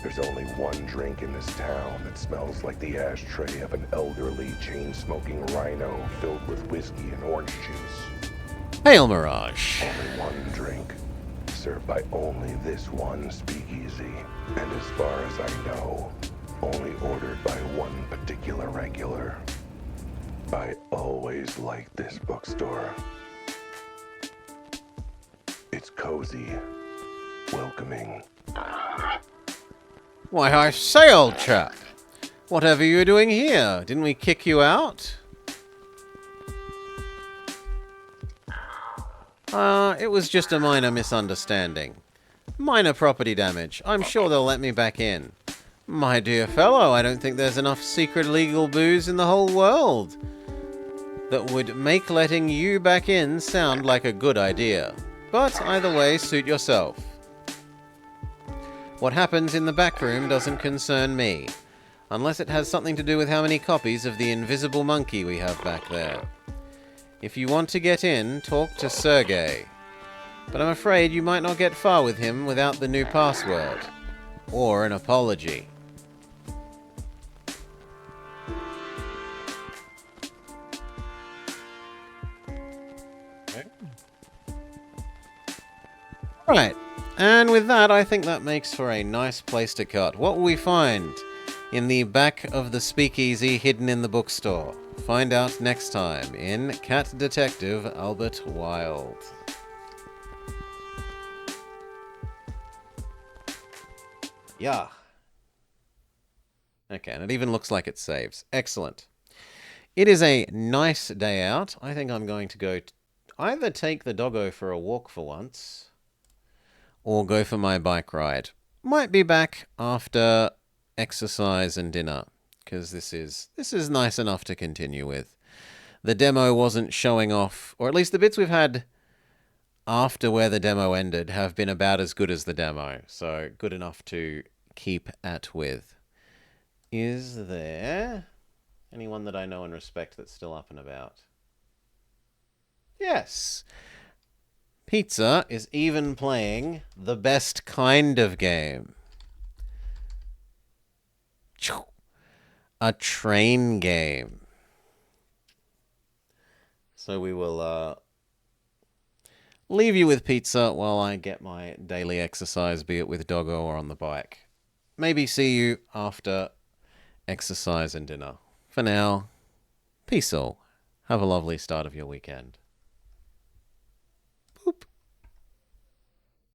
there's only one drink in this town that smells like the ashtray of an elderly chain-smoking rhino filled with whiskey and orange juice. Hail Mirage. Only one drink, served by only this one speakeasy. And as far as I know, only ordered by one particular regular. I always liked this bookstore. It's cozy, welcoming. Why, I say, old chap. Whatever are you doing here? Didn't we kick you out? It was just a minor misunderstanding. Minor property damage. I'm sure they'll let me back in. My dear fellow, I don't think there's enough secret legal booze in the whole world that would make letting you back in sound like a good idea. But either way, suit yourself. What happens in the back room doesn't concern me, unless it has something to do with how many copies of the invisible monkey we have back there. If you want to get in, talk to Sergey. But I'm afraid you might not get far with him without the new password. Or an apology. Right. And with that, I think that makes for a nice place to cut. What will we find in the back of the speakeasy hidden in the bookstore? Find out next time in Cat Detective Albert Wilde. Yeah. Okay, and it even looks like it saves. Excellent. It is a nice day out. I think I'm going to go either take the doggo for a walk for once or go for my bike ride. Might be back after exercise and dinner because this is nice enough to continue with. The demo wasn't showing off, or at least the bits we've had after where the demo ended have been about as good as the demo, so good enough to keep at with. Is there anyone that I know and respect that's still up and about? Yes. Pizza is even playing the best kind of game. A train game. So we will leave you with pizza while I get my daily exercise, be it with doggo or on the bike. Maybe see you after exercise and dinner. For now, peace all. Have a lovely start of your weekend.